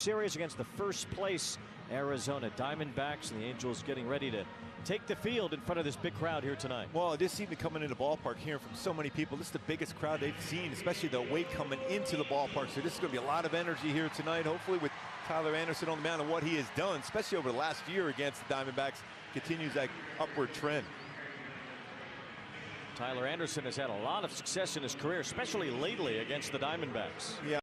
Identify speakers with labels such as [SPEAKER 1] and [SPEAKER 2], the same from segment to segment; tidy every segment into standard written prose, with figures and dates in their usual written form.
[SPEAKER 1] Series against the first place Arizona Diamondbacks, and the Angels getting ready to take the field in front of this big crowd here tonight.
[SPEAKER 2] Well, it just seemed to coming into the ballpark, hearing from so many people. This is the biggest crowd they've seen, especially the weight coming into the ballpark. So this is going to be a lot of energy here tonight. Hopefully with Tyler Anderson on the mound and what he has done, especially over the last year against the Diamondbacks, continues that upward trend.
[SPEAKER 1] Tyler Anderson has had a lot of success in his career, especially lately against the Diamondbacks.
[SPEAKER 2] Yeah.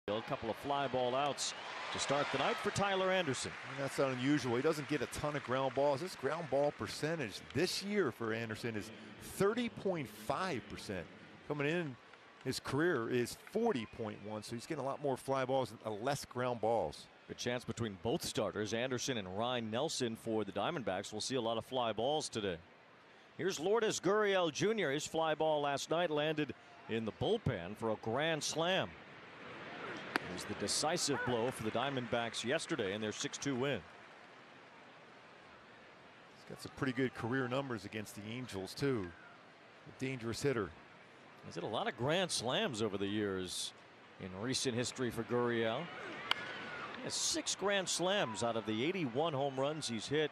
[SPEAKER 1] A couple of fly ball outs to start the night for Tyler Anderson.
[SPEAKER 2] And that's not unusual. He doesn't get a ton of ground balls. This ground ball percentage this year for Anderson is 30.5%. Coming in his career is 40.1, so he's getting a lot more fly balls and less ground balls.
[SPEAKER 1] Good chance between both starters, Anderson and Ryan Nelson for the Diamondbacks. We'll see a lot of fly balls today. Here's Lourdes Gurriel Jr. His fly ball last night landed in the bullpen for a grand slam. It was the decisive blow for the Diamondbacks yesterday in their 6-2 win.
[SPEAKER 2] He's got some pretty good career numbers against the Angels too. A dangerous hitter.
[SPEAKER 1] He's hit a lot of grand slams over the years. in recent history for Gurriel. He has 6 grand slams out of the 81 home runs he's hit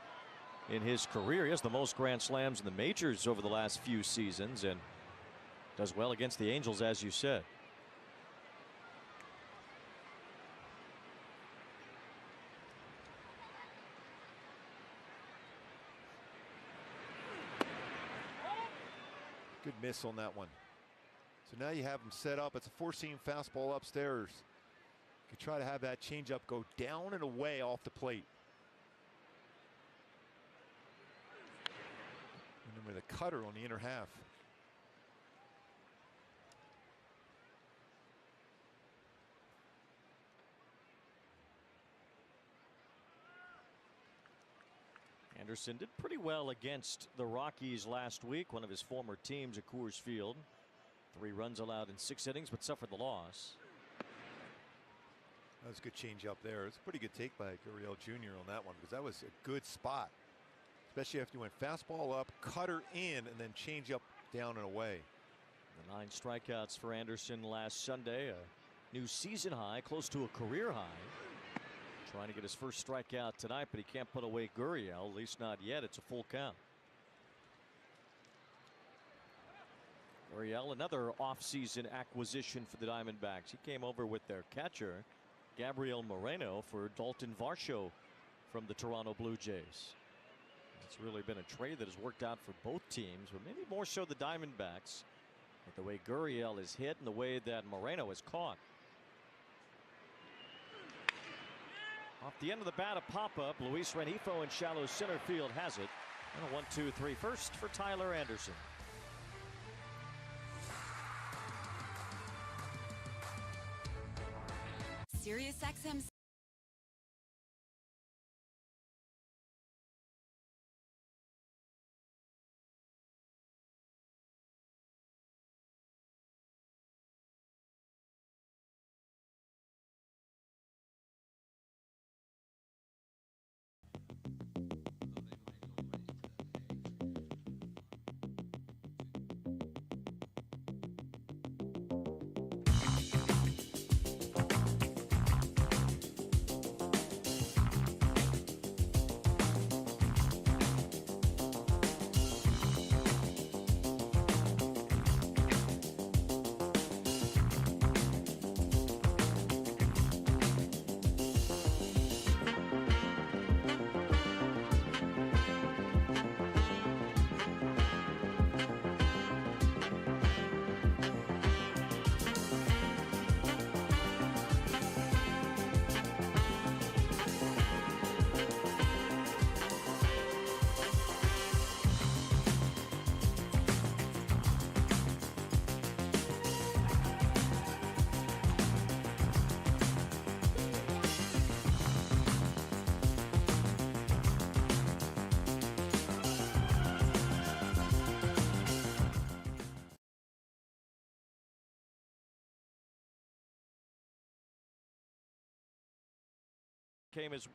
[SPEAKER 1] in his career. He has the most grand slams in the majors over the last few seasons and does well against the Angels, as you said.
[SPEAKER 2] Good miss on that one. So now you have him set up. It's a 4-seam fastball upstairs. You could try to have that changeup go down and away off the plate. And then with a cutter on the inner half.
[SPEAKER 1] Anderson did pretty well against the Rockies last week, one of his former teams at Coors Field. 3 runs allowed in 6 innings, but suffered the loss.
[SPEAKER 2] That was a good change up there. It's a pretty good take by Gurriel Jr. on that one, because that was a good spot, especially after you went fastball up, cutter in, and then change up down and away.
[SPEAKER 1] The 9 strikeouts for Anderson last Sunday, a new season high, close to a career high. Trying to get his first strikeout tonight, but he can't put away Gurriel, at least not yet. It's a full count. Gurriel, another offseason acquisition for the Diamondbacks. He came over with their catcher, Gabriel Moreno, for Dalton Varsho from the Toronto Blue Jays. It's really been a trade that has worked out for both teams, but maybe more so the Diamondbacks, with the way Gurriel is hit and the way that Moreno is caught. Off the end of the bat, a pop-up. Luis Renifo in shallow center field has it. And a 1-2-3 first for Tyler Anderson.
[SPEAKER 3] SiriusXM.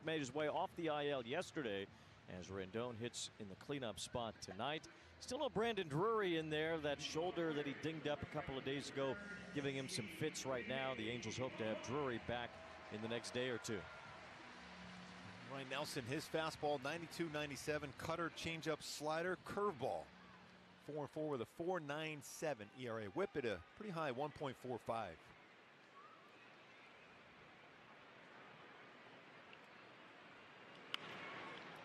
[SPEAKER 1] Made his way off the IL yesterday as Rendon hits in the cleanup spot tonight. Still no Brandon Drury in there. That shoulder that he dinged up a couple of days ago giving him some fits right now. The Angels hope to have Drury back in the next day or two.
[SPEAKER 2] Ryan Nelson, his fastball 92-97, cutter, changeup, slider, curveball. 4-4 with a 4.97 ERA. Whip at a pretty high 1.45.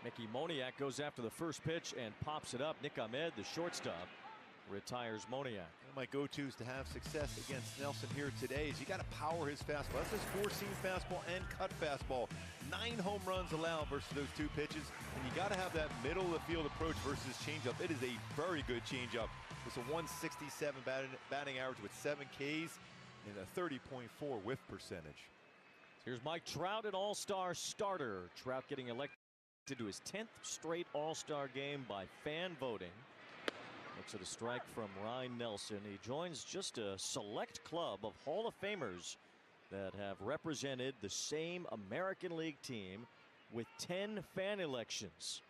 [SPEAKER 1] Mickey Moniak goes after the first pitch and pops it up. Nick Ahmed, the shortstop, retires Moniak.
[SPEAKER 2] One of my go-tos to have success against Nelson here today is you got to power his fastball. That's his 4-seam fastball and cut fastball. 9 home runs allowed versus those 2 pitches, and you got to have that middle of the field approach versus changeup. It is a very good changeup. It's a 167 batting average with 7 Ks and a 30.4 whiff percentage.
[SPEAKER 1] Here's Mike Trout, an all-star starter. Trout getting elected to his 10th straight all-star game by fan voting. Looks at a strike from Ryan Nelson. He joins just a select club of Hall of Famers that have represented the same American League team with 10 fan elections.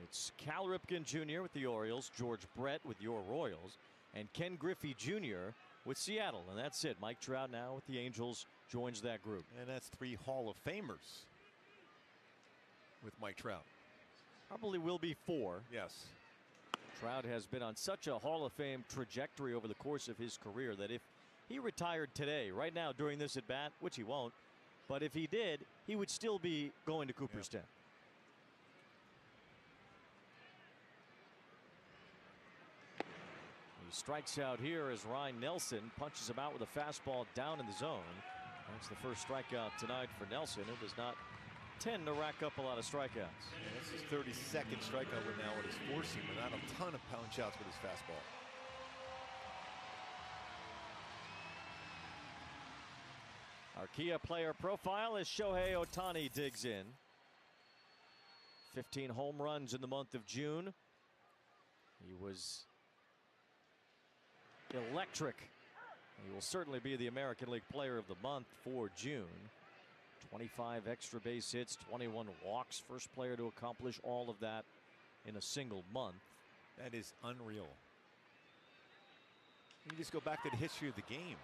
[SPEAKER 1] It's Cal Ripken Jr. with the Orioles, George Brett with your Royals, and Ken Griffey Jr. with Seattle. And that's it. Mike Trout now with the Angels joins that group.
[SPEAKER 2] And that's 3 Hall of Famers with Mike Trout.
[SPEAKER 1] Probably will be 4.
[SPEAKER 2] Yes.
[SPEAKER 1] Trout has been on such a Hall of Fame trajectory over the course of his career that if he retired today, right now during this at bat, which he won't, but if he did, he would still be going to Cooperstown. He strikes out here as Ryan Nelson punches him out with a fastball down in the zone. That's the first strikeout tonight for Nelson, who does not tend to rack up a lot of strikeouts.
[SPEAKER 2] Yeah, this is 32nd strikeout with now with his 4-seamer. Not a ton of pound shots with his fastball.
[SPEAKER 1] Our Kia player profile as Shohei Ohtani digs in. 15 home runs in the month of June. He was electric. He will certainly be the American League Player of the Month for June. 25 extra base hits, 21 walks. First player to accomplish all of that in a single month.
[SPEAKER 2] That is unreal. You just go back to the history of the game.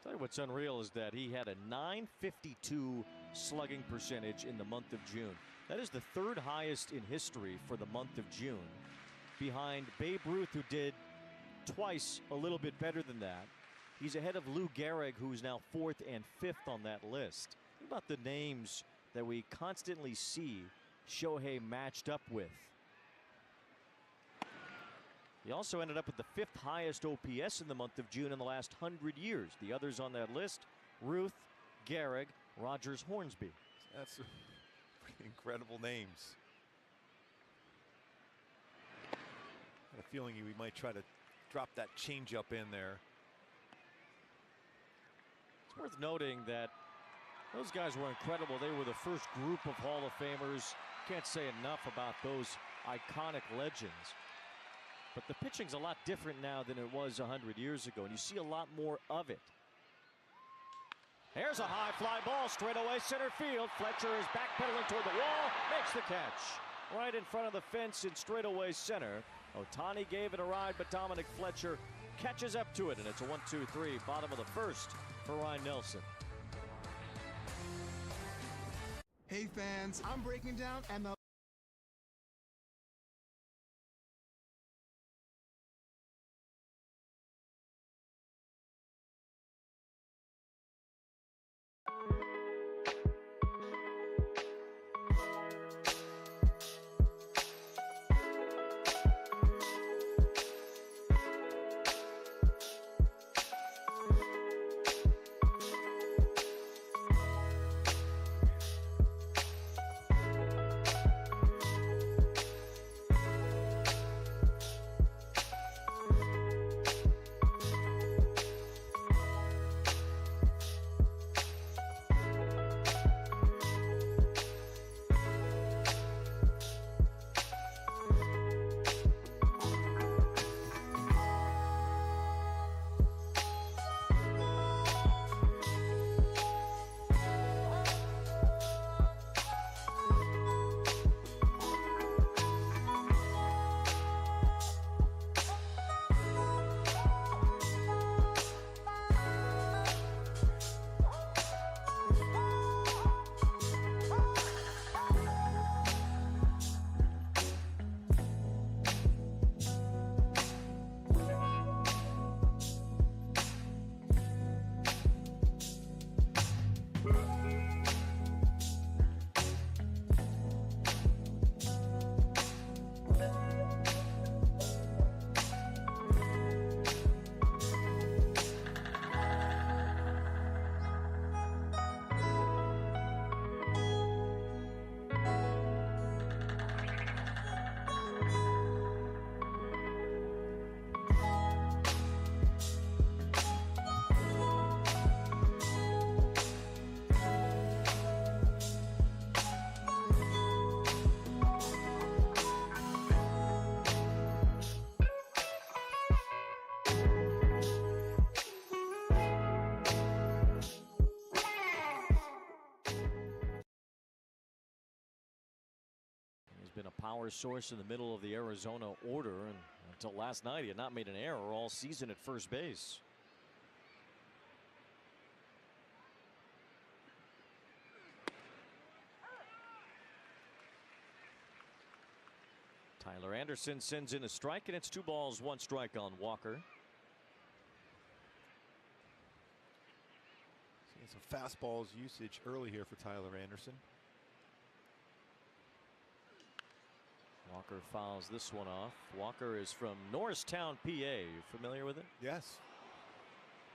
[SPEAKER 1] Tell you what's unreal is that he had a .952 slugging percentage in the month of June. That is the 3rd highest in history for the month of June, behind Babe Ruth, who did twice a little bit better than that. He's ahead of Lou Gehrig, who's now 4th and 5th on that list. Think about the names that we constantly see Shohei matched up with. He also ended up with the 5th highest OPS in the month of June in the last 100 years. The others on that list: Ruth, Gehrig, Rogers, Hornsby.
[SPEAKER 2] That's incredible names. I had a feeling we might try to drop that changeup in there.
[SPEAKER 1] It's worth noting that those guys were incredible. They were the first group of Hall of Famers. Can't say enough about those iconic legends. But the pitching's a lot different now than it was 100 years ago, and you see a lot more of it. Here's a high fly ball straight away center field. Fletcher is backpedaling toward the wall, makes the catch right in front of the fence in straightaway center. Ohtani gave it a ride, but Dominic Fletcher catches up to it, and it's a 1-2-3, bottom of the first for Ryan Nelson.
[SPEAKER 3] Hey fans, I'm breaking down MLB.
[SPEAKER 1] been a power source in the middle of the Arizona order, and until last night he had not made an error all season at first base. Tyler Anderson sends in a strike, and it's 2 balls, 1 strike on Walker.
[SPEAKER 2] Seeing some fastballs usage early here for Tyler Anderson.
[SPEAKER 1] Walker fouls this one off. Walker is from Norristown, PA. You familiar with it?
[SPEAKER 2] Yes.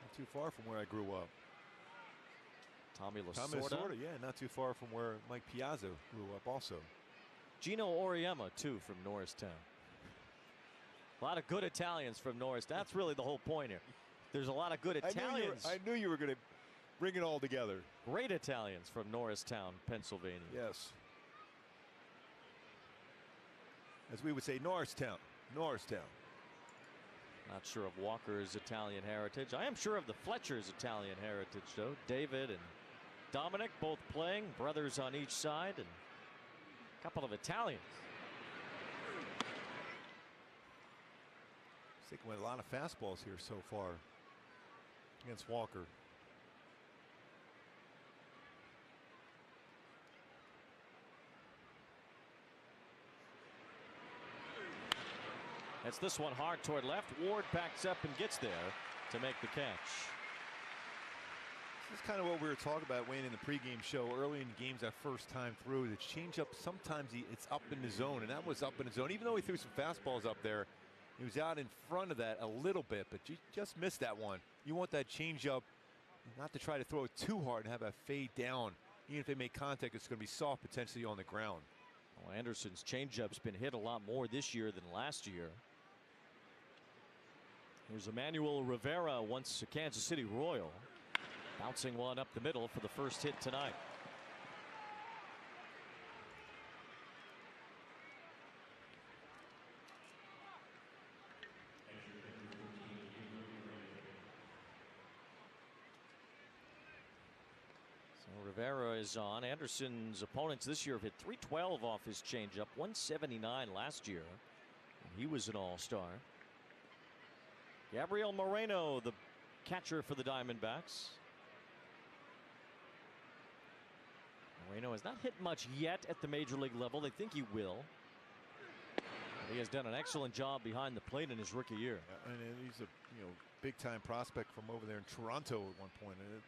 [SPEAKER 2] Not too far from where I grew up.
[SPEAKER 1] Tommy Lasorda.
[SPEAKER 2] Tommy Lasorda, yeah, not too far from where Mike Piazza grew up also. Gino
[SPEAKER 1] Auriemma, too, from Norristown. A lot of good Italians from Norristown. That's really the whole point here. There's a lot of good Italians.
[SPEAKER 2] I knew you were going to bring it all together.
[SPEAKER 1] Great Italians from Norristown, Pennsylvania.
[SPEAKER 2] Yes. As we would say, Norristown. Norristown.
[SPEAKER 1] Not sure of Walker's Italian heritage. I am sure of the Fletcher's Italian heritage, though. David and Dominic both playing, brothers on each side, and a couple of Italians.
[SPEAKER 2] Sticking with a lot of fastballs here so far against Walker.
[SPEAKER 1] That's this one hard toward left. Ward backs up and gets there to make the catch.
[SPEAKER 2] This is kind of what we were talking about, Wayne, in the pregame show early in the games that first time through. The changeup, sometimes it's up in the zone, and that was up in the zone. Even though he threw some fastballs up there, he was out in front of that a little bit, but you just missed that one. You want that changeup not to try to throw it too hard and have that fade down. Even if they make contact, it's going to be soft, potentially on the ground.
[SPEAKER 1] Well, Anderson's changeup's been hit a lot more this year than last year. Here's Emmanuel Rivera, once a Kansas City Royal, bouncing one up the middle for the first hit tonight. So Rivera is on. Anderson's opponents this year have hit .312 off his changeup, .179 last year. And he was an all-star. Gabriel Moreno, the catcher for the Diamondbacks. Moreno has not hit much yet at the major league level. They think he will. He has done an excellent job behind the plate in his rookie year.
[SPEAKER 2] And he's a big time prospect from over there in Toronto at one point. And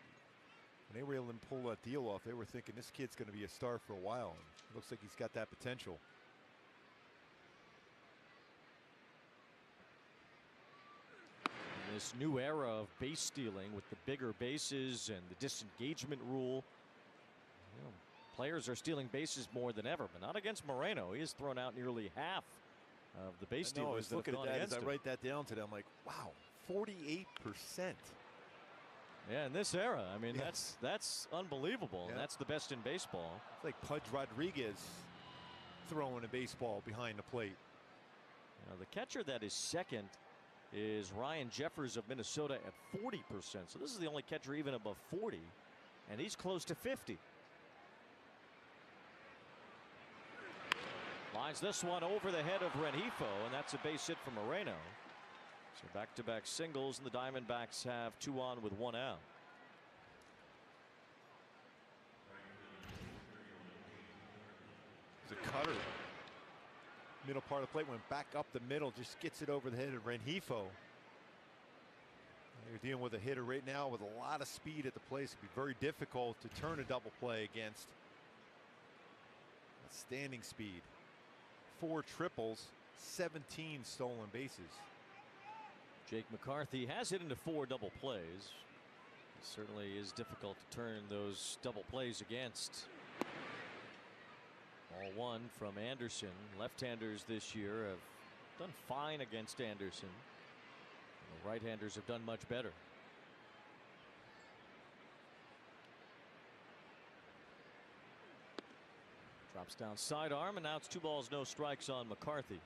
[SPEAKER 2] when they were able to pull that deal off, they were thinking this kid's going to be a star for a while. And it looks like he's got that potential.
[SPEAKER 1] This new era of base stealing with the bigger bases and the disengagement rule. Players are stealing bases more than ever, but not against Moreno. He has thrown out nearly half of the base stealers.
[SPEAKER 2] I was looking at that as I
[SPEAKER 1] him.
[SPEAKER 2] write that down today. I'm like, wow, 48%.
[SPEAKER 1] Yeah, in this era, I mean,
[SPEAKER 2] yeah.
[SPEAKER 1] that's unbelievable.
[SPEAKER 2] Yeah.
[SPEAKER 1] And that's the best in baseball.
[SPEAKER 2] It's like Pudge Rodriguez throwing a baseball behind the plate.
[SPEAKER 1] The catcher that is second is Ryan Jeffers of Minnesota at 40%. So this is the only catcher even above 40, and he's close to 50. Lines this one over the head of Rengifo, and that's a base hit for Moreno. So back-to-back singles, and the Diamondbacks have 2 on with 1 out.
[SPEAKER 2] It's a cutter. Middle part of the plate, went back up the middle, just gets it over the head of Rengifo. You're dealing with a hitter right now with a lot of speed at the plate. It's going to be very difficult to turn a double play against. Standing speed. 4 triples, 17 stolen bases.
[SPEAKER 1] Jake McCarthy has hit into 4 double plays. It certainly is difficult to turn those double plays against. Ball 1 from Anderson. Left-handers this year have done fine against Anderson. The right-handers have done much better. Drops down sidearm, and now it's 2 balls, no strikes on McCarthy.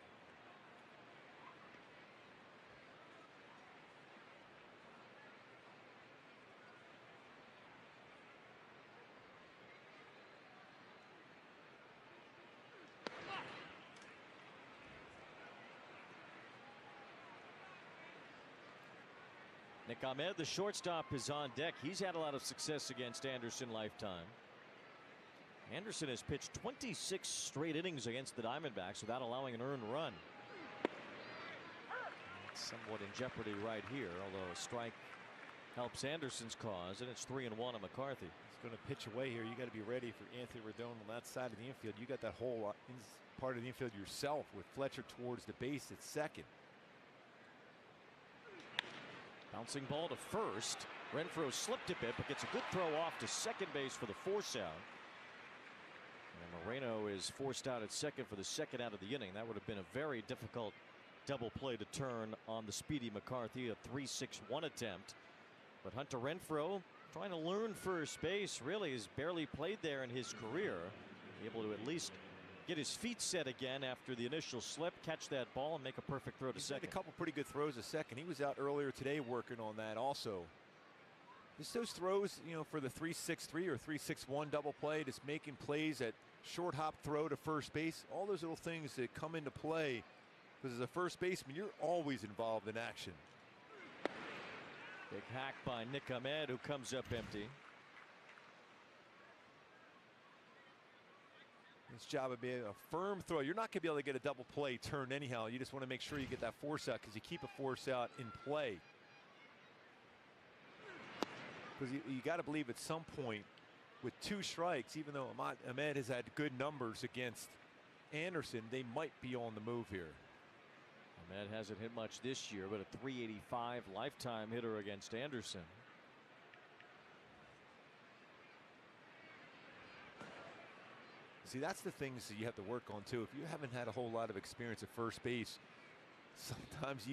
[SPEAKER 1] Nick Ahmed, the shortstop, is on deck. He's had a lot of success against Anderson lifetime. Anderson has pitched 26 straight innings against the Diamondbacks without allowing an earned run. It's somewhat in jeopardy right here, although a strike helps Anderson's cause, and it's 3-1 on McCarthy.
[SPEAKER 2] He's going to pitch away here. You got to be ready for Anthony Rendon on that side of the infield. You got that whole part of the infield yourself with Fletcher towards the base at second.
[SPEAKER 1] Bouncing ball to first. Renfroe slipped a bit, but gets a good throw off to second base for the force out. And Moreno is forced out at second for the second out of the inning. That would have been a very difficult double play to turn on the speedy McCarthy, a 3-6-1 attempt. But Hunter Renfroe, trying to learn first base, really has barely played there in his career. Able to at least get his feet set again after the initial slip, catch that ball, and make a perfect throw to second.
[SPEAKER 2] Made a couple pretty good throws to second. He was out earlier today working on that also. Just those throws, you know, for the 3-6-3 or 3-6-1 double play, just making plays at short hop throw to first base, all those little things that come into play, because as a first baseman, you're always involved in action.
[SPEAKER 1] Big hack by Nick Ahmed, who comes up empty.
[SPEAKER 2] His job of being a firm throw. You're not going to be able to get a double play turned anyhow. You just want to make sure you get that force out, because you keep a force out in play. Because you got to believe at some point with 2 strikes, even though Ahmed has had good numbers against Anderson, they might be on the move here.
[SPEAKER 1] Ahmed hasn't hit much this year, but a .385 lifetime hitter against Anderson.
[SPEAKER 2] See, that's the things that you have to work on too. If you haven't had a whole lot of experience at first base, sometimes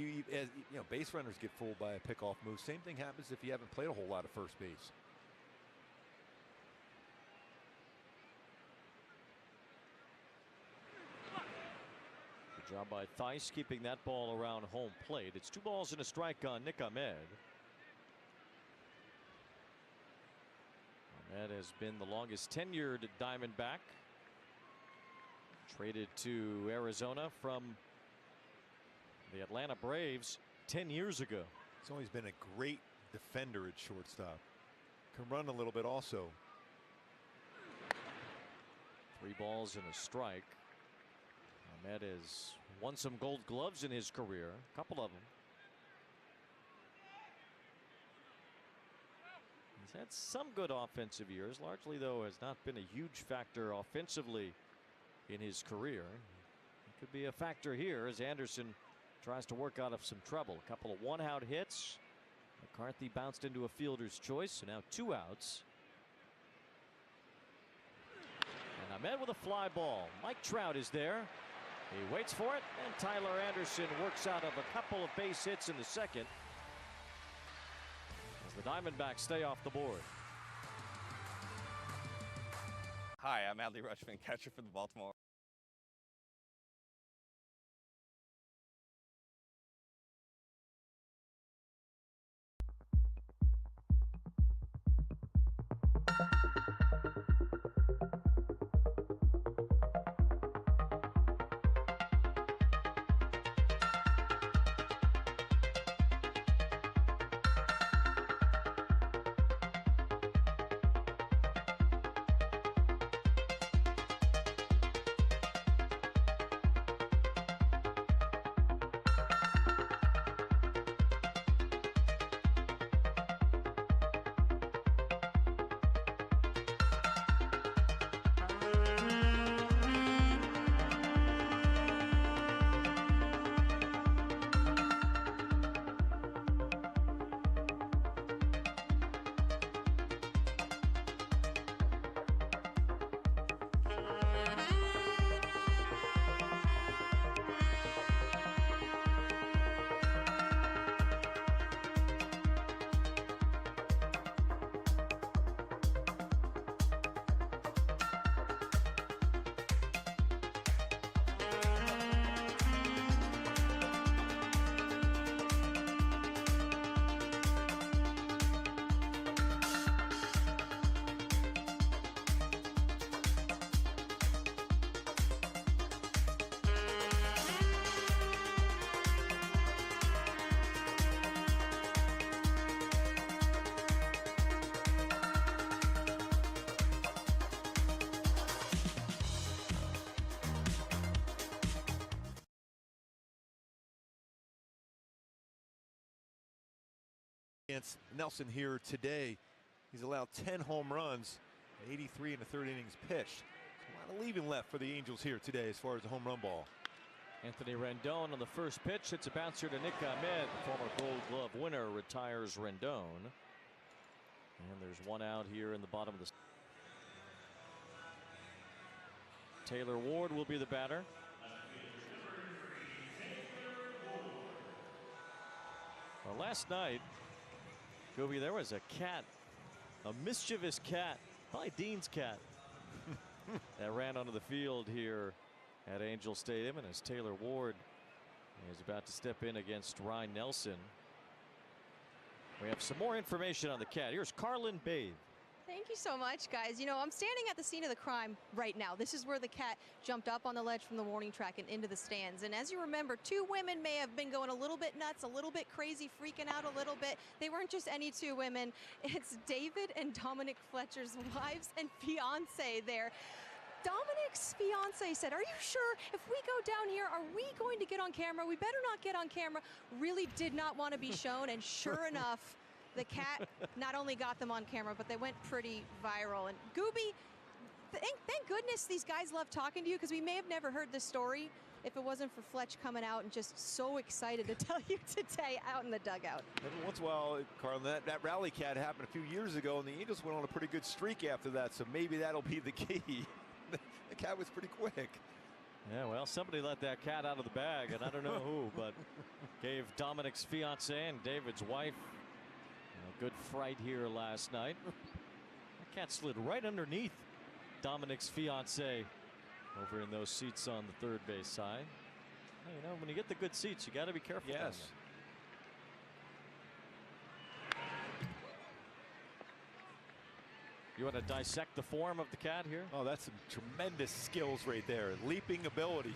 [SPEAKER 2] base runners get fooled by a pickoff move. Same thing happens if you haven't played a whole lot of first base.
[SPEAKER 1] Good job by Theis keeping that ball around home plate. It's 2 balls and a strike on Nick Ahmed. Ahmed has been the longest tenured Diamondback. Traded to Arizona from the Atlanta Braves 10 years ago.
[SPEAKER 2] He's always been a great defender at shortstop. Can run a little bit also.
[SPEAKER 1] 3 balls and a strike. Ahmed has won some Gold Gloves in his career, a couple of them. He's had some good offensive years, largely though has not been a huge factor offensively in his career. It could be a factor here as Anderson tries to work out of some trouble. A couple of 1-out hits. McCarthy bounced into a fielder's choice, so now 2 outs. And Ahmed with a fly ball. Mike Trout is there. He waits for it, and Tyler Anderson works out of a couple of base hits in the second as the Diamondbacks stay off the board.
[SPEAKER 4] Hi, I'm Adley Rutschman, catcher for the Baltimore.
[SPEAKER 2] Against Nelson here today. He's allowed 10 home runs, 83 in the third innings pitched. A lot of leaving left for the Angels here today as far as the home run ball.
[SPEAKER 1] Anthony Rendon on the first pitch hits a bouncer to Nick Ahmed. Former Gold Glove winner retires Rendon. And there's one out here in the bottom of the. Taylor Ward will be the batter. Well, last night, Gobi, there was a cat, a mischievous cat, probably Dean's cat, that ran onto the field here at Angel Stadium. And as Taylor Ward is about to step in against Ryan Nelson, we have some more information on the cat. Here's Carlin Bathe.
[SPEAKER 5] Thank you so much, guys. You know, I'm standing at the scene of the crime right now. This is where the cat jumped up on the ledge from the warning track and into the stands. And as you remember, two women may have been going a little bit nuts, a little bit crazy, freaking out a little bit. They weren't just any two women. It's David and Dominic Fletcher's wives and fiance there. Dominic's fiance said, "Are you sure if we go down here, are we going to get on camera? We better not get on camera." Really did not want to be shown. And sure enough, the cat not only got them on camera, but they went pretty viral. And Gooby, thank goodness these guys love talking to you, because we may have never heard this story if it wasn't for Fletch coming out and just so excited to tell you today out in the dugout.
[SPEAKER 2] Every once in a while, Carlin, that rally cat happened a few years ago, and the Angels went on a pretty good streak after that, so maybe that'll be the key. The cat was pretty quick.
[SPEAKER 1] Yeah, well, somebody let that cat out of the bag, and I don't know who, but gave Dominic's fiance and David's wife a good fright here last night. The cat slid right underneath Dominic's fiance over in those seats on the third base side. Well, you know, when you get the good seats, you got to be careful.
[SPEAKER 2] Yes.
[SPEAKER 1] You want to dissect the form of the cat here?
[SPEAKER 2] Oh, that's some tremendous skills right there. Leaping ability.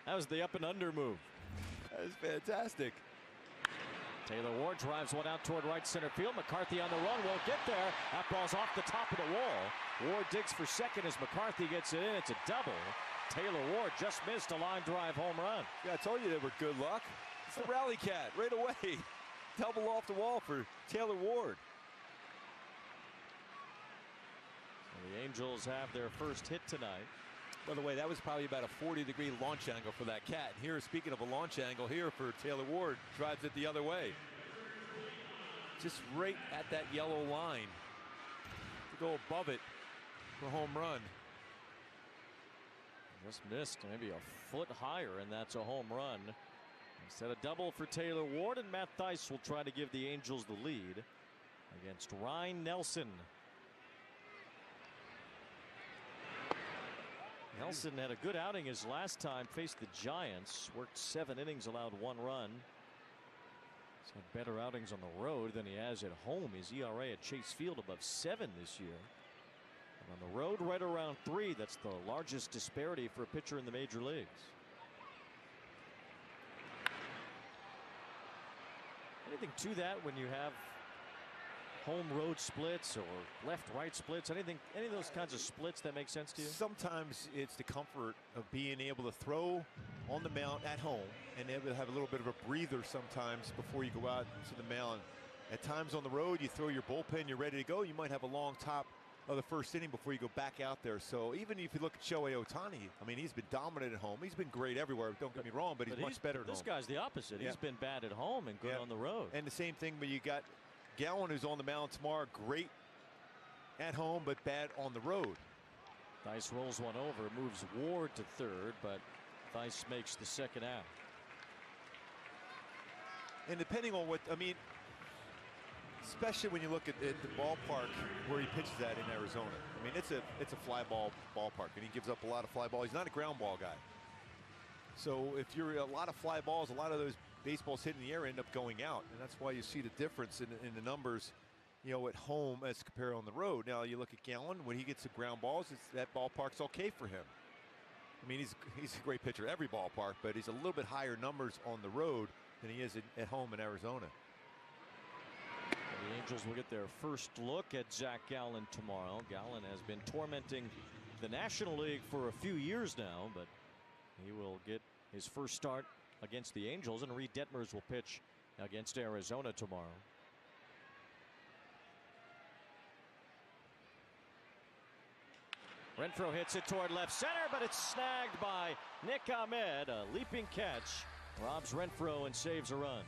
[SPEAKER 1] That was the up and under move.
[SPEAKER 2] That is fantastic.
[SPEAKER 1] Taylor Ward drives one out toward right center field. McCarthy on the run, won't get there. That ball's off the top of the wall. Ward digs for second as McCarthy gets it in. It's a double. Taylor Ward just missed a line drive home run.
[SPEAKER 2] Yeah, I told you they were good luck. It's the rally cat right away. Double off the wall for Taylor Ward.
[SPEAKER 1] And the Angels have their first hit tonight.
[SPEAKER 2] By the way, that was probably about a 40-degree launch angle for that cat. And here, speaking of a launch angle here for Taylor Ward, drives it the other way. Just right at that yellow line to go above it for home run.
[SPEAKER 1] Just missed maybe a foot higher, and that's a home run. Instead, a double for Taylor Ward, and Matt Thaiss will try to give the Angels the lead against Ryan Nelson. Nelson had a good outing his last time, faced the Giants, worked 7 innings, allowed 1 run. He's had better outings on the road than he has at home. His ERA at Chase Field above 7 this year. And on the road, right around 3. That's the largest disparity for a pitcher in the major leagues. Anything to that when you have home road splits or left right splits? Any of those kinds of splits that make sense to you?
[SPEAKER 2] Sometimes it's the comfort of being able to throw on the mound at home and able to have a little bit of a breather sometimes before you go out to the mound. At times on the road, you throw your bullpen, you're ready to go. You might have a long top of the first inning before you go back out there. So even if you look at Shohei Ohtani, I mean, he's been dominant at home. He's been great everywhere. Don't get me wrong, but he's much better at home.
[SPEAKER 1] This guy's the opposite.
[SPEAKER 2] Yeah.
[SPEAKER 1] He's been bad at home and good on the road.
[SPEAKER 2] And the same thing, but you got Gallen, who's on the mound tomorrow, great at home, but bad on the road.
[SPEAKER 1] Thaiss rolls one over, moves Ward to third, but Thaiss makes the second out.
[SPEAKER 2] And depending on what, I mean, especially when you look at the ballpark where he pitches at in Arizona. I mean, it's a fly ball ballpark, and he gives up a lot of fly balls. He's not a ground ball guy. So if you're a lot of fly balls, a lot of those baseballs hitting the air end up going out, and that's why you see the difference in the numbers, you know, at home as compared on the road. Now you look at Gallen, when he gets the ground balls, that ballpark's okay for him. I mean, he's a great pitcher every ballpark, but he's a little bit higher numbers on the road than he is at home in Arizona.
[SPEAKER 1] The Angels will get their first look at Zach Gallen tomorrow. Gallen has been tormenting the National League for a few years now, but He will get his first start against the Angels, and Reed Detmers will pitch against Arizona tomorrow. Renfroe hits it toward left center, but it's snagged by Nick Ahmed. A leaping catch robs Renfroe and saves a run.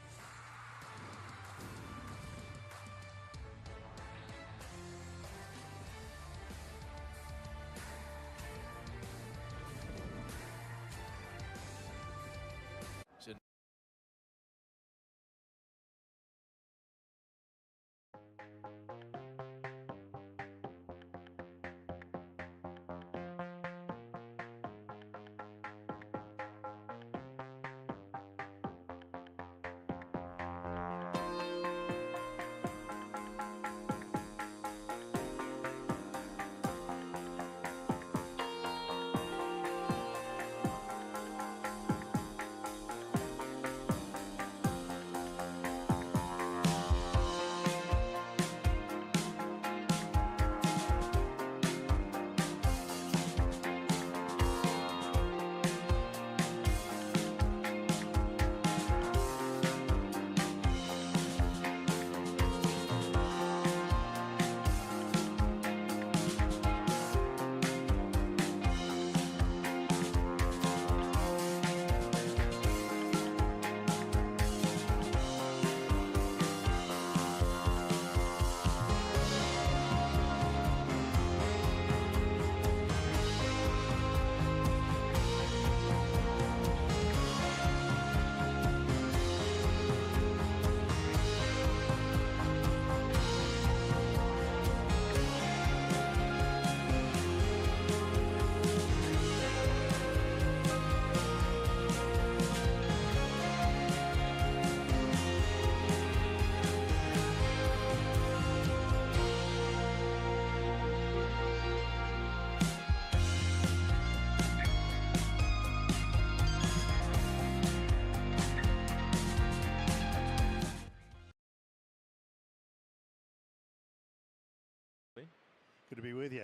[SPEAKER 6] Good to be with you.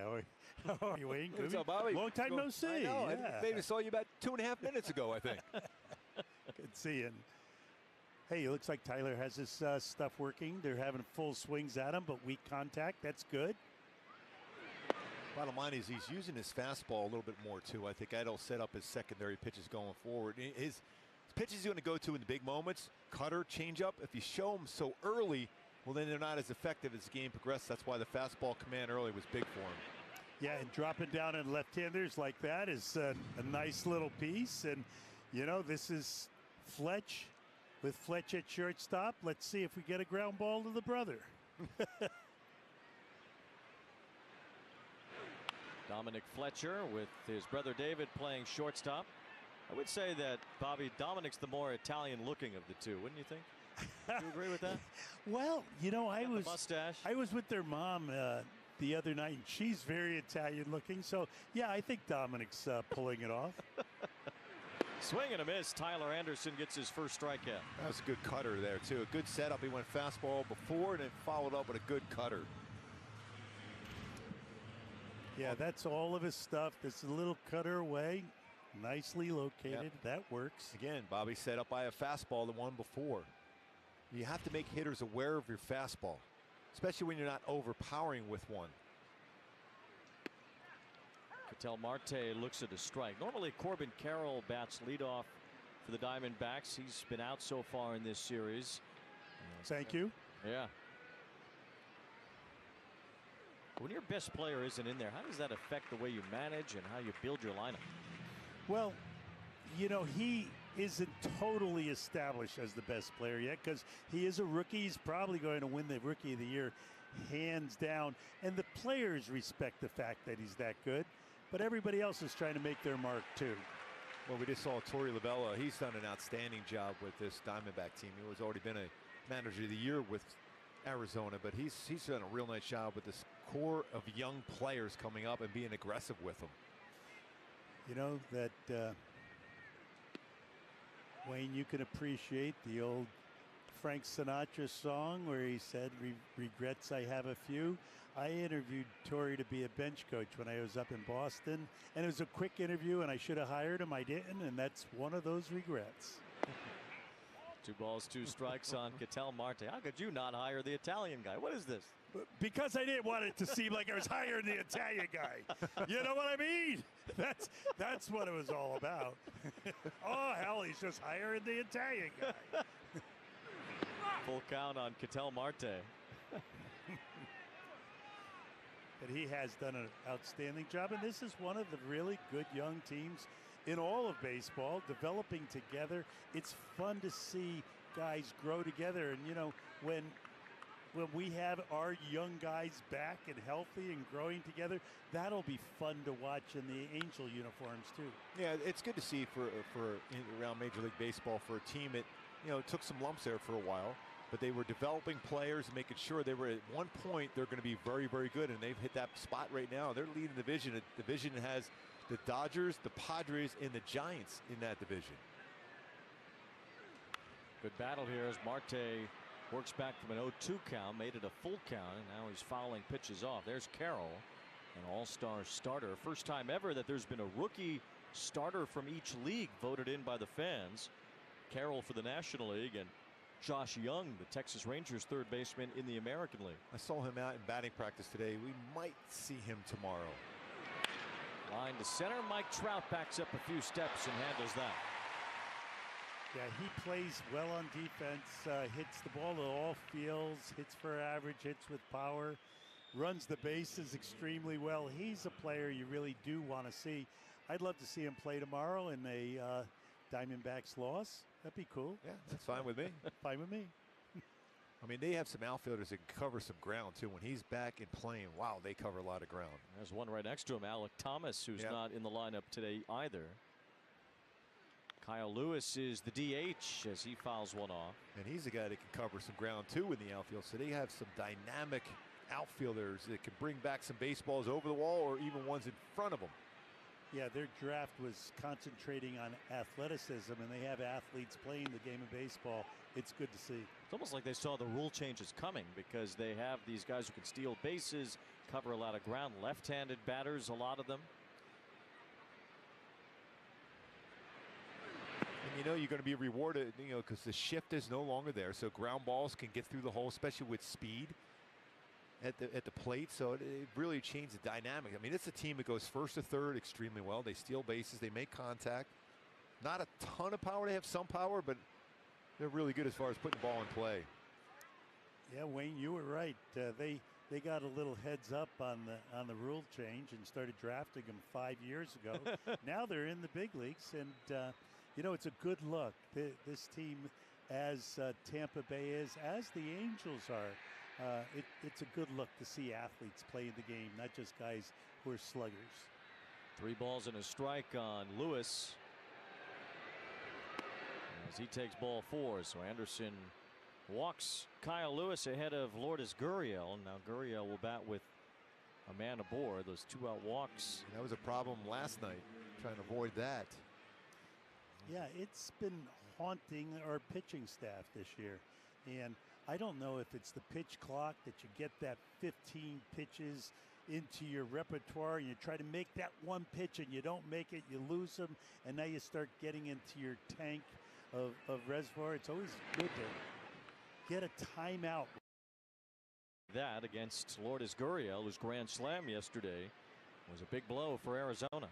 [SPEAKER 6] How are you, Wayne?
[SPEAKER 2] What's up, Bobby?
[SPEAKER 6] Long time no see.
[SPEAKER 2] I know.
[SPEAKER 6] Yeah.
[SPEAKER 2] I maybe saw you about 2.5 minutes ago, I think.
[SPEAKER 6] Good seeing. Hey, it looks like Tyler has his stuff working. They're having full swings at him, but weak contact. That's good.
[SPEAKER 2] Bottom line is he's using his fastball a little bit more, too. I think that'll set up his secondary pitches going forward. His pitches he's going to go to in the big moments, cutter, changeup, if you show them so early, well, then they're not as effective as the game progresses. That's why the fastball command early was big for him.
[SPEAKER 6] Yeah, and dropping down on left-handers like that is a nice little piece. And, you know, this is Fletch with Fletch at shortstop. Let's see if we get a ground ball to the brother.
[SPEAKER 1] Dominic Fletcher with his brother David playing shortstop. I would say that, Bobby, Dominic's the more Italian-looking of the two, wouldn't you think? Do you agree with that?
[SPEAKER 6] Well, you know, I was with their mom the other night, and she's very Italian looking. So, yeah, I think Dominic's pulling it off.
[SPEAKER 1] Swing and a miss. Tyler Anderson gets his first strikeout.
[SPEAKER 2] That was a good cutter there, too. A good setup. He went fastball before and then followed up with a good cutter.
[SPEAKER 6] Yeah, that's all of his stuff. This little cutter away, nicely located. Yep. That works.
[SPEAKER 2] Again, Bobby set up by a fastball the one before. You have to make hitters aware of your fastball, especially when you're not overpowering with one.
[SPEAKER 1] Ketel Marte looks at a strike. Normally Corbin Carroll bats leadoff for the Diamondbacks. He's been out so far in this series.
[SPEAKER 6] Thank you.
[SPEAKER 1] Yeah. When your best player isn't in there, how does that affect the way you manage and how you build your lineup?
[SPEAKER 6] Well, you know, he isn't totally established as the best player yet because he is a rookie. He's probably going to win the Rookie of the Year hands down. And the players respect the fact that he's that good. But everybody else is trying to make their mark, too.
[SPEAKER 2] Well, we just saw Torey Lovullo. He's done an outstanding job with this Diamondback team. He was already been a Manager of the Year with Arizona, but he's done a real nice job with this core of young players coming up and being aggressive with them.
[SPEAKER 6] You know that Wayne, you can appreciate the old Frank Sinatra song where he said, regrets I have a few. I interviewed Torrey to be a bench coach when I was up in Boston, and it was a quick interview, and I should have hired him. I didn't, and that's one of those regrets.
[SPEAKER 1] 2 balls, 2 strikes on Ketel Marte. How could you not hire the Italian guy? What is this?
[SPEAKER 6] Because I didn't want it to seem like I was hiring the Italian guy. You know what I mean? That's what it was all about. Oh, hell, he's just hiring the Italian guy.
[SPEAKER 1] Full count on Ketel Marte.
[SPEAKER 6] But he has done an outstanding job, and this is one of the really good young teams in all of baseball, developing together. It's fun to see guys grow together, and you know, when we have our young guys back and healthy and growing together, that'll be fun to watch in the Angel uniforms too.
[SPEAKER 2] Yeah, it's good to see for around Major League Baseball for a team that, you know, took some lumps there for a while, but they were developing players and making sure they were at one point they're going to be very, very good, and they've hit that spot right now. They're leading the division. The division has the Dodgers, the Padres, and the Giants in that division.
[SPEAKER 1] Good battle here as Marte works back from an 0-2 count, made it a full count, and now he's fouling pitches off. There's Carroll, an all-star starter. First time ever that there's been a rookie starter from each league voted in by the fans. Carroll for the National League, and Josh Young, the Texas Rangers third baseman in the American League.
[SPEAKER 2] I saw him out in batting practice today. We might see him tomorrow.
[SPEAKER 1] Line to center. Mike Trout backs up a few steps and handles that.
[SPEAKER 6] Yeah, he plays well on defense, hits the ball at all fields, hits for average, hits with power, runs the bases extremely well. He's a player you really do want to see. I'd love to see him play tomorrow in a Diamondbacks loss. That'd be cool.
[SPEAKER 2] Yeah, that's fine with me.
[SPEAKER 6] Fine with me.
[SPEAKER 2] I mean, they have some outfielders that can cover some ground too. When he's back and playing, wow, they cover a lot of ground.
[SPEAKER 1] There's one right next to him, Alec Thomas, who's not in the lineup today either. Kyle Lewis is the DH as he fouls one off.
[SPEAKER 2] And he's a guy that can cover some ground too in the outfield. So they have some dynamic outfielders that can bring back some baseballs over the wall or even ones in front of them.
[SPEAKER 6] Yeah, their draft was concentrating on athleticism, and they have athletes playing the game of baseball. It's good to see.
[SPEAKER 1] It's almost like they saw the rule changes coming because they have these guys who can steal bases, cover a lot of ground, left-handed batters, a lot of them.
[SPEAKER 2] And you know you're going to be rewarded, you know, because the shift is no longer there. So ground balls can get through the hole, especially with speed at the plate. So it really changed the dynamic. I mean, it's a team that goes first to third extremely well. They steal bases, they make contact. Not a ton of power. They have some power, but they're really good as far as putting the ball in play.
[SPEAKER 6] Yeah, Wayne, you were right. They got a little heads up on the rule change and started drafting them 5 years ago. Now they're in the big leagues, and you know, it's a good look. This team, as Tampa Bay is, as the Angels are, it's a good look to see athletes playing the game, not just guys who are sluggers.
[SPEAKER 1] 3 balls and a strike on Lewis as he takes ball 4. So Anderson walks Kyle Lewis ahead of Lourdes Gurriel. Now Gurriel will bat with a man aboard. Those 2-out walks.
[SPEAKER 2] That was a problem last night, trying to avoid that.
[SPEAKER 6] Yeah, it's been haunting our pitching staff this year, and I don't know if it's the pitch clock that you get that 15 pitches into your repertoire and you try to make that one pitch and you don't make it, you lose them, and now you start getting into your tank of reservoir. It's always good to get a timeout.
[SPEAKER 1] That against Lourdes Gurriel, whose grand slam yesterday was a big blow for Arizona.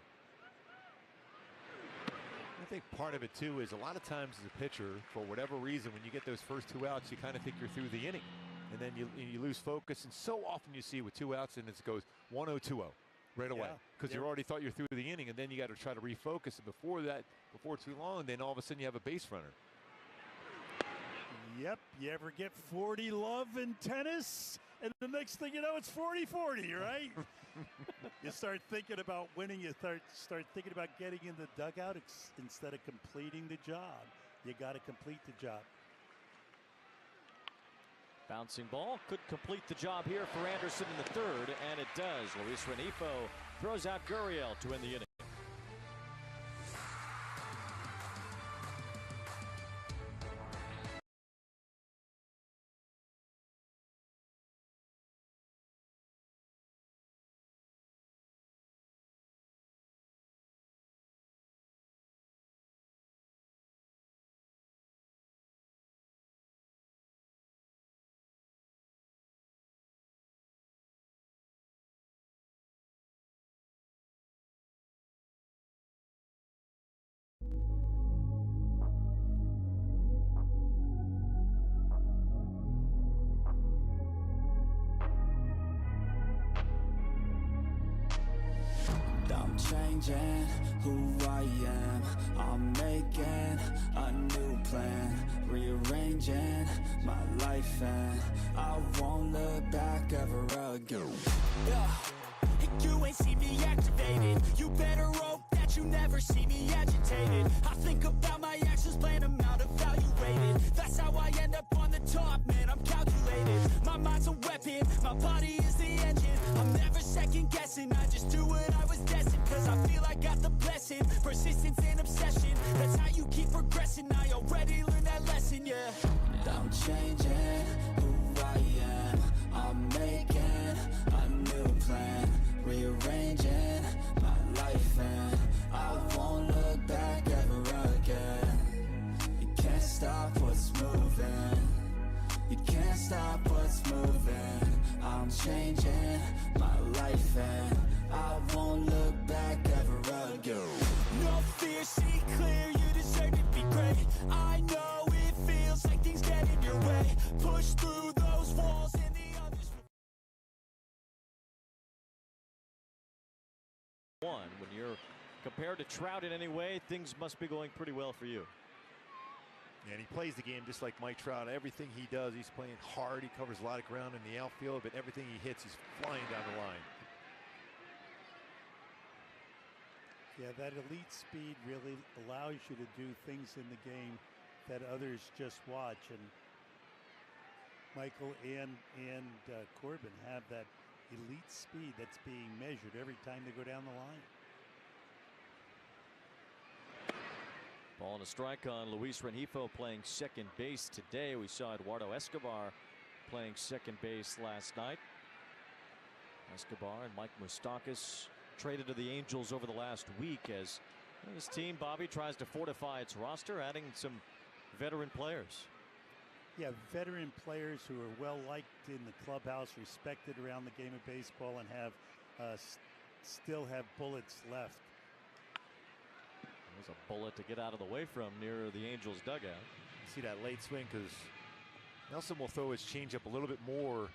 [SPEAKER 2] I think part of it too is a lot of times as a pitcher, for whatever reason, when you get those first 2 outs, you kind of think you're through the inning, and then you lose focus. And so often you see with 2 outs and it goes 1-0, 2-0 right away because you already thought you're through the inning, and then you got to try to refocus. And before too long, then all of a sudden you have a base runner.
[SPEAKER 6] Yep. You ever get 40 love in tennis? And the next thing you know, it's 40-40, right? You start thinking about winning. You start thinking about getting in the dugout instead of completing the job. You got to complete the job.
[SPEAKER 1] Bouncing ball could complete the job here for Anderson in the 3rd, and it does. Luis Renifo throws out Gurriel to end the inning.
[SPEAKER 7] I'm changing who I am. I'm making a new plan, rearranging my life, and I won't look back ever again. Yeah. You ain't see me activated. You better hope that you never see me agitated. I think about my actions, plan them out, evaluated. That's how I end up on the top, man, I'm calculated. My mind's a weapon, my body is the engine. I'm never second guessing, I just do what I was destined. Cause I feel I got the blessing, persistence and obsession. That's how you keep progressing, I already learned that lesson, yeah. I'm changing who I am. I'm making a new plan, rearranging my life, and I won't look back ever again. You can't stop what's moving. You can't stop what's moving. I'm changing my life, and I won't look back ever again. No fear, see clear, you deserve to be great. I know it feels like things get in your way. Push through those walls and the others.
[SPEAKER 1] When you're compared to Trout in any way, things must be going pretty well for you.
[SPEAKER 2] And he plays the game just like Mike Trout. Everything he does, he's playing hard. He covers a lot of ground in the outfield, but everything he hits, he's flying down the line.
[SPEAKER 6] Yeah, that elite speed really allows you to do things in the game that others just watch. And Michael and Corbin have that elite speed that's being measured every time they go down the line.
[SPEAKER 1] Ball and a strike on Luis Rengifo, playing second base today. We saw Eduardo Escobar playing second base last night. Escobar and Mike Moustakas traded to the Angels over the last week as his team, Bobby, tries to fortify its roster, adding some veteran players.
[SPEAKER 6] Yeah, veteran players who are well liked in the clubhouse, respected around the game of baseball, and have still have bullets left.
[SPEAKER 1] There's a bullet to get out of the way from near the Angels dugout.
[SPEAKER 2] You see that late swing because Nelson will throw his changeup a little bit more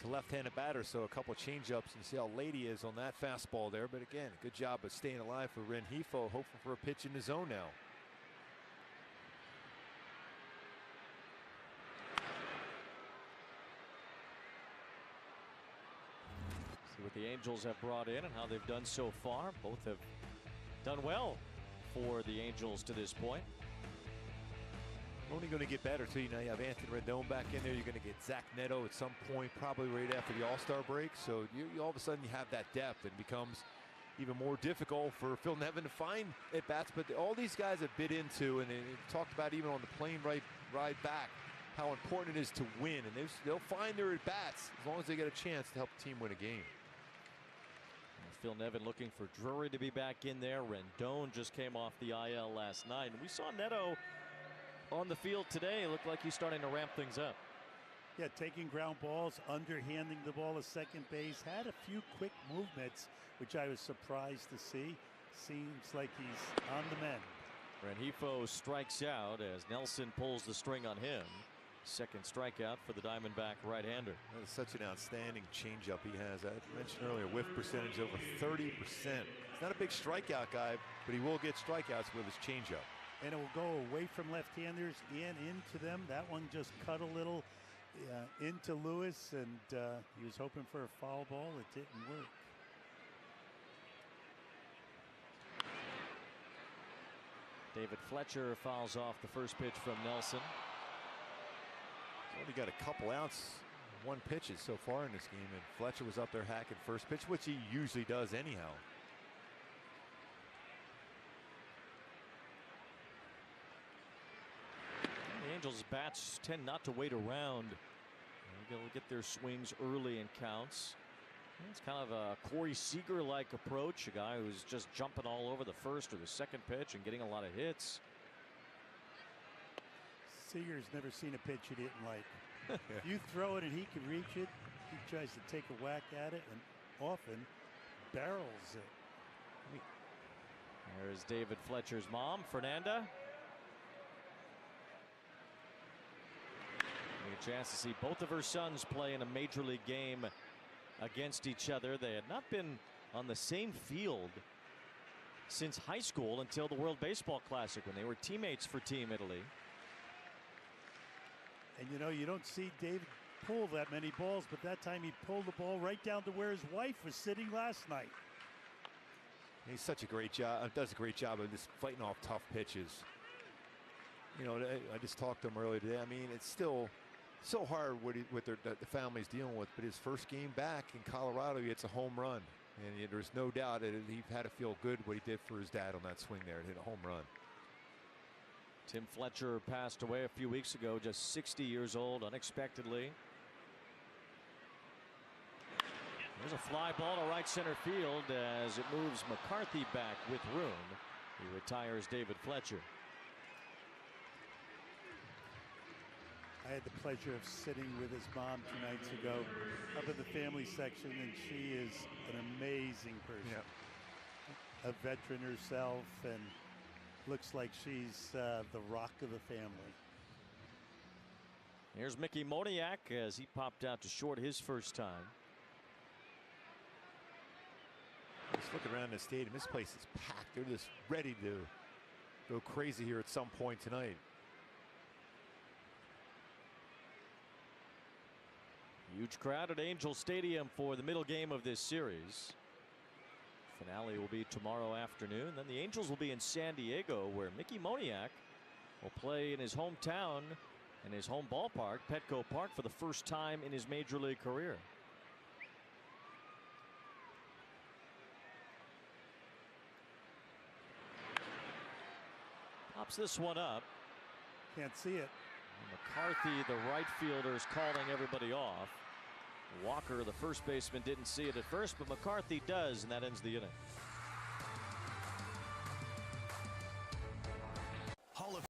[SPEAKER 2] to left-handed batters, so a couple of changeups, and you see how late he is on that fastball there. But again, good job of staying alive for Rengifo, hoping for a pitch in the zone now.
[SPEAKER 1] See what the Angels have brought in and how they've done so far. Both have done well for the Angels to this point.
[SPEAKER 2] Only going to get better too. Now you have Anthony Rendon back in there. You're going to get Zach Neto at some point, probably right after the All-Star break. So you all of a sudden you have that depth, and it becomes even more difficult for Phil Nevin to find at bats. But all these guys have bid into, and they talked about even on the plane ride back, how important it is to win, and they'll find their at bats as long as they get a chance to help the team win a game.
[SPEAKER 1] Phil Nevin looking for Drury to be back in there. Rendon just came off the IL last night, and we saw Neto on the field today. It looked like he's starting to ramp things up.
[SPEAKER 6] Yeah, taking ground balls, underhanding the ball to second base, had a few quick movements, which I was surprised to see. Seems like he's on the mend.
[SPEAKER 1] Rengifo strikes out as Nelson pulls the string on him. Second strikeout for the Diamondback right-hander.
[SPEAKER 2] That is such an outstanding changeup he has. I mentioned earlier, whiff percentage over 30%. He's not a big strikeout guy, but he will get strikeouts with his changeup.
[SPEAKER 6] And it will go away from left-handers and into them. That one just cut a little into Lewis, and he was hoping for a foul ball. It didn't work.
[SPEAKER 1] David Fletcher fouls off the first pitch from Nelson.
[SPEAKER 2] He's only got a couple outs, one pitches so far in this game, and Fletcher was up there hacking first pitch, which he usually does anyhow.
[SPEAKER 1] The Angels bats tend not to wait around. They'll get their swings early in counts. It's kind of a Corey Seager-like approach, a guy who's just jumping all over the first or the second pitch and getting a lot of hits.
[SPEAKER 6] Seager's never seen a pitch he didn't like. You throw it and he can reach it. He tries to take a whack at it and often barrels it.
[SPEAKER 1] There is David Fletcher's mom, Fernanda. A chance to see both of her sons play in a major league game against each other. They had not been on the same field since high school until the World Baseball Classic when they were teammates for Team Italy.
[SPEAKER 6] And you know, you don't see David pull that many balls, but that time he pulled the ball right down to where his wife was sitting last night.
[SPEAKER 2] He's such a great job. Does a great job of just fighting off tough pitches. You know, I just talked to him earlier today. I mean, it's still so hard what the family's dealing with. But his first game back in Colorado, he hits a home run, and there's no doubt that he had to feel good what he did for his dad on that swing there and hit a home run.
[SPEAKER 1] Tim Fletcher passed away a few weeks ago, just 60 years old, unexpectedly. There's a fly ball to right center field as it moves McCarthy back with room. He retires David Fletcher.
[SPEAKER 6] I had the pleasure of sitting with his mom 2 nights ago up in the family section, and she is an amazing person. Yep. A veteran herself, and looks like she's the rock of the family.
[SPEAKER 1] Here's Mickey Moniak as he popped out to short his first time.
[SPEAKER 2] Just looking around the stadium, this place is packed. They're just ready to go crazy here at some point tonight.
[SPEAKER 1] Huge crowd at Angel Stadium for the middle game of this series. Finale will be tomorrow afternoon. Then the Angels will be in San Diego, where Mickey Moniak will play in his hometown in his home ballpark, Petco Park, for the first time in his major league career. Pops this one up.
[SPEAKER 6] Can't see it.
[SPEAKER 1] McCarthy, the right fielder, is calling everybody off. Walker, the first baseman, didn't see it at first, but McCarthy does, and that ends the inning.
[SPEAKER 3] Hall of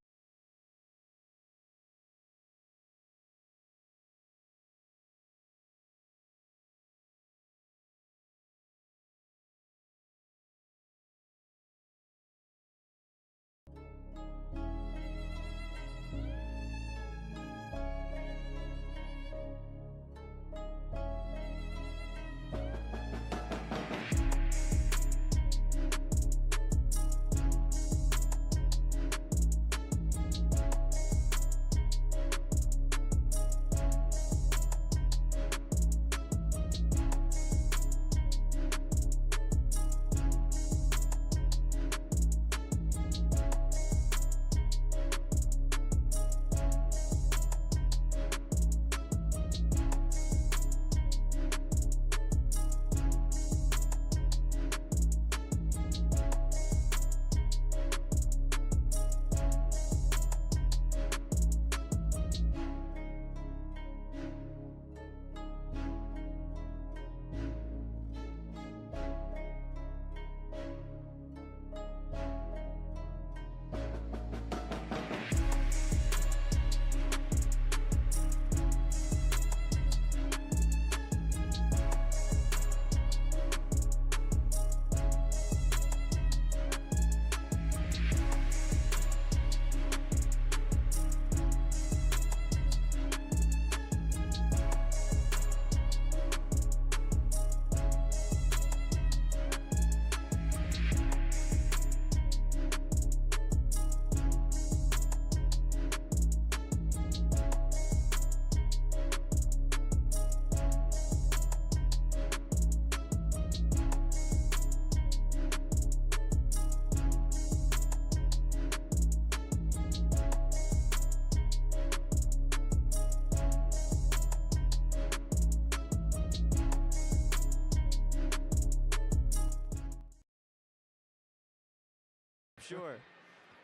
[SPEAKER 1] Sure.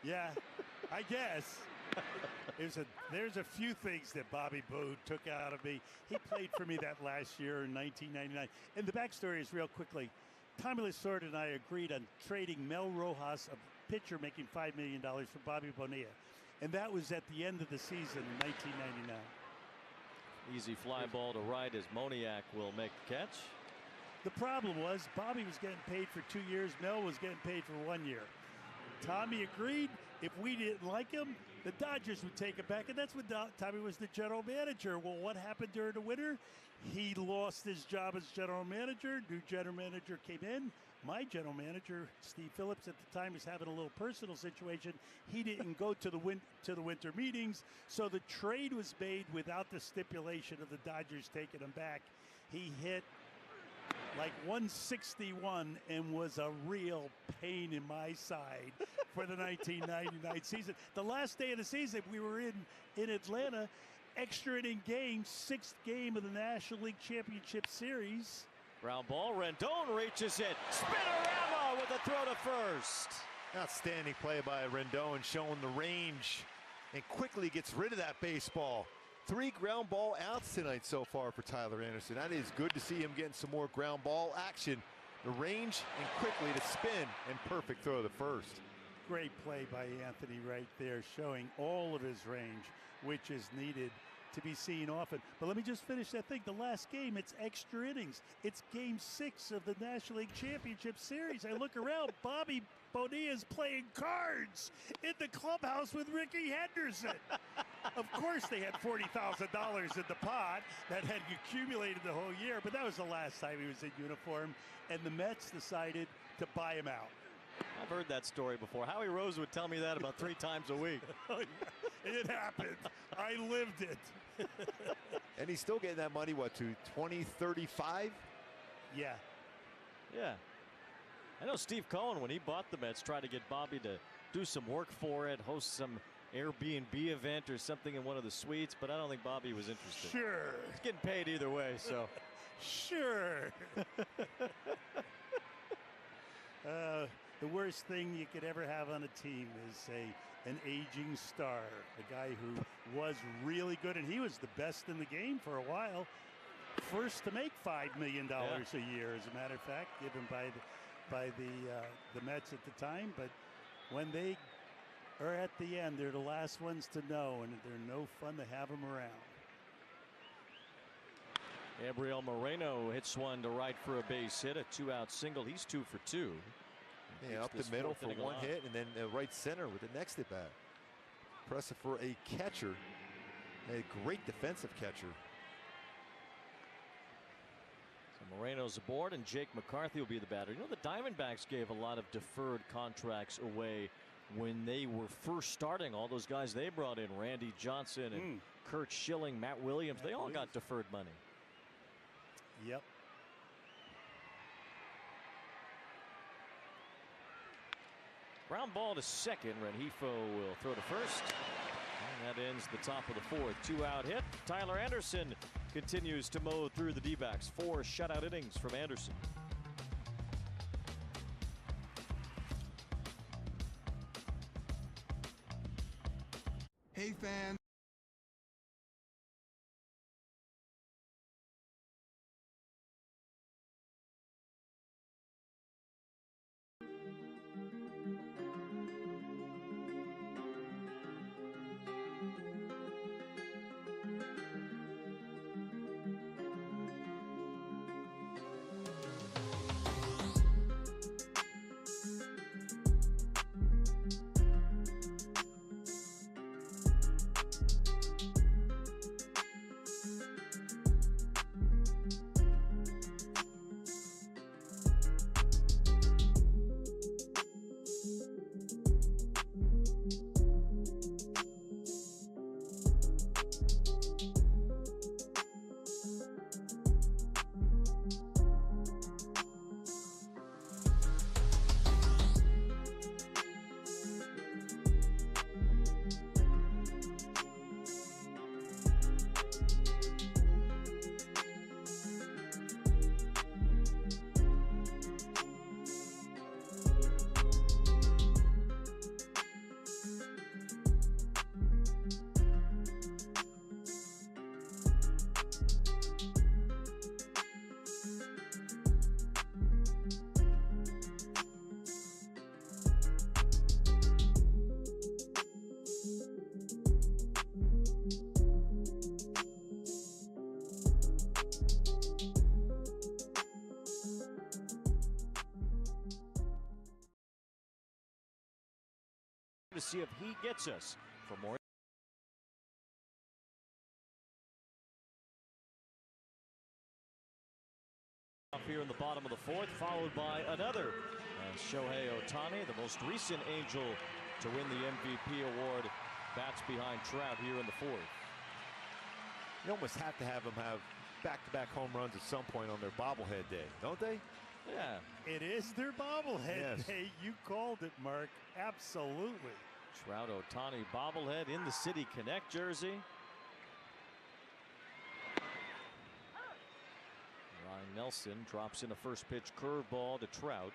[SPEAKER 6] Yeah, I guess. There's a few things that Bobby Boo took out of me. He played for me that last year in 1999. And the backstory is real quickly. Tommy Lasorda and I agreed on trading Mel Rojas, a pitcher making $5 million, for Bobby Bonilla. And that was at the end of the season in 1999.
[SPEAKER 1] Easy fly ball to right as Moniak will make the catch.
[SPEAKER 6] The problem was Bobby was getting paid for 2 years. Mel was getting paid for 1 year. Tommy agreed if we didn't like him, the Dodgers would take him back, and that's when Tommy was the general manager. Well, what happened during the winter? He lost his job as general manager. New general manager came in. My general manager, Steve Phillips, at the time was having a little personal situation. He didn't go to the winter meetings, so the trade was made without the stipulation of the Dodgers taking him back. He hit like 161 and was a real pain in my side for the 1999 season. The last day of the season, we were in Atlanta, extra inning game, 6th game of the National League Championship Series.
[SPEAKER 1] Ground ball, Rendon reaches it. Spinorama with a throw to first.
[SPEAKER 2] Outstanding play by Rendon, showing the range, and quickly gets rid of that baseball. 3 ground ball outs tonight so far for Tyler Anderson. That is good to see him getting some more ground ball action. The range and quickly to spin, and perfect throw to first.
[SPEAKER 6] Great play by Anthony right there, showing all of his range, which is needed to be seen often. But let me just finish that thing. The last game, it's extra innings. It's game 6 of the National League Championship Series. I look around, Bobby Bonilla's playing cards in the clubhouse with Ricky Henderson. Of course, they had $40,000 in the pot that had accumulated the whole year, but that was the last time he was in uniform, and the Mets decided to buy him out.
[SPEAKER 1] I've heard that story before. Howie Rose would tell me that about 3 times a week.
[SPEAKER 6] It happened. I lived it.
[SPEAKER 2] And he's still getting that money, what, to 2035?
[SPEAKER 6] Yeah.
[SPEAKER 1] Yeah. I know Steve Cohen, when he bought the Mets, tried to get Bobby to do some work for it, host some Airbnb event or something in one of the suites, but I don't think Bobby was interested.
[SPEAKER 6] Sure.
[SPEAKER 1] He's getting paid either way, so.
[SPEAKER 6] Sure. The worst thing you could ever have on a team is an aging star, a guy who was really good, and he was the best in the game for a while. First to make $5 million a year, as a matter of fact, given by the Mets at the time. But when they are at the end, they're the last ones to know, and they're no fun to have them around.
[SPEAKER 1] Gabriel Moreno hits one to right for a base hit, a 2-out single. He's 2 for 2.
[SPEAKER 2] Yeah, up the middle for one hit, and then right center with the next at bat. Impressive for a catcher, a great defensive catcher.
[SPEAKER 1] So Moreno's aboard, and Jake McCarthy will be the batter. You know, the Diamondbacks gave a lot of deferred contracts away when they were first starting. All those guys they brought in, Randy Johnson and Kurt Schilling, Matt Williams, they all got deferred money.
[SPEAKER 6] Yep.
[SPEAKER 1] Ground ball to second. Rengifo will throw to first. And that ends the top of the 4th. 2-out hit. Tyler Anderson continues to mow through the D-backs. 4 shutout innings from Anderson.
[SPEAKER 3] Hey fans.
[SPEAKER 1] to see if he gets us. For more here in the bottom of the fourth, followed by another Shohei Ohtani, the most recent Angel to win the MVP award, bats behind Trout here in the fourth.
[SPEAKER 2] You almost have to have them have back-to-back home runs at some point on their bobblehead day, don't they?
[SPEAKER 1] Yeah.
[SPEAKER 6] It is their bobblehead day. You called it, Mark. Absolutely.
[SPEAKER 1] Trout Ohtani bobblehead in the City Connect jersey. Ryan Nelson drops in a first pitch curveball to Trout.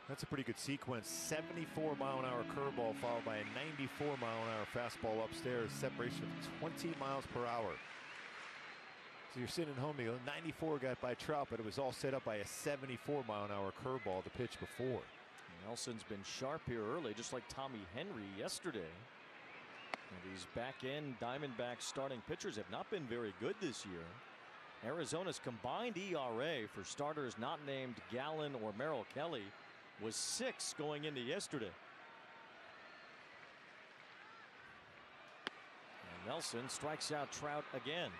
[SPEAKER 2] That's a pretty good sequence. 74-mile-an-hour curveball followed by a 94-mile-an-hour fastball upstairs. Separation of 20 miles per hour. So you're sitting at home, you go, 94 got by Trout, but it was all set up by a 74-mile-an-hour curveball the pitch before.
[SPEAKER 1] Nelson's been sharp here early, just like Tommy Henry yesterday. And these back-end Diamondbacks starting pitchers have not been very good this year. Arizona's combined ERA for starters not named Gallen or Merrill Kelly was 6 going into yesterday. And Nelson strikes out Trout again.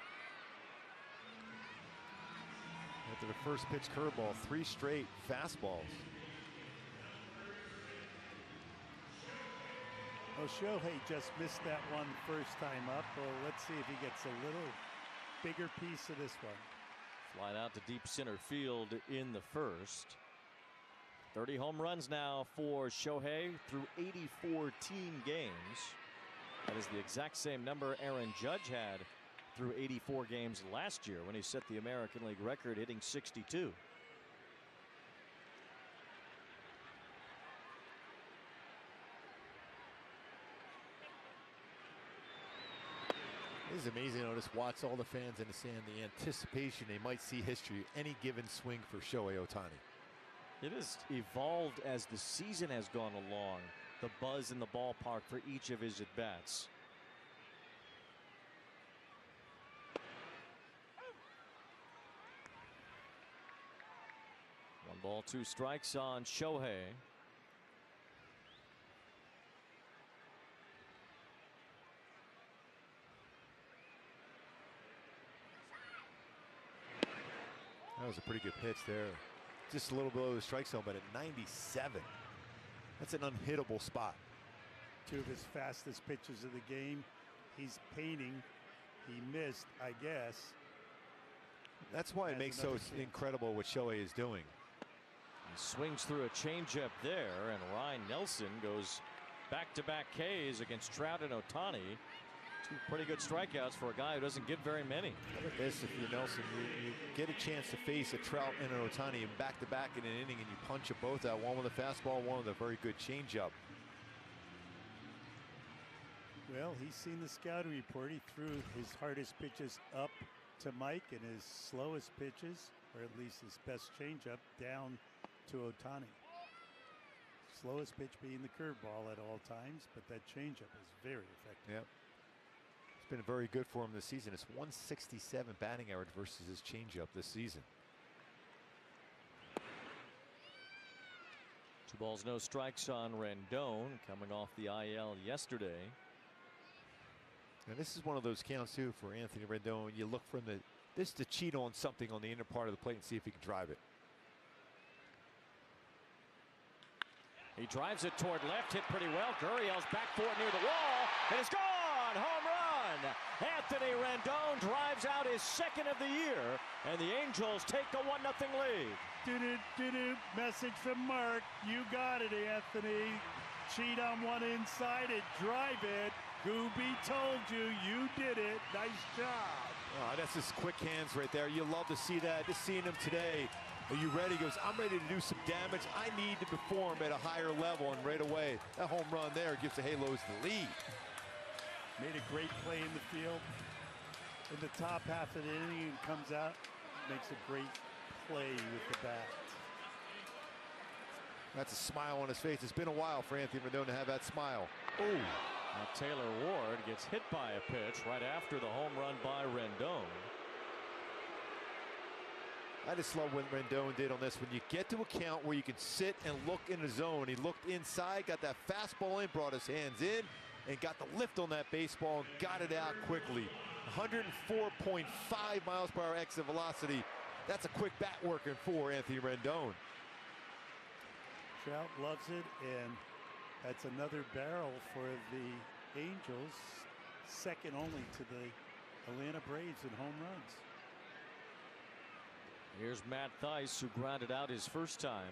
[SPEAKER 2] After the first pitch curveball, 3 straight fastballs.
[SPEAKER 6] Oh, Shohei just missed that one first time up. Well, let's see if he gets a little bigger piece of this one.
[SPEAKER 1] Flied out to deep center field in the first. 30 home runs now for Shohei through 84 team games. That is the exact same number Aaron Judge had through 84 games last year when he set the American League record, hitting 62.
[SPEAKER 2] It is amazing to just watch all the fans in the stand, the anticipation they might see history any given swing for Shohei Ohtani.
[SPEAKER 1] It has evolved as the season has gone along, the buzz in the ballpark for each of his at-bats. One ball, 2 strikes on Shohei.
[SPEAKER 2] That was a pretty good pitch there. Just a little below the strike zone, but at 97. That's an unhittable spot.
[SPEAKER 6] 2 of his fastest pitches of the game. He's painting. He missed, I guess.
[SPEAKER 2] That's why it makes so incredible what Shohei is doing.
[SPEAKER 1] He swings through a changeup there, and Ryan Nelson goes back-to-back Ks against Trout and Ohtani. 2 pretty good strikeouts for a guy who doesn't get very many.
[SPEAKER 2] Look at this, if you're Nelson, you get a chance to face a Trout and an Ohtani and back-to-back in an inning, and you punch them both out. One with a fastball, one with a very good changeup.
[SPEAKER 6] Well, he's seen the scouting report. He threw his hardest pitches up to Mike and his slowest pitches, or at least his best changeup, down to Ohtani. Slowest pitch being the curveball at all times, but that changeup is very effective.
[SPEAKER 2] Yep. It's been very good for him this season. It's 167 batting average versus his changeup this season.
[SPEAKER 1] 2 balls, no strikes on Rendon, coming off the IL yesterday.
[SPEAKER 2] And this is one of those counts too for Anthony Rendon. You look for this to cheat on something on the inner part of the plate and see if he can drive it.
[SPEAKER 1] He drives it toward left, hit pretty well. Gurriel's back for it near the wall, and it's gone! Home run! Anthony Rendon drives out his 2nd of the year, and the Angels take a 1-0 lead.
[SPEAKER 6] Do-do-do-do. Message from Mark. You got it, Anthony. Cheat on one inside and drive it. Gooby told you, you did it. Nice job.
[SPEAKER 2] Oh, that's his quick hands right there. You love to see that. Just seeing him today. Are you ready? He goes, I'm ready to do some damage. I need to perform at a higher level. And right away, that home run there gives the Halos the lead.
[SPEAKER 6] Made a great play in the field. In the top half of the inning, and comes out, makes a great play with the bat.
[SPEAKER 2] That's a smile on his face. It's been a while for Anthony Rendon to have that smile. Oh.
[SPEAKER 1] Now Taylor Ward gets hit by a pitch right after the home run by Rendon.
[SPEAKER 2] I just love what Rendon did on this. When you get to a count where you can sit and look in the zone, he looked inside, got that fastball in, brought his hands in, and got the lift on that baseball and got it out quickly. 104.5 miles per hour exit velocity. That's a quick bat working for Anthony Rendon.
[SPEAKER 6] Trout loves it, and that's another barrel for the Angels, second only to the Atlanta Braves in home runs.
[SPEAKER 1] Here's Matt Thaiss, who grounded out his first time.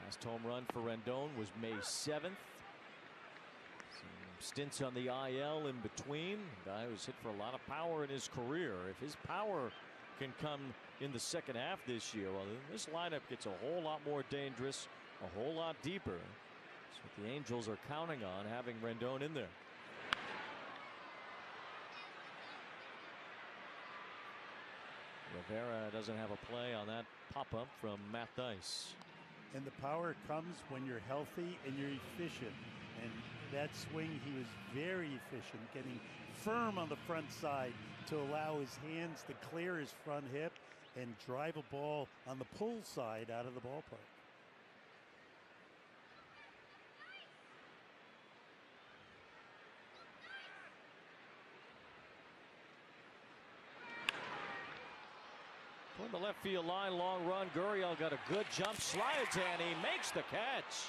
[SPEAKER 1] Last home run for Rendon was May 7th. Some stints on the IL in between. A guy who's hit for a lot of power in his career. If his power can come in the second half this year, well, then this lineup gets a whole lot more dangerous, a whole lot deeper. That's what the Angels are counting on, having Rendon in there. Rivera doesn't have a play on that pop-up from Matt Thaiss.
[SPEAKER 6] And the power comes when you're healthy and you're efficient. And that swing, he was very efficient, getting firm on the front side to allow his hands to clear his front hip and drive a ball on the pull side out of the ballpark.
[SPEAKER 1] Toward the left field line, long run. Gurriel got a good jump, slides, and he makes the catch.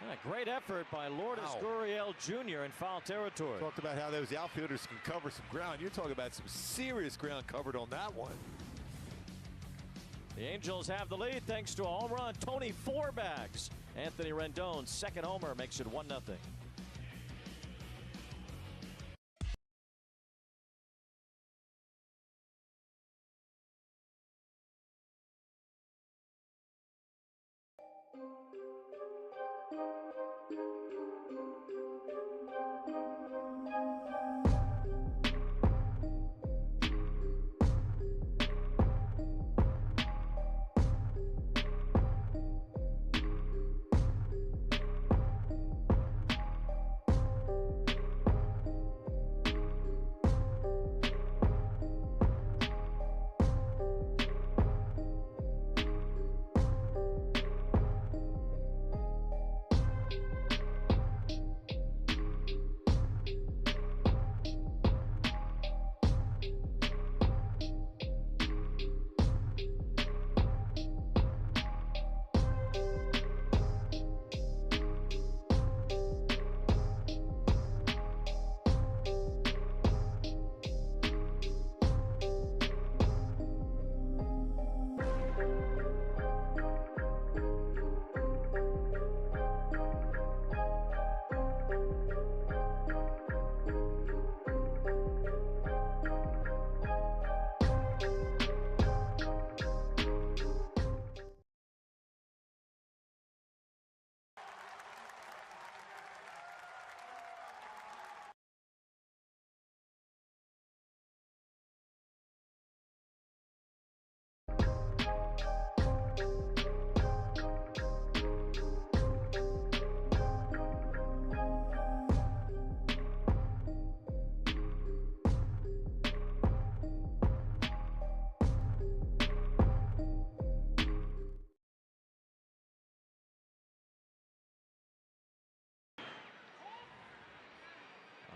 [SPEAKER 1] And a great effort by Lourdes Gurriel Jr. in foul territory.
[SPEAKER 2] Talked about how those outfielders can cover some ground. You're talking about some serious ground covered on that one.
[SPEAKER 1] The Angels have the lead thanks to a home run. Tony Fourbags. Anthony Rendon's second homer makes it 1-0.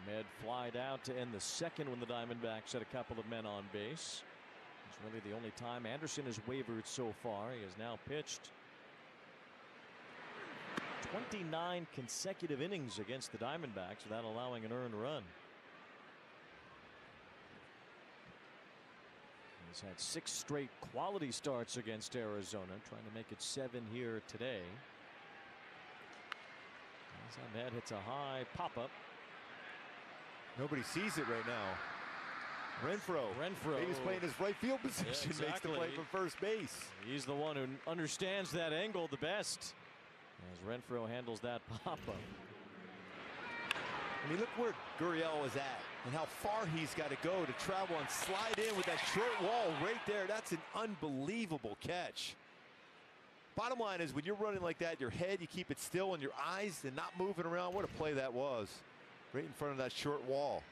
[SPEAKER 1] Ahmed flied out to end the second when the Diamondbacks had a couple of men on base. It's really the only time Anderson has wavered so far. He has now pitched 29 consecutive innings against the Diamondbacks without allowing an earned run. He's had 6 straight quality starts against Arizona, trying to make it 7 here today. As Ahmed hits a high pop-up.
[SPEAKER 2] Nobody sees it right now. Renfroe. He's playing his right field position. Yeah, exactly. Makes the play from first base.
[SPEAKER 1] He's the one who understands that angle the best. As Renfroe handles that pop-up.
[SPEAKER 2] I mean, look where Gurriel is at and how far he's got to go to travel and slide in with that short wall right there. That's an unbelievable catch. Bottom line is, when you're running like that, your head, you keep it still, and your eyes, and not moving around. What a play that was. Right in front of that short wall.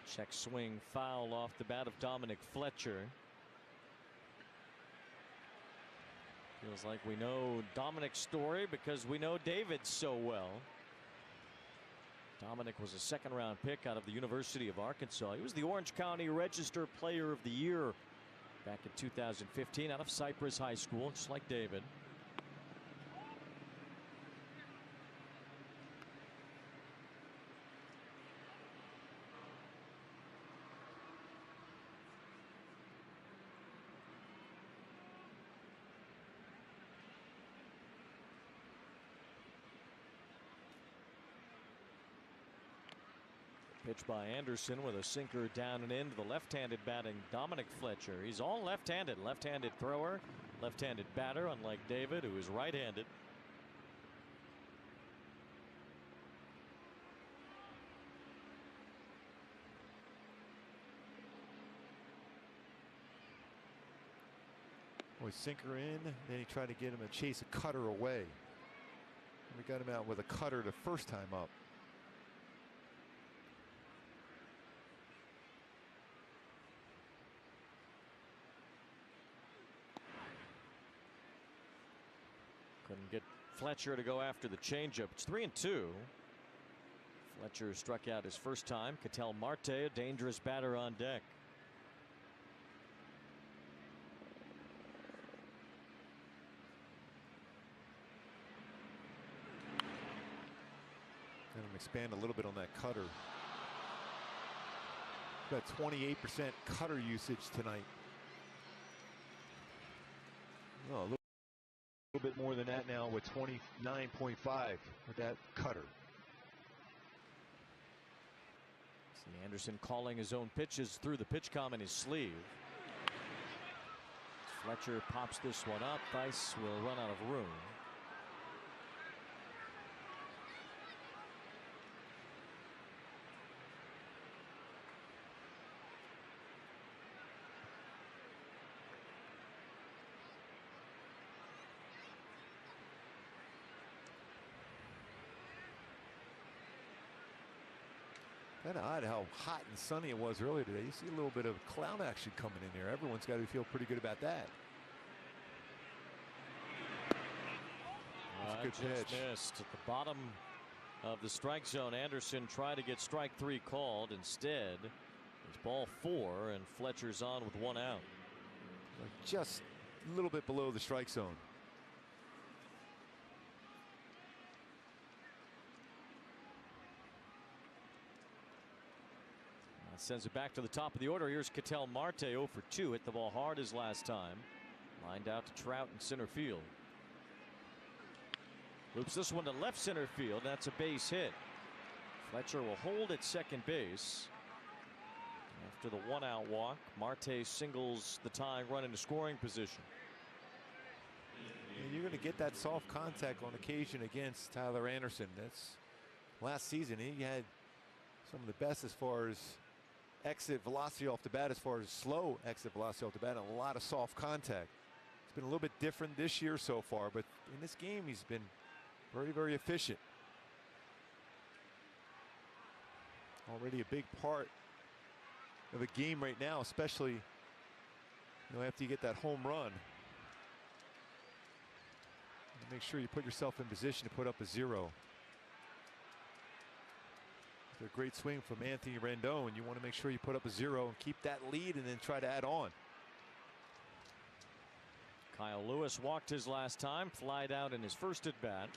[SPEAKER 1] Check swing foul off the bat of Dominic Fletcher. Feels like we know Dominic's story because we know David's so well. Dominic was a second-round pick out of the University of Arkansas. He was the Orange County Register Player of the Year back in 2015 out of Cypress High School, just like David. Pitch by Anderson with a sinker down and in to the left-handed batting Dominic Fletcher. He's all left-handed. Left-handed thrower, left-handed batter, unlike David, who is right-handed.
[SPEAKER 2] Boy, sinker in, then he tried to get him to chase a cutter away. We got him out with a cutter the first time up.
[SPEAKER 1] Couldn't get Fletcher to go after the changeup. It's 3-2. Fletcher struck out his first time. Ketel Marte, a dangerous batter on deck.
[SPEAKER 2] Let him expand a little bit on that cutter. Got 28% cutter usage tonight. Oh, a little bit more than that now with 29.5 with that cutter.
[SPEAKER 1] See Anderson calling his own pitches through the pitch com in his sleeve. Fletcher pops this one up. Thaiss will run out of room.
[SPEAKER 2] Kind of odd how hot and sunny it was earlier today. You see a little bit of cloud action coming in there. Everyone's got to feel pretty good about that. That's a good pitch.
[SPEAKER 1] Missed at the bottom of the strike zone. Anderson tried to get strike 3 called. Instead, it's ball 4, and Fletcher's on with 1 out.
[SPEAKER 2] Just a little bit below the strike zone.
[SPEAKER 1] Sends it back to the top of the order. Here's Ketel Marte, 0 for 2. Hit the ball hard his last time. Lined out to Trout in center field. Loops this one to left center field. That's a base hit. Fletcher will hold at second base. After the 1-out walk, Marte singles the tying run into scoring position.
[SPEAKER 2] And you're going to get that soft contact on occasion against Tyler Anderson. That's last season. He had some of the best as far as exit velocity off the bat, as far as slow exit velocity off the bat, and a lot of soft contact. It's been a little bit different this year so far, but in this game he's been very, very efficient. Already a big part of the game right now, especially after you get that home run. Make sure you put yourself in position to put up a 0. A great swing from Anthony Rendon. You want to make sure you put up a 0 and keep that lead and then try to add on.
[SPEAKER 1] Kyle Lewis walked his last time, flied out in his first at bat.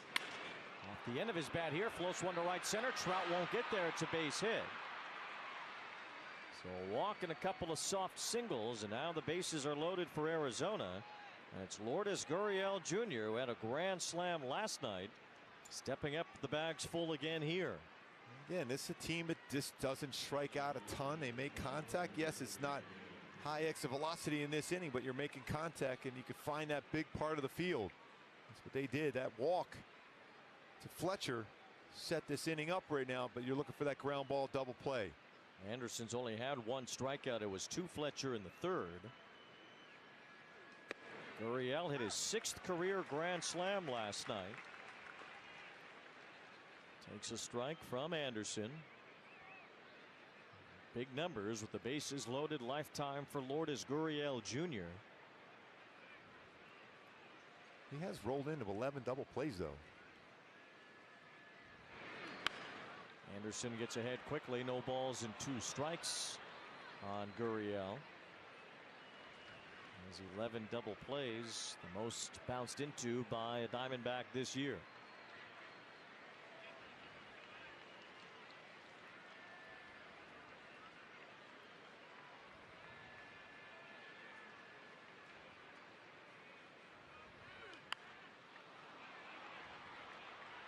[SPEAKER 1] Off the end of his bat here, floats one to right center. Trout won't get there. It's a base hit. So a walk and a couple of soft singles, and now the bases are loaded for Arizona. And it's Lourdes Gurriel Jr., who had a grand slam last night, stepping up the bags full again here.
[SPEAKER 2] Yeah, and this is a team that just doesn't strike out a ton. They make contact. Yes, it's not high exit velocity in this inning, but you're making contact, and you can find that big part of the field. That's what they did. That walk to Fletcher set this inning up right now, but you're looking for that ground ball double play.
[SPEAKER 1] Anderson's only had 1 strikeout. It was to Fletcher in the 3rd. Gurriel hit his 6th career grand slam last night. Takes a strike from Anderson. Big numbers with the bases loaded lifetime for Lourdes Gurriel Jr.
[SPEAKER 2] He has rolled into 11 double plays, though.
[SPEAKER 1] Anderson gets ahead quickly. No balls and 2 strikes on Gurriel. Has 11 double plays, the most bounced into by a Diamondback this year.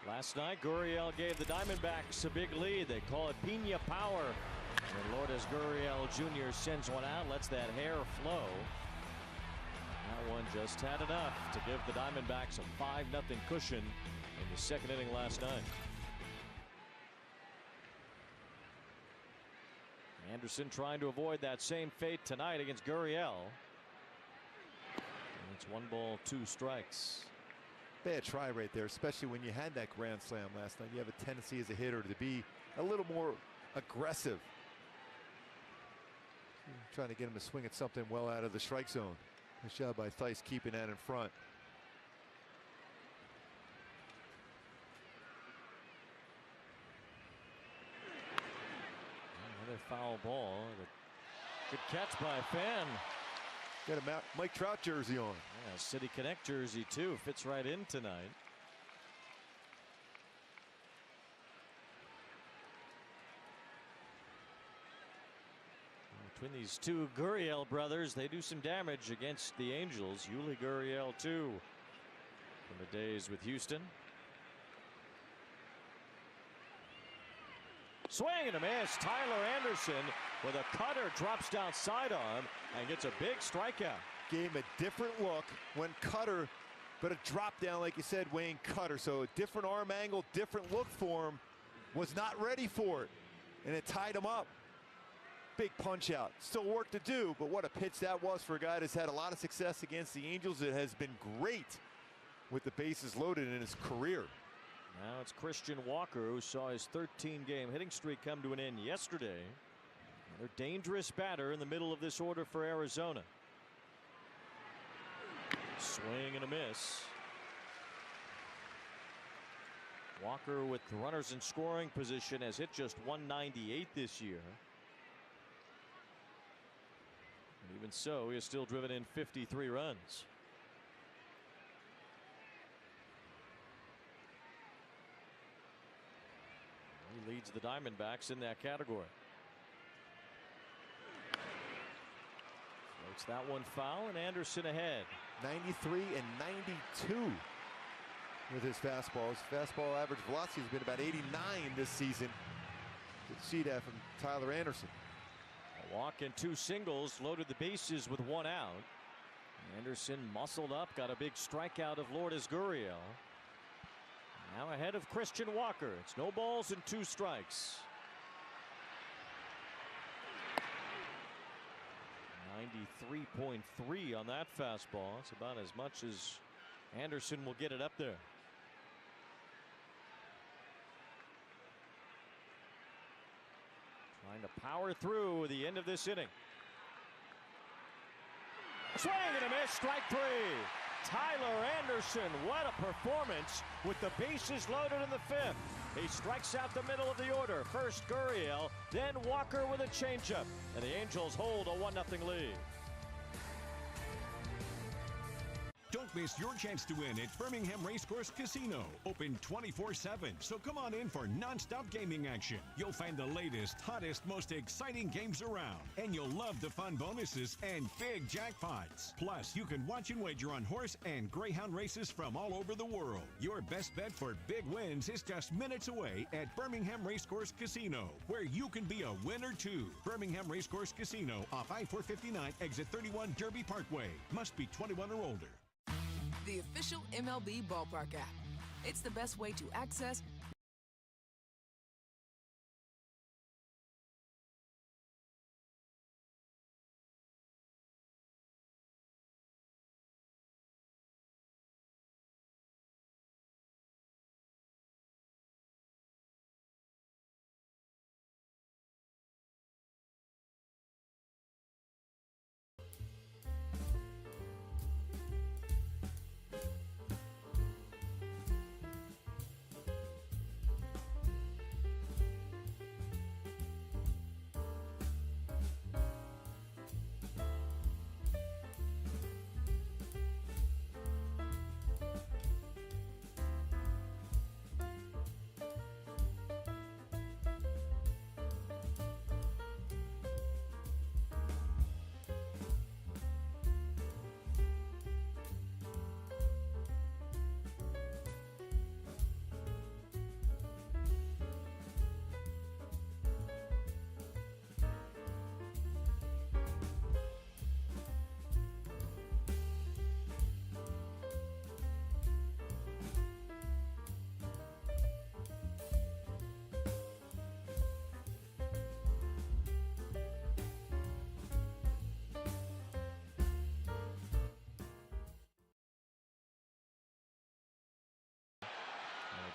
[SPEAKER 1] Last night, Gurriel gave the Diamondbacks a big lead. They call it Pina Power. And Lourdes Gurriel Jr. sends one out, lets that hair flow. That one just had enough to give the Diamondbacks a 5-0 cushion in the second inning last night. Anderson trying to avoid that same fate tonight against Gurriel. And it's 1 ball, 2 strikes.
[SPEAKER 2] Bad try right there, especially when you had that grand slam last night. You have a tendency as a hitter to be a little more aggressive. Trying to get him to swing at something well out of the strike zone. Nice job by Theis keeping that in front.
[SPEAKER 1] Another foul ball. Good catch by a fan.
[SPEAKER 2] Got a Mike Trout jersey on.
[SPEAKER 1] Yeah, City Connect jersey too. Fits right in tonight. Between these 2 Gurriel brothers, they do some damage against the Angels. Yuli Gurriel too, from the days with Houston. Swing and a miss. Tyler Anderson with a cutter drops down sidearm and gets a big strikeout.
[SPEAKER 2] Gave him a different look when cutter, but a drop down, like you said, Wayne Cutter. So a different arm angle, different look for him. Was not ready for it, and it tied him up. Big punch out. Still work to do, but what a pitch that was for a guy that's had a lot of success against the Angels. It has been great with the bases loaded in his career.
[SPEAKER 1] Now it's Christian Walker, who saw his 13-game hitting streak come to an end yesterday. Another dangerous batter in the middle of this order for Arizona. Swing and a miss. Walker with runners in scoring position has hit just 198 this year. And even so, he has still driven in 53 runs. He leads the Diamondbacks in that category. Floats that one foul, and Anderson ahead.
[SPEAKER 2] 93 and 92 with his fastball. His fastball average velocity has been about 89 this season. You can see that from Tyler Anderson.
[SPEAKER 1] A walk and 2 singles, loaded the bases with 1 out. Anderson muscled up, got a big strikeout of Lourdes Gurriel. Now ahead of Christian Walker. It's no balls and 2 strikes. 93.3 on that fastball. It's about as much as Anderson will get it up there. Trying to power through the end of this inning. Swing and a miss, strike 3. Tyler Anderson, what a performance with the bases loaded in the 5th. He strikes out the middle of the order. First Gurriel, then Walker with a changeup, and the Angels hold a 1-0 lead.
[SPEAKER 8] Don't miss your chance to win at Birmingham Racecourse Casino. Open 24/7, so come on in for non-stop gaming action. You'll find the latest, hottest, most exciting games around. And you'll love the fun bonuses and big jackpots. Plus, you can watch and wager on horse and greyhound races from all over the world. Your best bet for big wins is just minutes away at Birmingham Racecourse Casino, where you can be a winner too. Birmingham Racecourse Casino off I-459, exit 31 Derby Parkway. Must be 21 or older.
[SPEAKER 9] The official MLB Ballpark app. It's the best way to access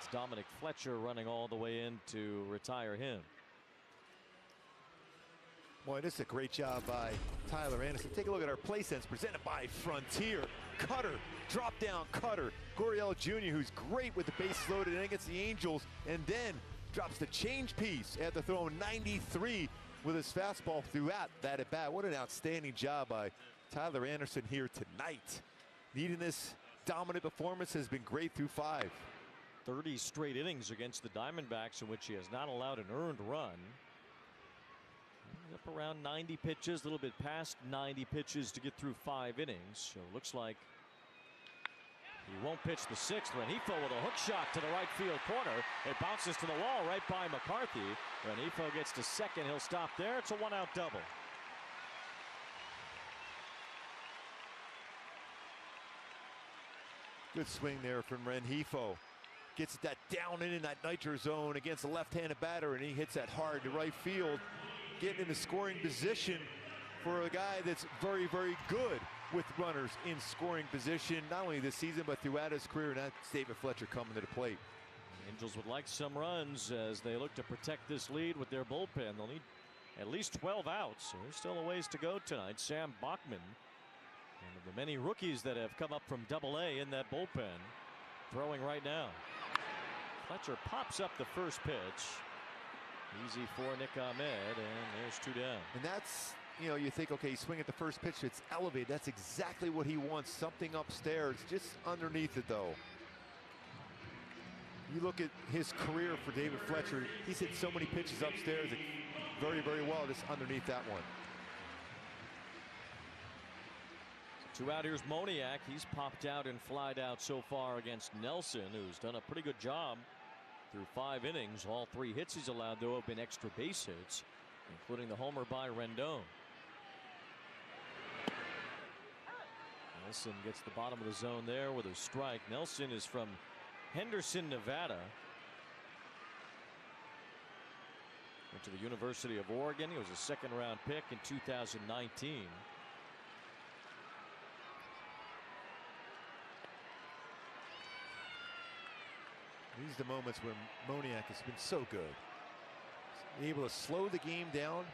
[SPEAKER 1] That's Dominic Fletcher running all the way in to retire him.
[SPEAKER 2] Boy, this is a great job by Tyler Anderson. Take a look at our play sense presented by Frontier. Cutter, drop down cutter. Gurriel Jr., who's great with the base loaded and against the Angels, and then drops the change piece after throwing 93 with his fastball throughout that at bat. What an outstanding job by Tyler Anderson here tonight. Needing this dominant performance has been great through 5.
[SPEAKER 1] 30 straight innings against the Diamondbacks in which he has not allowed an earned run. He's up around 90 pitches, a little bit past 90 pitches to get through 5 innings. So it looks like he won't pitch the 6th. Rengifo with a hook shot to the right field corner. It bounces to the wall right by McCarthy. Rengifo gets to second. He'll stop there. It's a 1-out double.
[SPEAKER 2] Good swing there from Rengifo. Gets that down in that nitro zone against a left-handed batter, and he hits that hard to right field. Getting in the scoring position for a guy that's very, very good with runners in scoring position, not only this season, but throughout his career. And that's David Fletcher coming to the plate.
[SPEAKER 1] The Angels would like some runs as they look to protect this lead with their bullpen. They'll need at least 12 outs. So there's still a ways to go tonight. Sam Bachman, one of the many rookies that have come up from Double-A in that bullpen, throwing right now. Fletcher pops up the first pitch. Easy for Nick Ahmed, and there's 2 down.
[SPEAKER 2] And that's, you know, you think, okay, you swing at the first pitch, it's elevated. That's exactly what he wants, something upstairs, just underneath it, though. You look at his career for David Fletcher, he's hit so many pitches upstairs very, very well, just underneath that one.
[SPEAKER 1] 2 out. Here's Moniak. He's popped out and flied out so far against Nelson, who's done a pretty good job through 5 innings. All 3 hits he's allowed, though, have been extra base hits, including the homer by Rendon. Nelson gets the bottom of the zone there with a strike. Nelson is from Henderson, Nevada. Went to the University of Oregon. He was a 2nd-round pick in 2019.
[SPEAKER 2] These are the moments where Moniak has been so good. He's able to slow the game down.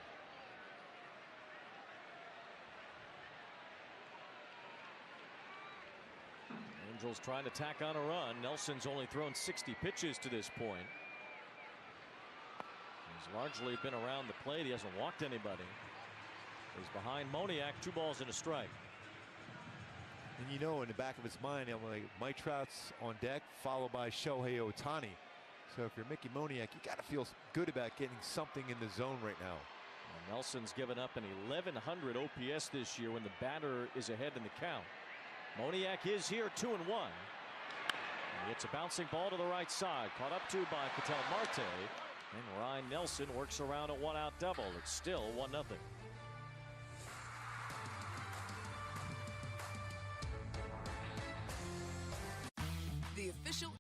[SPEAKER 1] Angels trying to tack on a run. Nelson's only thrown 60 pitches to this point. He's largely been around the plate. He hasn't walked anybody. He's behind Moniak. 2 balls and a strike.
[SPEAKER 2] And you know, in the back of his mind, I'm like, Mike Trout's on deck, followed by Shohei Ohtani. So if you're Mickey Moniak, you got to feel good about getting something in the zone right now.
[SPEAKER 1] Well, Nelson's given up an 1100 OPS this year when the batter is ahead in the count. Moniak is here 2-1. And he hits a bouncing ball to the right side, caught up to by Ketel Marte, and Ryan Nelson works around a 1-out double. It's still 1-0.
[SPEAKER 9] The official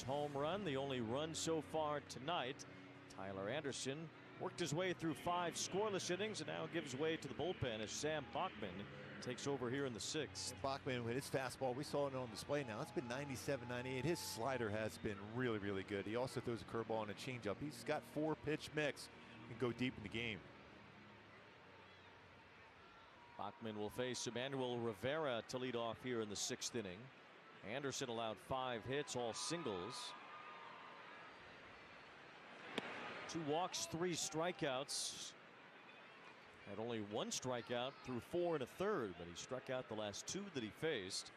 [SPEAKER 1] Home run, the only run so far tonight. Tyler Anderson worked his way through 5 scoreless innings and now gives way to the bullpen as Sam Bachman takes over here in the 6th.
[SPEAKER 2] Bachman with his fastball, we saw it on display now. It's been 97, 98. His slider has been really, really good. He also throws a curveball and a changeup. He's got 4-pitch mix and go deep in the game.
[SPEAKER 1] Bachman will face Emmanuel Rivera to lead off here in the 6th inning. Anderson allowed 5 hits, all singles. 2 walks, 3 strikeouts. Had only 1 strikeout through 4 1/3, but he struck out the last 2 that he faced.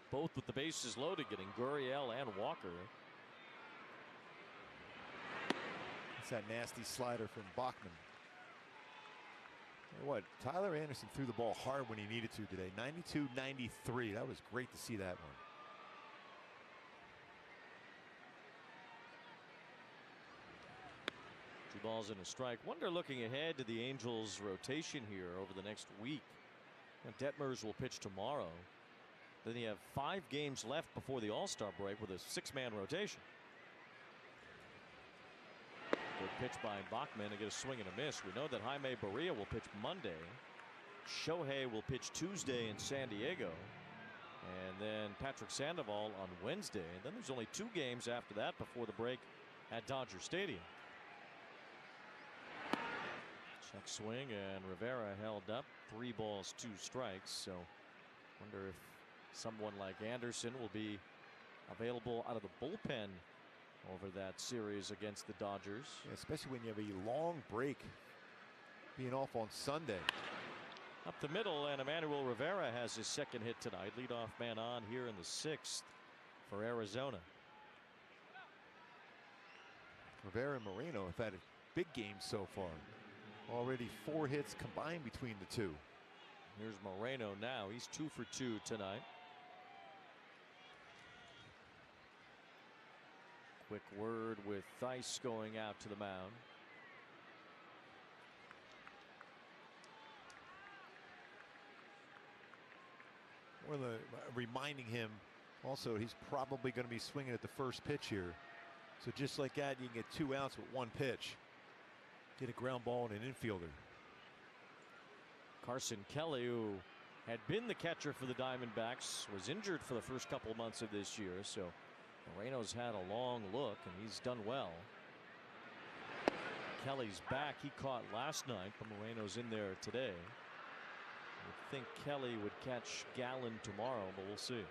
[SPEAKER 1] Both with the bases loaded, getting Gurriel and Walker.
[SPEAKER 2] It's that nasty slider from Bachman. What, Tyler Anderson threw the ball hard when he needed to today. 92-93. That was great to see that one.
[SPEAKER 1] Two balls and a strike. Wonder, looking ahead to the Angels rotation here over the next week. And Detmers will pitch tomorrow. Then you have 5 games left before the All-Star break with a 6-man rotation. Good pitch by Bachman to get a swing and a miss. We know that Jaime Barria will pitch Monday. Shohei will pitch Tuesday in San Diego. And then Patrick Sandoval on Wednesday. And then there's only 2 games after that before the break at Dodger Stadium. Check swing, and Rivera held up. 3 balls, 2 strikes. So wonder if someone like Anderson will be available out of the bullpen over that series against the Dodgers.
[SPEAKER 2] Yeah, especially when you have a long break being off on Sunday.
[SPEAKER 1] Up the middle, and Emmanuel Rivera has his 2nd hit tonight. Leadoff man on here in the 6th for Arizona.
[SPEAKER 2] Rivera and Moreno have had a big game so far. Already 4 hits combined between the 2.
[SPEAKER 1] Here's Moreno now. He's 2 for 2 tonight. Quick word with Theis going out to the mound.
[SPEAKER 2] Reminding him also he's probably going to be swinging at the first pitch here. So just like that, you can get 2 outs with 1 pitch. Get a ground ball and an infielder.
[SPEAKER 1] Carson Kelly, who had been the catcher for the Diamondbacks, was injured for the first couple of months of this year. So Moreno's had a long look, and he's done well. Kelly's back. He caught last night, but Moreno's in there today. I think Kelly would catch Gallen tomorrow, but we'll see.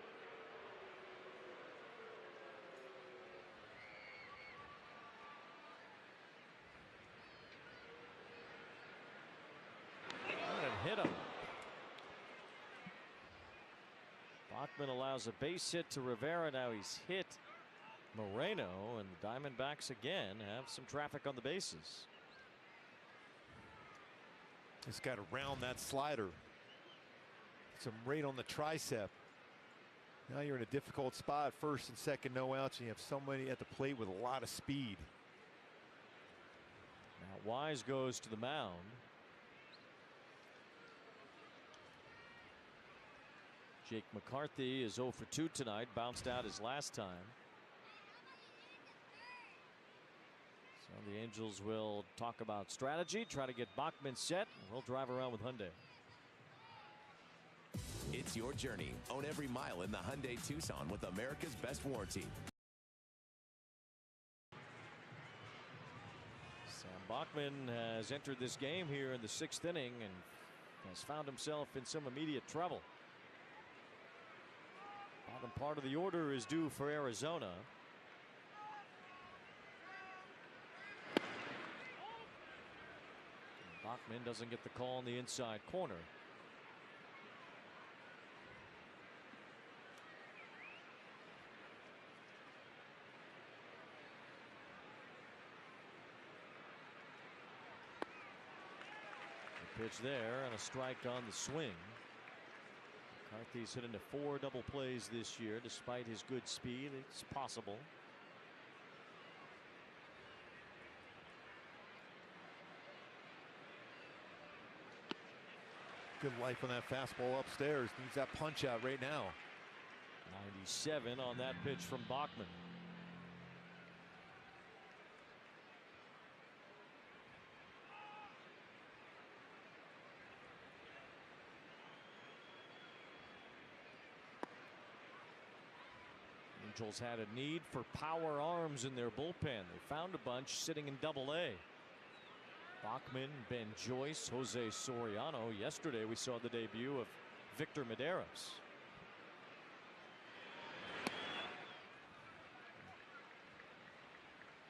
[SPEAKER 1] And hit him. Bachman allows a base hit to Rivera. Now he's hit Moreno, and the Diamondbacks again have some traffic on the bases.
[SPEAKER 2] Just got to round that slider. Some right on the tricep. Now you're in a difficult spot. 1st and 2nd, no outs, and you have somebody at the plate with a lot of speed.
[SPEAKER 1] Now Wise goes to the mound. Jake McCarthy is 0 for 2 tonight. Bounced out his last time. So the Angels will talk about strategy, try to get Bachman set, and we'll drive around with Hyundai.
[SPEAKER 10] It's your journey. Own every mile in the Hyundai Tucson with America's best warranty.
[SPEAKER 1] Sam Bachman has entered this game here in the 6th inning and has found himself in some immediate trouble. Bottom part of the order is due for Arizona. Bachman doesn't get the call in the inside corner. Pitch there and a strike on the swing. McCarthy's hit into 4 double plays this year. Despite his good speed, it's possible.
[SPEAKER 2] Good life on that fastball upstairs. Needs that punch out right now.
[SPEAKER 1] 97 on that pitch from Bachman. Angels had a need for power arms in their bullpen. They found a bunch sitting in Double-A. Bachman, Ben Joyce, Jose Soriano. Yesterday we saw the debut of Victor Mederos.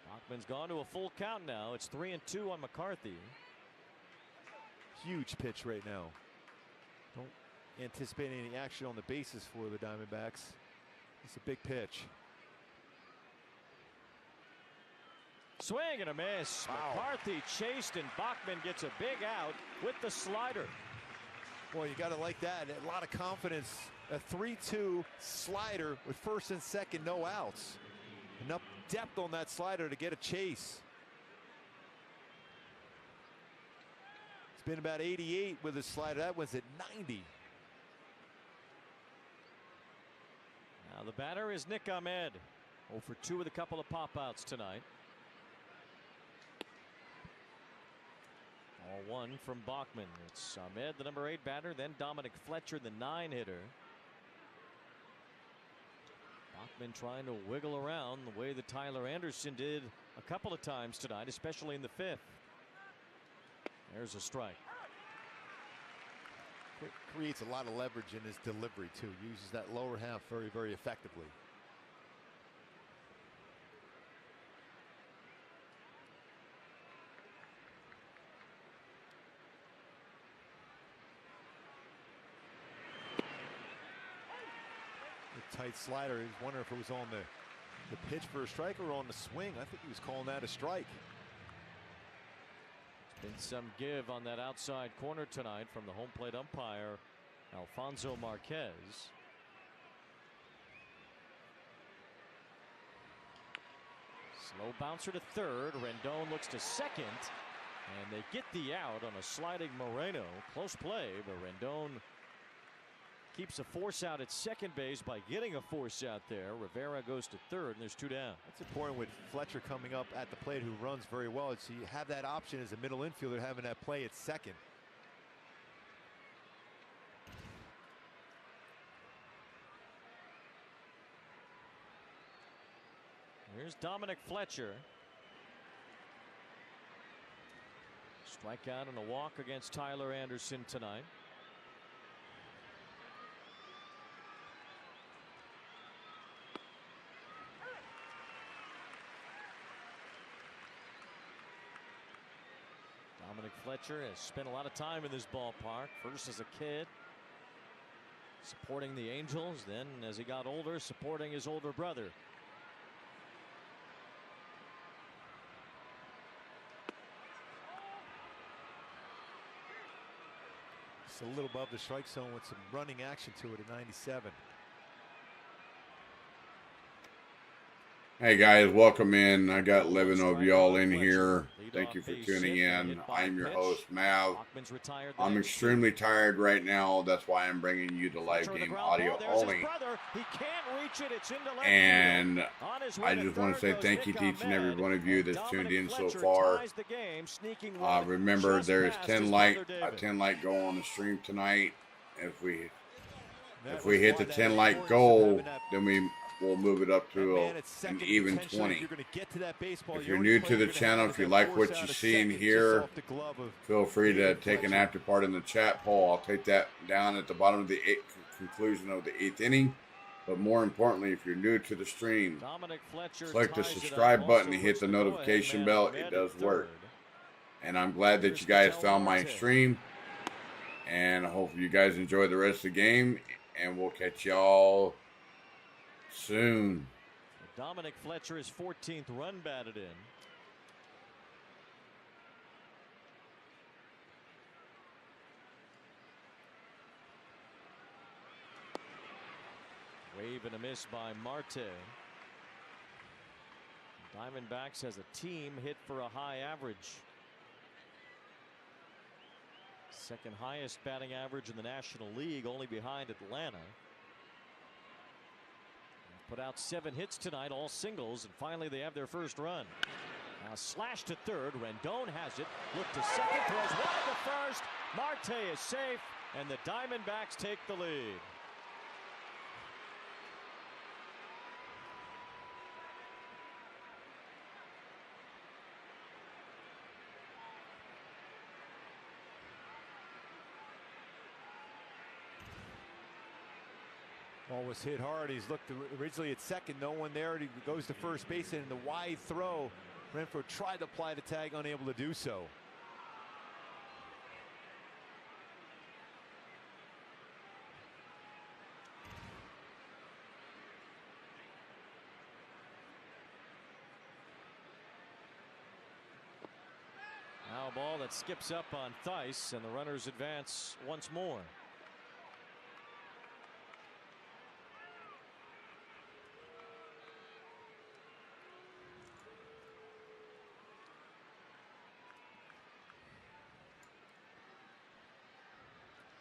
[SPEAKER 1] Bachman's gone to a full count now. It's 3-2 on McCarthy.
[SPEAKER 2] Huge pitch right now. Don't anticipate any action on the bases for the Diamondbacks. It's a big pitch.
[SPEAKER 1] Swing and a miss.
[SPEAKER 2] Wow.
[SPEAKER 1] McCarthy chased, and Bachman gets a big out with the slider.
[SPEAKER 2] Boy, you got to like that. A lot of confidence. A 3-2 slider with first and second, no outs. Enough depth on that slider to get a chase. It's been about 88 with a slider. That was at 90.
[SPEAKER 1] Now the batter is Nick Ahmed. 0 for 2 with a couple of pop-outs tonight. All 1 from Bachman. It's Ahmed, the number 8 batter, then Dominic Fletcher, the 9-hitter. Bachman trying to wiggle around the way that Tyler Anderson did a couple of times tonight, especially in the 5th. There's a strike.
[SPEAKER 2] Creates a lot of leverage in his delivery too. Uses that lower half very, very effectively. Tight slider. He's wondering if it was on the pitch for a strike or on the swing. I think he was calling that a strike.
[SPEAKER 1] Been some give on that outside corner tonight from the home plate umpire, Alfonso Marquez. Slow bouncer to third. Rendon looks to second, and they get the out on a sliding Moreno. Close play, but Rendon keeps a force out at second base by getting a force out there. Rivera goes to third, and there's 2 down.
[SPEAKER 2] That's important with Fletcher coming up at the plate, who runs very well. So you have that option as a middle infielder, having that play at second.
[SPEAKER 1] Here's Dominic Fletcher. Strikeout and a walk against Tyler Anderson tonight. Dominic Fletcher has spent a lot of time in this ballpark. First as a kid, supporting the Angels. Then as he got older, supporting his older brother.
[SPEAKER 2] It's a little above the strike zone with some running action to it at 97.
[SPEAKER 11] Hey guys, welcome in. I got 11 of y'all in here. Thank you for tuning in. I'm your host, Mav. I'm extremely tired right now. That's why I'm bringing you the live game audio only. And I just want to say thank you to each and every one of you that's tuned in so far. Remember, there is a 10 like goal on the stream tonight. If we hit the 10 like goal, then we'll move it up to an even 20. If you're new to the channel, if you like what you see in here, feel free to take an active part in the chat poll. I'll take that down at the bottom of the conclusion of the 8th inning. But more importantly, if you're new to the stream, click the subscribe button and hit the notification bell. It does work. And I'm glad that you guys found my stream. And I hope you guys enjoy the rest of the game. And we'll catch y'all soon.
[SPEAKER 1] Dominic Fletcher, his 14th run batted in. Wave and a miss by Marte. Diamondbacks as a team hit for a high average. Second highest batting average in the National League, only behind Atlanta. Put out 7 hits tonight, all singles, and finally they have their first run. Now slash to third. Rendon has it. Look to second. Throws wide to first. Marte is safe, and the Diamondbacks take the lead.
[SPEAKER 2] Ball was hit hard. He's looked originally at second, no one there. He goes to first base, and in the wide throw, Renfroe tried to apply the tag, unable to do so.
[SPEAKER 1] Now a ball that skips up on Theis, and the runners advance once more.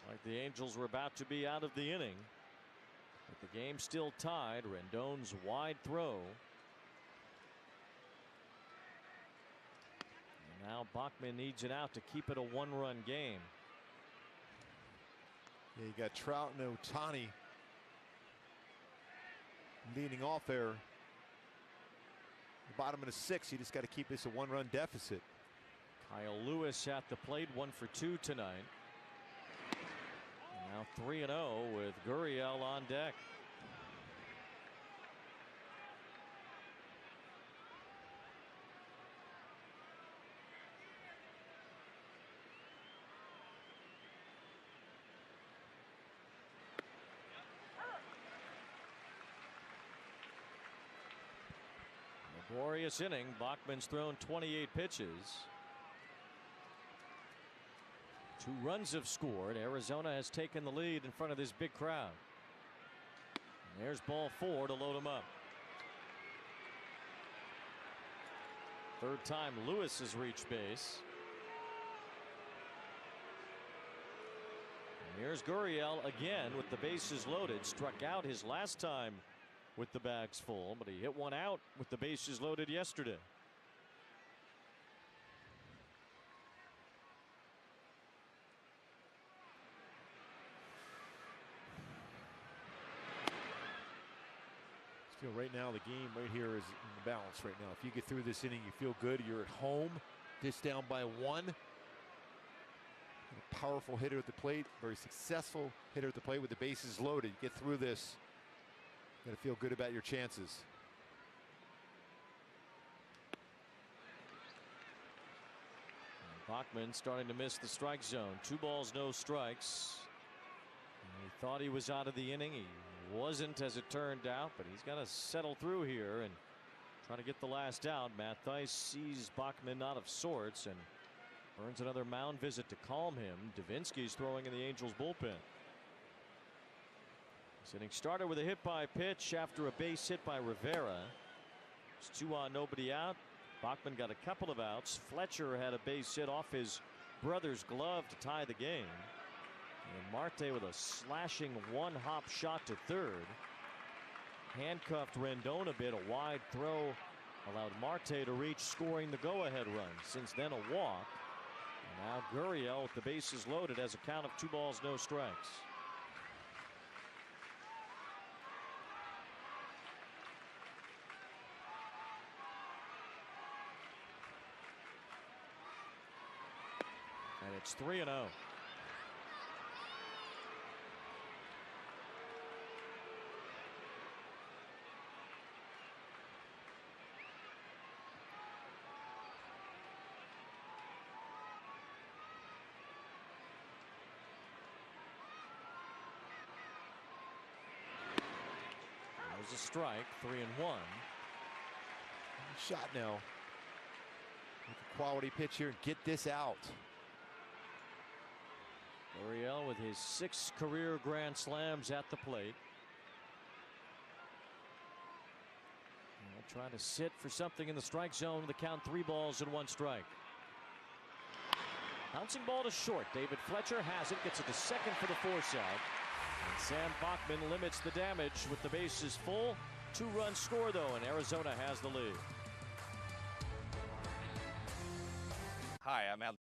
[SPEAKER 1] Like the Angels were about to be out of the inning, but the game still tied. Rendon's wide throw. And now Bachman needs it out to keep it a one-run game.
[SPEAKER 2] Yeah, you got Trout and Ohtani leading off there. The bottom of the sixth, you just got to keep this a one-run deficit.
[SPEAKER 1] Kyle Lewis at the plate, 1 for 2 tonight. Now 3-0 with Gurriel on deck. Laborious inning. Bachman's thrown 28 pitches. 2 runs have scored. Arizona has taken the lead in front of this big crowd. And there's ball 4 to load them up. Third time Lewis has reached base. And here's Gurriel again with the bases loaded. Struck out his last time with the bags full, but he hit one out with the bases loaded yesterday.
[SPEAKER 2] Feel right now the game right here is in the balance right now. If you get through this inning, you feel good. You're at home, this down by 1. A powerful hitter at the plate, very successful hitter at the plate with the bases loaded. Get through this, you gotta feel good about your chances.
[SPEAKER 1] Bachman starting to miss the strike zone. 2 balls, no strikes. He thought he was out of the inning. He wasn't, as it turned out, but he's got to settle through here and try to get the last out. Matt Theis sees Bachman out of sorts and burns another mound visit to calm him. Davinsky's throwing in the Angels bullpen. This inning started with a hit by pitch after a base hit by Rivera. It's 2 on, nobody out. Bachman got a couple of outs. Fletcher had a base hit off his brother's glove to tie the game. And Marte with a slashing 1-hop shot to third. Handcuffed Rendon a bit. A wide throw allowed Marte to reach, scoring the go-ahead run. Since then, a walk. And now Gurriel with the bases loaded has a count of 2 balls, no strikes. And it's 3-0. There's a strike, 3-1.
[SPEAKER 2] Shot now. With a quality pitch here and get this out.
[SPEAKER 1] Gurriel with his 6th career grand slams at the plate. Trying to sit for something in the strike zone with the count 3 balls and 1 strike. Bouncing ball to short. David Fletcher has it, gets it to second for the force out. And Sam Bachman limits the damage with the bases full. 2-run score though, and Arizona has the lead.
[SPEAKER 4] Hi, I'm Al.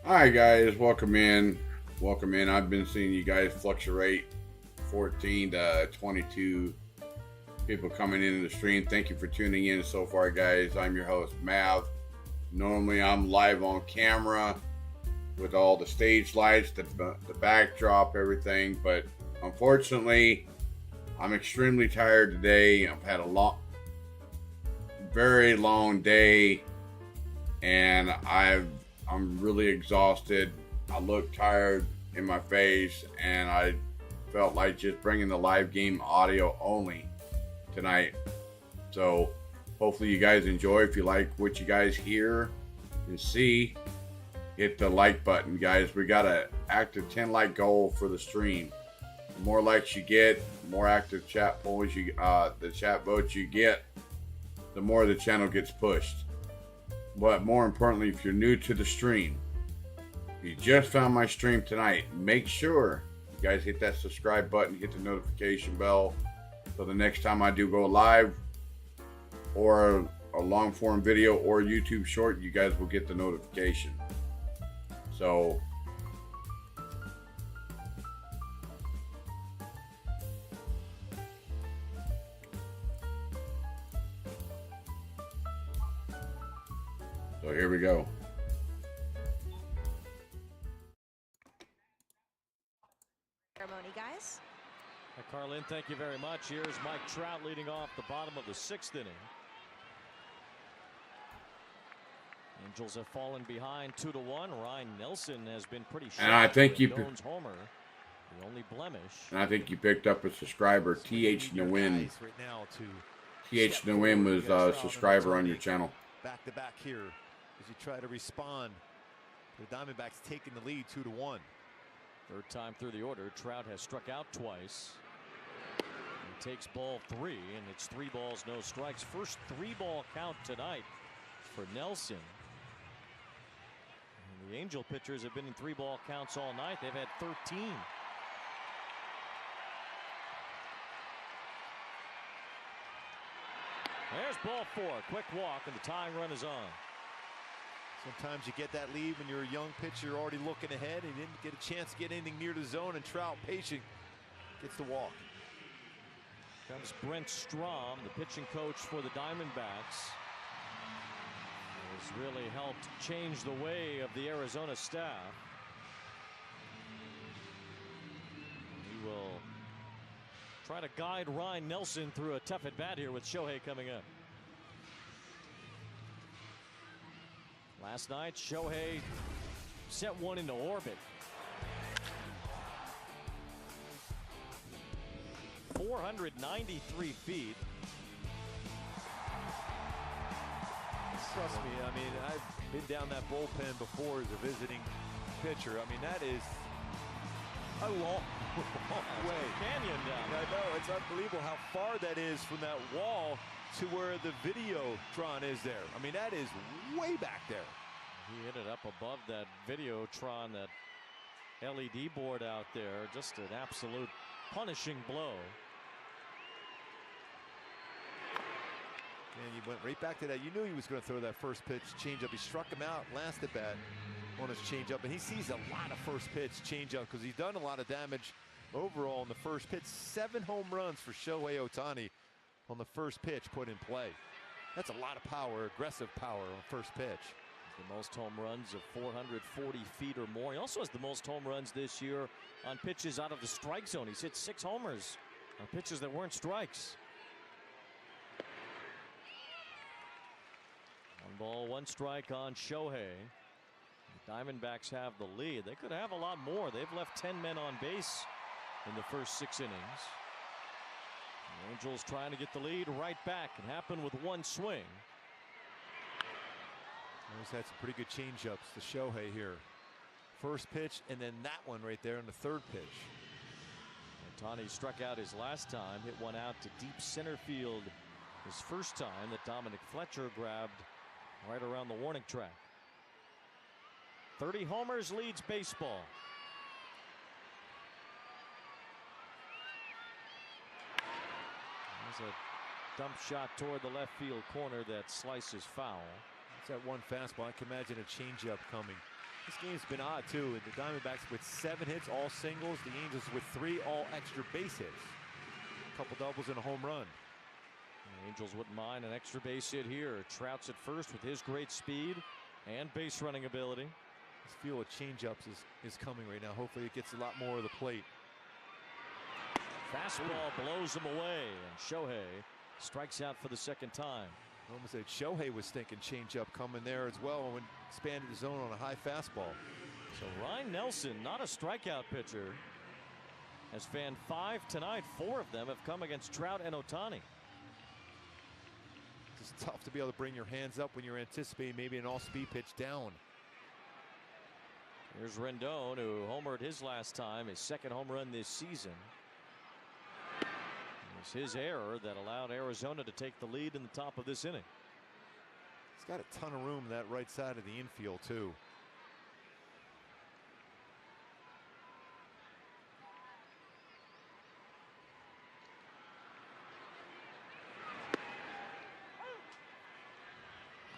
[SPEAKER 11] All right, guys, welcome in. Welcome in. I've been seeing you guys fluctuate 14 to 22 people coming into the stream. Thank you for tuning in so far, guys. I'm your host, Mav. Normally, I'm live on camera with all the stage lights, the backdrop, everything. But unfortunately, I'm extremely tired today. I've had a very long day, and I'm really exhausted. I look tired in my face, and I felt like just bringing the live game audio only tonight. So hopefully you guys enjoy. If you like what you guys hear and see, hit the like button, guys. We got an active 10 like goal for the stream. The more likes you get, the more active chat polls the chat votes you get, the more the channel gets pushed. But more importantly, if you're new to the stream, you just found my stream tonight, make sure you guys hit that subscribe button, hit the notification bell, so the next time I do go live or a long form video or YouTube short, you guys will get the notification. So here we go.
[SPEAKER 5] Ceremony, guys.
[SPEAKER 1] Hi, Carlin, thank you very much. Here's Mike Trout leading off the bottom of the 6th inning. Angels have fallen behind 2-1. Ryan Nelson has been pretty sharp.
[SPEAKER 11] And I think
[SPEAKER 1] Homer, the only blemish.
[SPEAKER 11] And I think you picked up a subscriber, TH Nguyen. TH Nguyen was a subscriber on your channel.
[SPEAKER 2] Back to back here as you try to respond. The Diamondbacks taking the lead 2-1.
[SPEAKER 1] Third time through the order, Trout has struck out twice. He takes ball 3, and it's 3 balls, no strikes. First 3-ball count tonight for Nelson. And the Angel pitchers have been in 3-ball counts all night. They've had 13. There's ball 4. Quick walk, and the tying run is on.
[SPEAKER 2] Sometimes you get that lead when you're a young pitcher, already looking ahead. He didn't get a chance to get anything near the zone, and Trout, patient, gets the walk.
[SPEAKER 1] Comes Brent Strom, the pitching coach for the Diamondbacks. Has really helped change the way of the Arizona staff. He will try to guide Ryan Nelson through a tough at-bat here with Shohei coming up. Last night, Shohei sent one into orbit. 493 feet.
[SPEAKER 2] Trust me, I mean, I've been down that bullpen before as a visiting pitcher. I mean, that is a long way.
[SPEAKER 1] Canyon down.
[SPEAKER 2] I know, it's unbelievable how far that is from that wall to where the Videotron is there. I mean, that is way back there.
[SPEAKER 1] He hit it up above that Videotron, that LED board out there. Just an absolute punishing blow.
[SPEAKER 2] And he went right back to that. You knew he was going to throw that first pitch changeup. He struck him out last at bat on his changeup, and he sees a lot of first pitch changeup because he's done a lot of damage overall in the first pitch. 7 home runs for Shohei Ohtani on the first pitch put in play. That's a lot of power, aggressive power on first pitch.
[SPEAKER 1] The most home runs of 440 feet or more. He also has the most home runs this year on pitches out of the strike zone. He's hit 6 homers on pitches that weren't strikes. 1 ball, 1 strike on Shohei. The Diamondbacks have the lead. They could have a lot more. They've left 10 men on base in the first 6 innings. The Angels trying to get the lead right back. It happened with 1 swing.
[SPEAKER 2] He's had some pretty good changeups to Shohei here. First pitch and then that one right there in the 3rd pitch.
[SPEAKER 1] Ohtani struck out his last time, hit one out to deep center field his first time that Dominic Fletcher grabbed right around the warning track. 30 homers leads baseball. There's a dump shot toward the left field corner that slices foul.
[SPEAKER 2] It's that one fastball. I can imagine a changeup coming. This game's been odd, too. The Diamondbacks with 7 hits, all singles. The Angels with 3, all extra base hits. A couple doubles and a home run.
[SPEAKER 1] The Angels wouldn't mind an extra base hit here. Trout's at first with his great speed and base running ability.
[SPEAKER 2] This feel of changeups is coming right now. Hopefully it gets a lot more of the plate.
[SPEAKER 1] Fastball blows him away, and Shohei strikes out for the second time.
[SPEAKER 2] Almost said Shohei was thinking changeup coming there as well when expanded the zone on a high fastball.
[SPEAKER 1] So Ryan Nelson, not a strikeout pitcher, has fanned 5 tonight. 4 of them have come against Trout and Ohtani.
[SPEAKER 2] It's tough to be able to bring your hands up when you're anticipating maybe an all-speed pitch down.
[SPEAKER 1] Here's Rendon, who homered his last time, his second home run this season. It was his error that allowed Arizona to take the lead in the top of this inning.
[SPEAKER 2] He's got a ton of room that right side of the infield, too.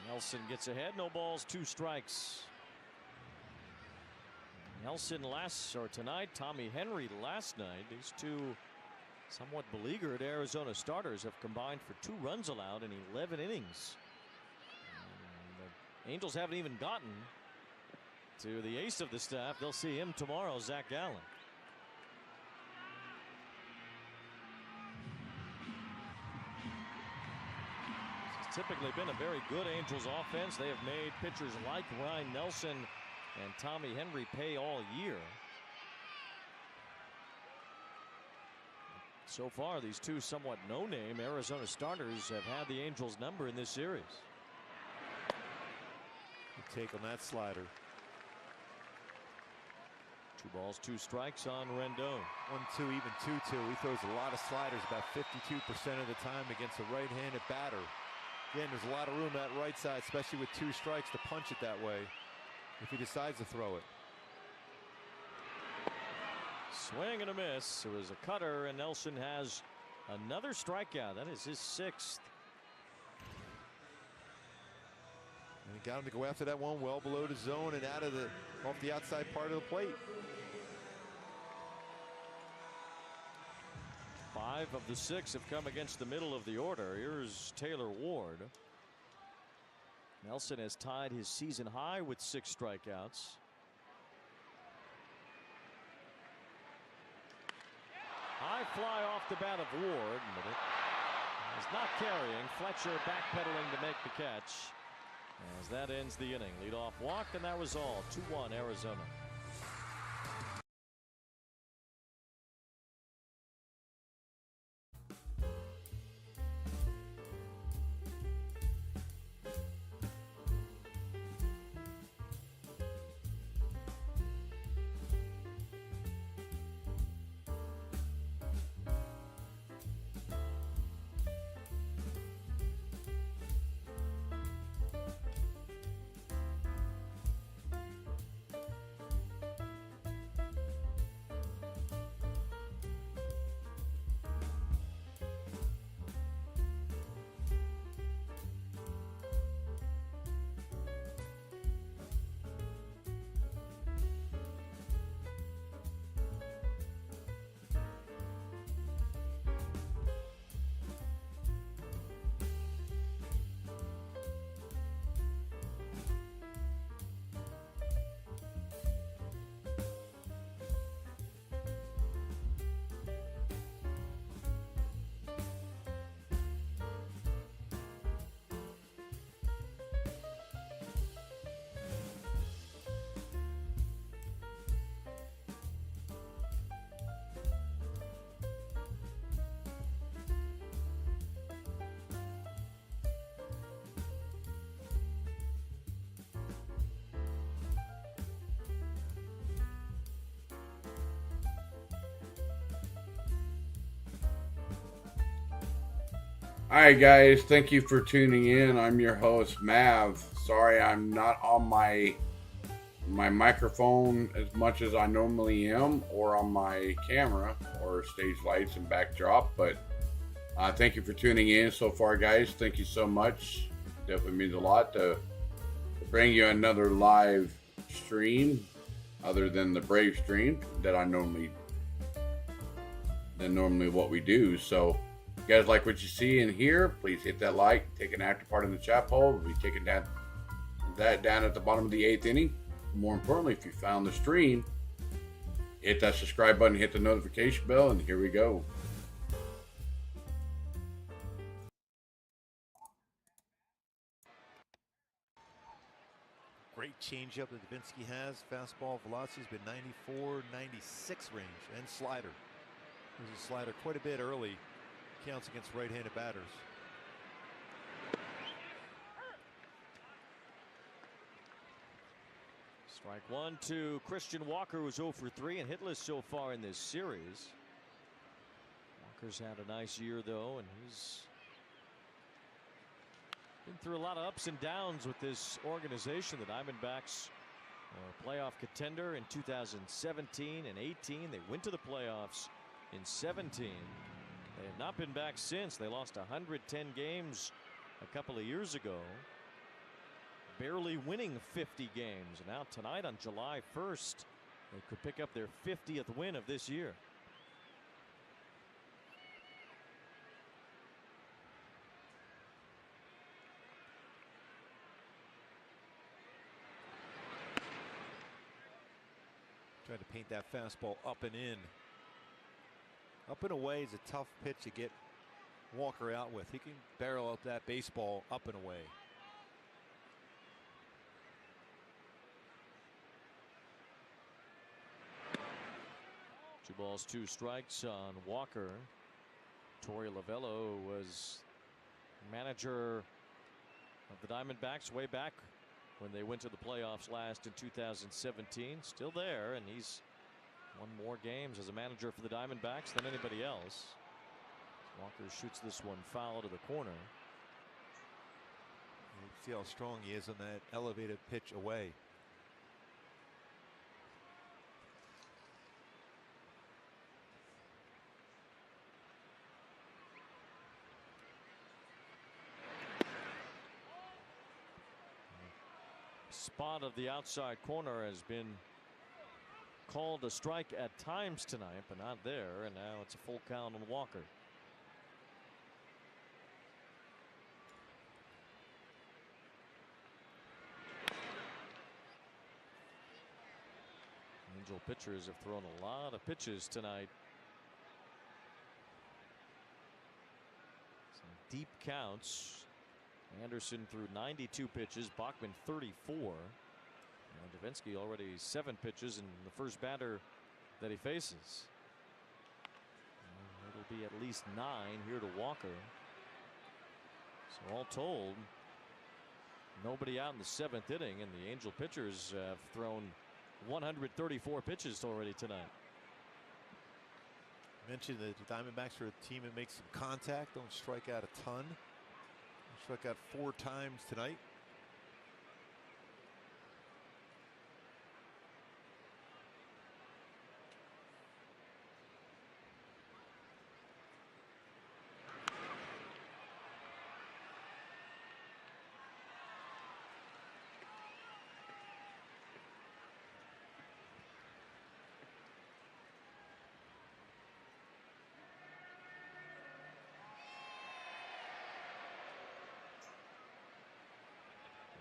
[SPEAKER 1] Nelson gets ahead, no balls, 2 strikes. Nelson tonight, Tommy Henry last night. These two somewhat beleaguered Arizona starters have combined for 2 runs allowed in 11 innings. And the Angels haven't even gotten to the ace of the staff. They'll see him tomorrow, Zach Gallen. It's typically been a very good Angels offense. They have made pitchers like Ryan Nelson and Tommy Henry pay all year. So far, these two somewhat no-name Arizona starters have had the Angels' number in this series.
[SPEAKER 2] Good take on that slider.
[SPEAKER 1] 2 balls, 2 strikes on Rendon.
[SPEAKER 2] 1-2, even 2-2. He throws a lot of sliders, about 52% of the time against a right-handed batter. Again, there's a lot of room that right side, especially with 2 strikes, to punch it that way if he decides to throw it.
[SPEAKER 1] Swing and a miss. It was a cutter, and Nelson has another strikeout. That is his 6th.
[SPEAKER 2] And he got him to go after that one well below the zone and off the outside part of the plate.
[SPEAKER 1] 5 of the 6 have come against the middle of the order. Here's Taylor Ward. Nelson has tied his season high with 6 strikeouts. High fly off the bat of Ward, but it is not carrying. Fletcher backpedaling to make the catch as that ends the inning. Leadoff walk, and that was all. 2-1 Arizona.
[SPEAKER 11] Alright guys, thank you for tuning in. I'm your host Mav. Sorry I'm not on my microphone as much as I normally am, or on my camera or stage lights and backdrop, but thank you for tuning in so far guys. Thank you so much. Definitely means a lot to bring you another live stream other than the Brave stream that I normally what we do. So if you guys like what you see in here, please hit that like, take an active part in the chat poll. We'll be taking that down at the bottom of the 8th inning. More importantly, if you found the stream, hit that subscribe button, hit the notification bell, and here we go.
[SPEAKER 2] Great changeup that Davinsky has. Fastball velocity has been 94, 96 range, and slider. There's a slider quite a bit early. Counts against right-handed batters.
[SPEAKER 1] Strike one to Christian Walker, who's 0 for 3 and hitless so far in this series. Walker's had a nice year, though, and he's been through a lot of ups and downs with this organization. The Diamondbacks are a playoff contender in 2017 and 18. They went to the playoffs in 17. They have not been back since. They lost 110 games a couple of years ago, barely winning 50 games. And now tonight on July 1st, they could pick up their 50th win of this year.
[SPEAKER 2] Trying to paint that fastball up and in. Up and away is a tough pitch to get Walker out with. He can barrel up that baseball up and away.
[SPEAKER 1] 2 balls, 2 strikes on Walker. Torey Lovullo was manager of the Diamondbacks way back when they went to the playoffs last in 2017. Still there, and he's won more games as a manager for the Diamondbacks than anybody else. Walker shoots this one foul to the corner.
[SPEAKER 2] You see how strong he is on that elevated pitch away.
[SPEAKER 1] Spot of the outside corner has been called a strike at times tonight, but not there, and now it's a full count on Walker. Angel pitchers have thrown a lot of pitches tonight. Some deep counts. Anderson threw 92 pitches, Bachman 34. And Davinsky already 7 pitches in the first batter that he faces. And it'll be at least 9 here to Walker. So all told, nobody out in the 7th inning, and the Angel pitchers have thrown 134 pitches already tonight.
[SPEAKER 2] Mentioned that the Diamondbacks are a team that makes some contact, don't strike out a ton. Struck out 4 times tonight.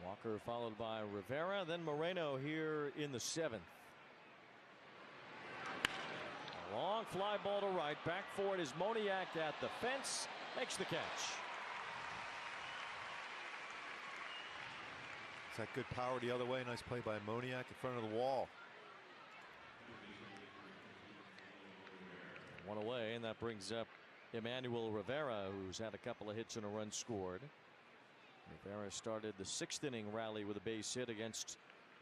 [SPEAKER 1] Walker followed by Rivera, then Moreno here in the 7th. A long fly ball to right. Back for it is Moniak at the fence. Makes the catch.
[SPEAKER 2] It's that good power the other way. Nice play by Moniak in front of the wall.
[SPEAKER 1] 1 away, and that brings up Emmanuel Rivera, who's had a couple of hits and a run scored. Rivera started the 6th inning rally with a base hit against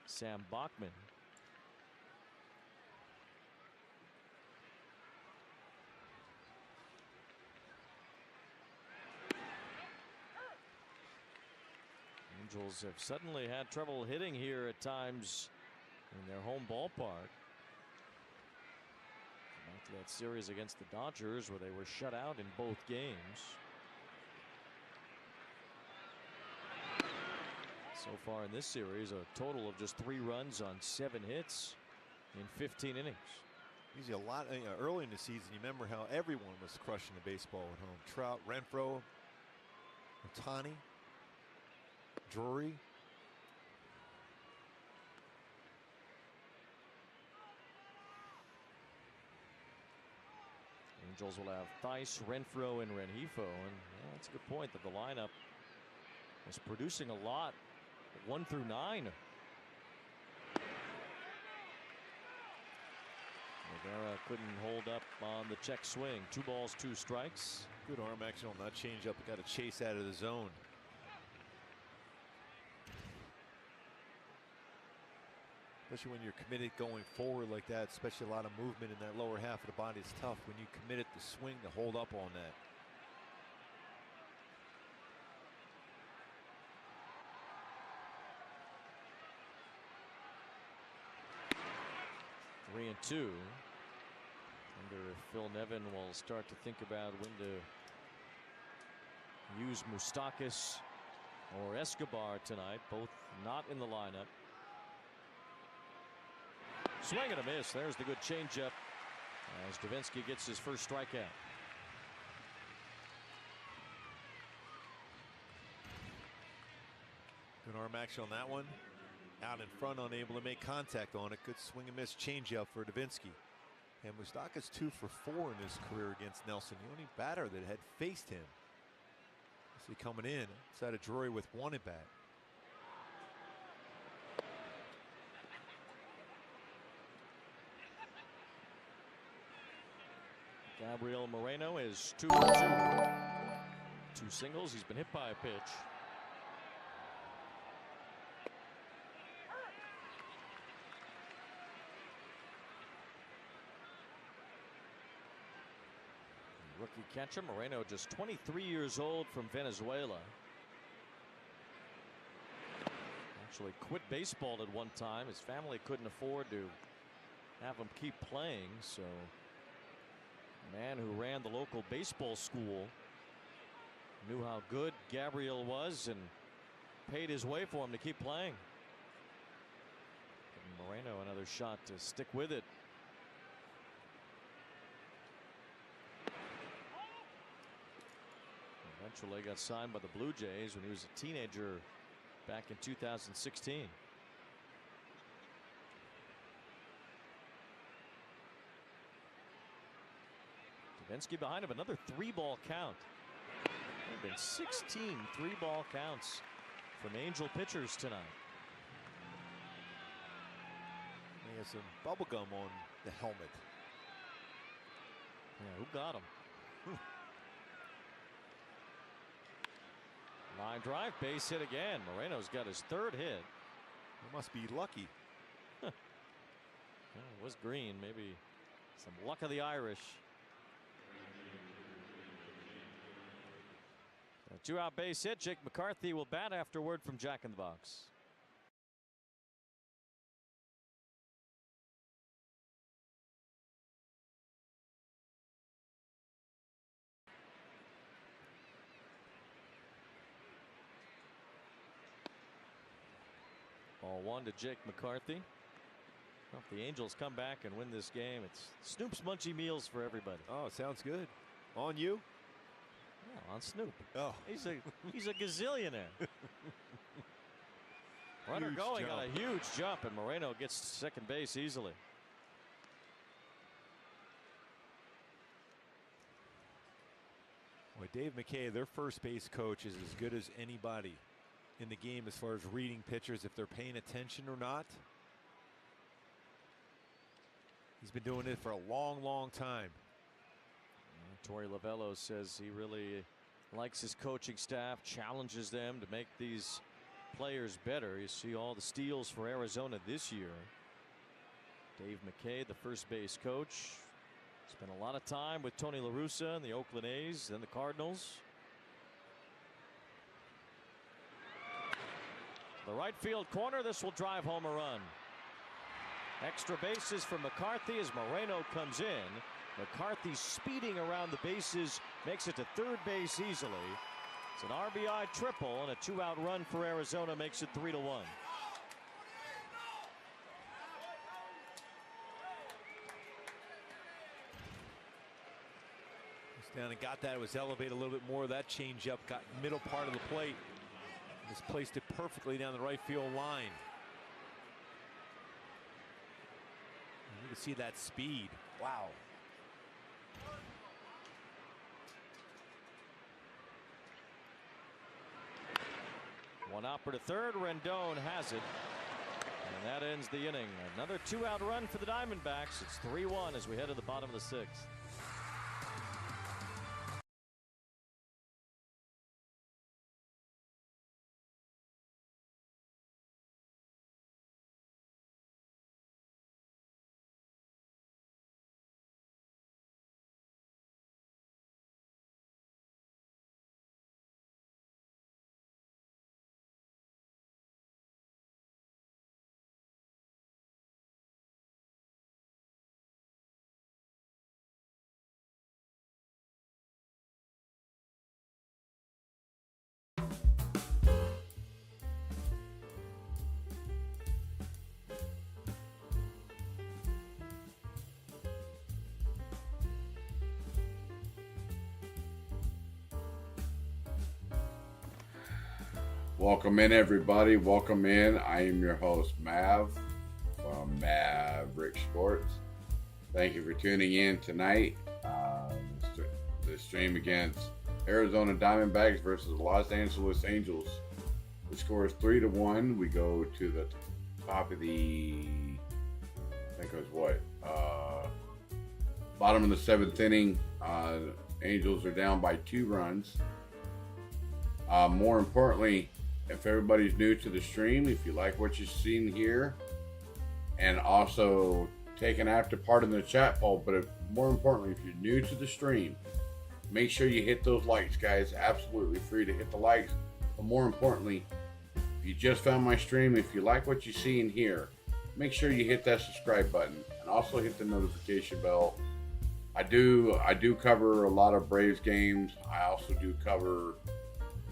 [SPEAKER 1] Sam Bachman. Angels have suddenly had trouble hitting here at times in their home ballpark. Back to that series against the Dodgers where they were shut out in both games. So far in this series, a total of just 3 runs on 7 hits in 15 innings.
[SPEAKER 2] Usually a lot early in the season. You remember how everyone was crushing the baseball at home. Trout, Renfroe, Ohtani, Drury.
[SPEAKER 1] Angels will have Theis, Renfroe, and Rengifo, and yeah, that's a good point that the lineup was producing a lot 1 through 9. Rivera couldn't hold up on the check swing. 2 balls, 2 strikes.
[SPEAKER 2] Good arm action on that changeup. Got to chase out of the zone. Especially when you're committed going forward like that, especially a lot of movement in that lower half of the body. It's tough when you committed to swing to hold up on that.
[SPEAKER 1] Three and 2. Wonder if Phil Nevin will start to think about when to use Moustakas or Escobar tonight. Both not in the lineup. Swing and a miss. There's the good changeup as Davinsky gets his first strikeout.
[SPEAKER 2] Good arm action on that one. Out in front, unable to make contact on it. Good swing and miss changeup for Davinsky. And Moustakas 2 for 4 in his career against Nelson. The only batter that had faced him. See coming in inside of Drury with 1 at bat.
[SPEAKER 1] Gabriel Moreno is 2 for 2. 2 singles. He's been hit by a pitch. Rookie catcher Moreno, just 23 years old, from Venezuela. Actually quit baseball at one time. His family couldn't afford to have him keep playing, so a man who ran the local baseball school knew how good Gabriel was and paid his way for him to keep playing. Giving Moreno another shot to stick with it. Eventually got signed by the Blue Jays when he was a teenager back in 2016. Davinsky behind him, another 3-ball count. There have been 16 3-ball counts from Angel pitchers tonight.
[SPEAKER 2] He has some bubble gum on the helmet.
[SPEAKER 1] Yeah, who got him? Line drive, base hit again. Moreno's got his 3rd hit.
[SPEAKER 2] He must be lucky.
[SPEAKER 1] Well, it was green. Maybe some luck of the Irish. A 2-out base hit. Jake McCarthy will bat after word from Jack in the Box. Ball 1 to Jake McCarthy. Well, if the Angels come back and win this game, it's Snoop's Munchie Meals for everybody.
[SPEAKER 2] Oh, sounds good. On you?
[SPEAKER 1] Yeah, on Snoop.
[SPEAKER 2] Oh,
[SPEAKER 1] he's a gazillionaire. Runner going on a huge jump, and Moreno gets to second base easily.
[SPEAKER 2] Boy, Dave McKay, their first base coach, is as good as anybody in the game as far as reading pitchers, if they're paying attention or not. He's been doing it for a long time.
[SPEAKER 1] Torey Lovello says he really likes his coaching staff, challenges them to make these players better. You see all the steals for Arizona this year. Dave McKay, the first base coach, spent a lot of time with Tony La Russa and the Oakland A's, then the Cardinals. The right field corner, this will drive home a run. Extra bases for McCarthy as Moreno comes in. McCarthy speeding around the bases, makes it to third base easily. It's an RBI triple, and a 2-out run for Arizona makes it 3-1.
[SPEAKER 2] Down and got that. It was elevated a little bit more. That changeup got middle part of the plate. Just placed it perfectly down the right field line. And you can see that speed. Wow.
[SPEAKER 1] One hopper to third. Rendon has it. And that ends the inning. Another 2-out run for the Diamondbacks. It's 3-1 as we head to the bottom of the 6th.
[SPEAKER 11] Welcome in, everybody. Welcome in. I am your host, Mav, from Maverick Sports. Thank you for tuning in tonight. The stream against Arizona Diamondbacks versus Los Angeles Angels. The score is 3-1. We go to the top of the, I think it was what? Bottom of the 7th inning. Angels are down by 2 runs. More importantly, if everybody's new to the stream, if you like what you've seen here, and also take an active part in the chat poll, but more importantly, if you're new to the stream, make sure you hit those likes, guys. Absolutely free to hit the likes. But more importantly, if you just found my stream, if you like what you see in here, make sure you hit that subscribe button and also hit the notification bell. I do cover a lot of Braves games. I also do cover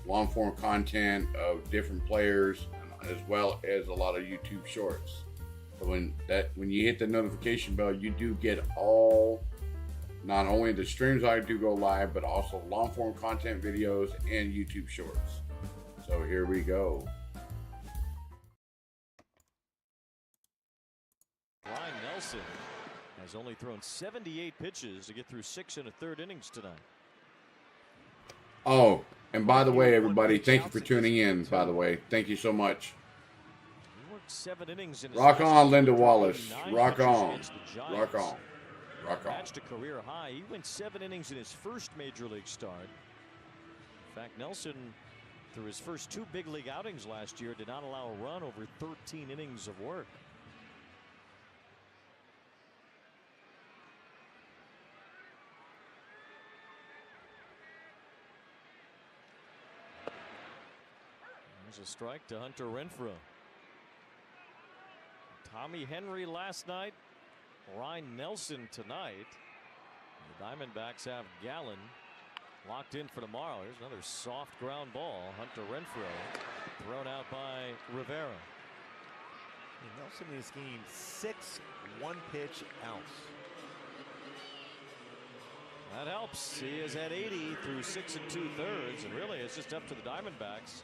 [SPEAKER 11] long form content of different players, as well as a lot of YouTube shorts. So when you hit the notification bell, you do get all, not only the streams I do go live, but also long form content videos and YouTube shorts. So here we go.
[SPEAKER 1] Ryan Nelson has only thrown 78 pitches to get through 6 1/3 innings tonight.
[SPEAKER 11] Oh, and by the way, everybody, thank you for tuning in, by the way. Thank you so much.
[SPEAKER 1] He worked 7 innings in his
[SPEAKER 11] Rock
[SPEAKER 1] last
[SPEAKER 11] on, Linda
[SPEAKER 1] 9
[SPEAKER 11] Wallace. Rock
[SPEAKER 1] pitches
[SPEAKER 11] on.
[SPEAKER 1] against the Giants.
[SPEAKER 11] Rock on. Rock on.
[SPEAKER 1] Matched a career high. He went 7 innings in his first major league start. In fact, Nelson, through his first 2 big league outings last year, did not allow a run over 13 innings of work. There's a strike to Hunter Renfroe. Tommy Henry last night. Ryan Nelson tonight. The Diamondbacks have Gallen locked in for tomorrow. Here's another soft ground ball. Hunter Renfroe thrown out by Rivera.
[SPEAKER 2] And Nelson has gained 6 one-pitch outs.
[SPEAKER 1] That helps. He is at 80 through 6 2/3, and really it's just up to the Diamondbacks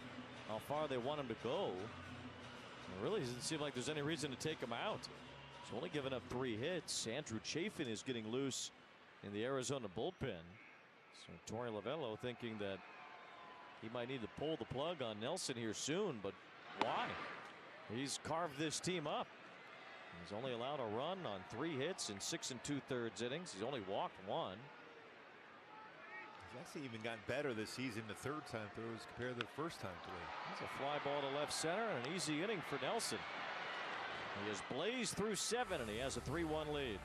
[SPEAKER 1] how far they want him to go. It really doesn't seem like there's any reason to take him out. He's only given up 3 hits. Andrew Chafin is getting loose in the Arizona bullpen. So Torey Lovullo thinking that he might need to pull the plug on Nelson here soon, but why? He's carved this team up. He's only allowed a run on 3 hits in 6 2/3 innings. He's only walked 1.
[SPEAKER 2] He's actually even gotten better this season the 3rd time through as compared to the 1st time through.
[SPEAKER 1] That's a fly ball to left center and an easy inning for Nelson. He has blazed through 7 and he has a 3-1 lead.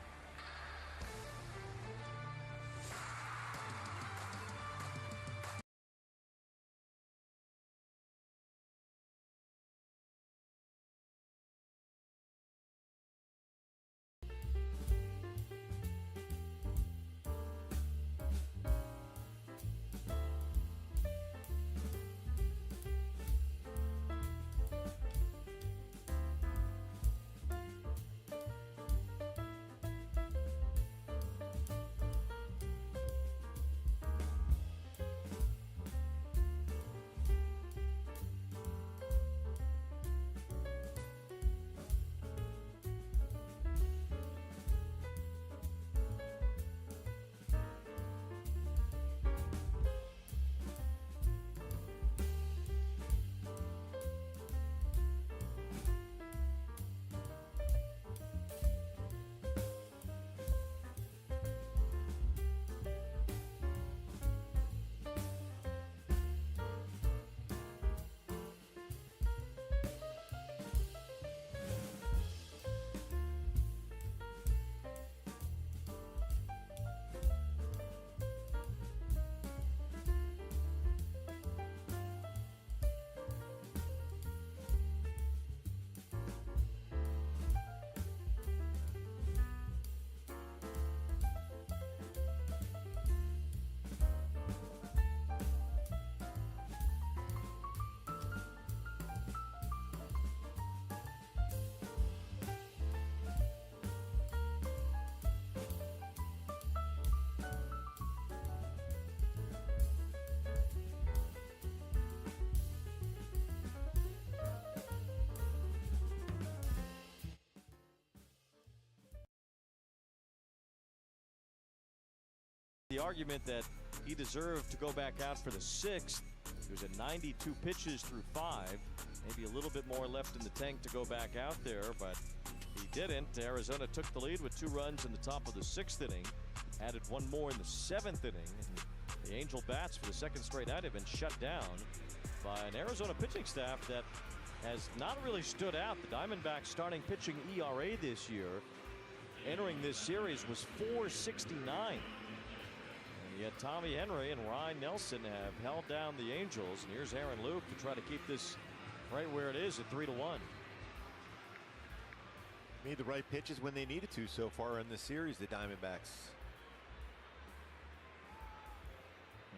[SPEAKER 1] the argument that he deserved to go back out for the 6th. He was at 92 pitches through 5. Maybe a little bit more left in the tank to go back out there, but he didn't. Arizona took the lead with 2 runs in the top of the 6th inning. Added 1 more in the 7th inning. And the Angel bats for the 2nd straight night have been shut down by an Arizona pitching staff that has not really stood out. The Diamondbacks starting pitching ERA this year entering this series was .469. And yet Tommy Henry and Ryan Nelson have held down the Angels. And here's Aaron Luke to try to keep this right where it is at 3-1.
[SPEAKER 2] Made the right pitches when they needed to so far in the series, the Diamondbacks.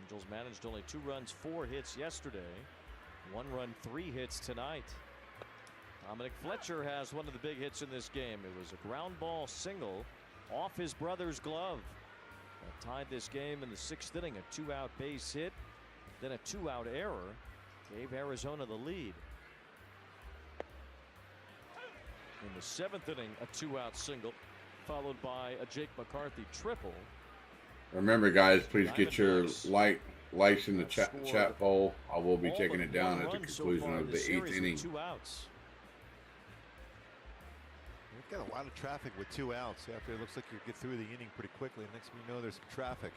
[SPEAKER 1] Angels managed only 2 runs, 4 hits yesterday. 1 run, 3 hits tonight. Dominic Fletcher has one of the big hits in this game. It was a ground ball single off his brother's glove that tied this game in the 6th inning. A 2-out base hit, then a 2-out error gave Arizona the lead. In the 7th inning, a 2-out single followed by a Jake McCarthy triple.
[SPEAKER 11] Remember, guys, please get your likes in the chat poll. I will be taking it down at the conclusion of the 8th inning.
[SPEAKER 2] We've got a lot of traffic with 2 outs. After it looks like you get through the inning pretty quickly. Next thing you know, there's some traffic.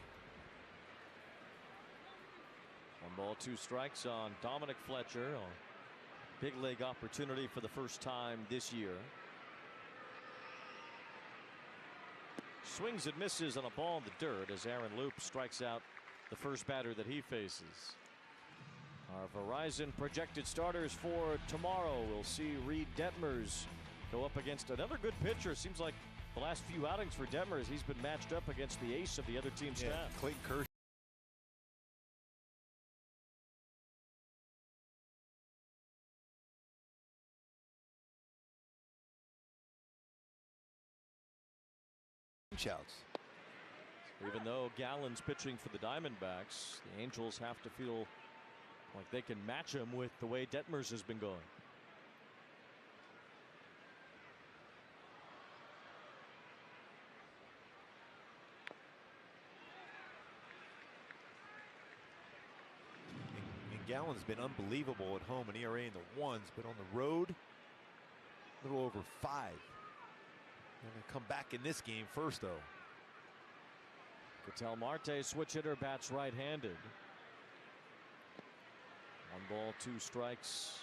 [SPEAKER 1] 1 ball, 2 strikes on Dominic Fletcher. A big league opportunity for the first time this year. Swings and misses on a ball in the dirt as Aaron Loop strikes out the first batter that he faces. Our Verizon projected starters for tomorrow. We'll see Reed Detmers go up against another good pitcher. Seems like the last few outings for Detmers, he's been matched up against the ace of the other team's staff.
[SPEAKER 2] Clayton Kershaw. Outs.
[SPEAKER 1] Even though Gallen's pitching for the Diamondbacks, the Angels have to feel like they can match him with the way Detmers has been going.
[SPEAKER 2] And Gallen's been unbelievable at home, an ERA in the 1s, but on the road, a little over 5. They're going to come back in this game first, though.
[SPEAKER 1] Ketel Marte, switch hitter, bats right-handed. 1 ball, 2 strikes.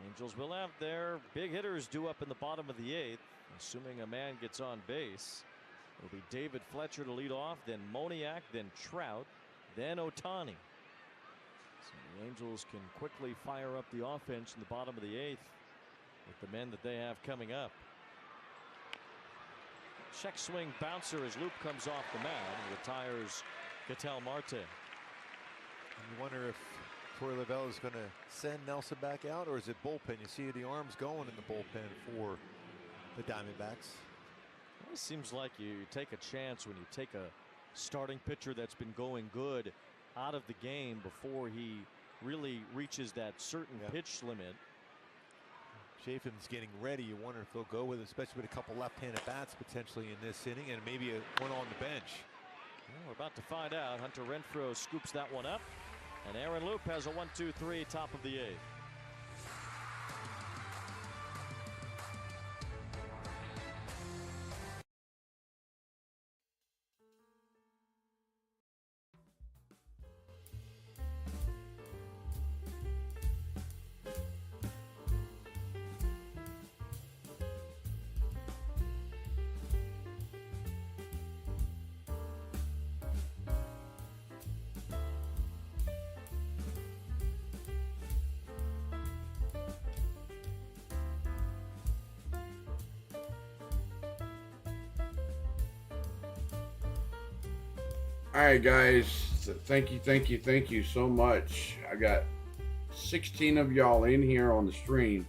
[SPEAKER 1] Angels will have their big hitters due up in the bottom of the 8th, assuming a man gets on base. It'll be David Fletcher to lead off, then Moniak, then Trout, then Ohtani. So the Angels can quickly fire up the offense in the bottom of the 8th with the men that they have coming up. Check swing bouncer as Loop comes off the mound and retires Ketel Marte.
[SPEAKER 2] And you wonder if Troy Lavelle is going to send Nelson back out, or is it bullpen? You see the arms going in the bullpen for the Diamondbacks.
[SPEAKER 1] It seems like you take a chance when you take a starting pitcher that's been going good out of the game before he really reaches that certain pitch limit.
[SPEAKER 2] Chafin's getting ready. You wonder if they'll go with it, especially with a couple left-handed bats potentially in this inning, and maybe one on the bench.
[SPEAKER 1] Well, we're about to find out. Hunter Renfroe scoops that one up, and Aaron Loop has a 1-2-3 top of the 8th.
[SPEAKER 11] All right, guys, thank you so much. I got 16 of y'all in here on the stream.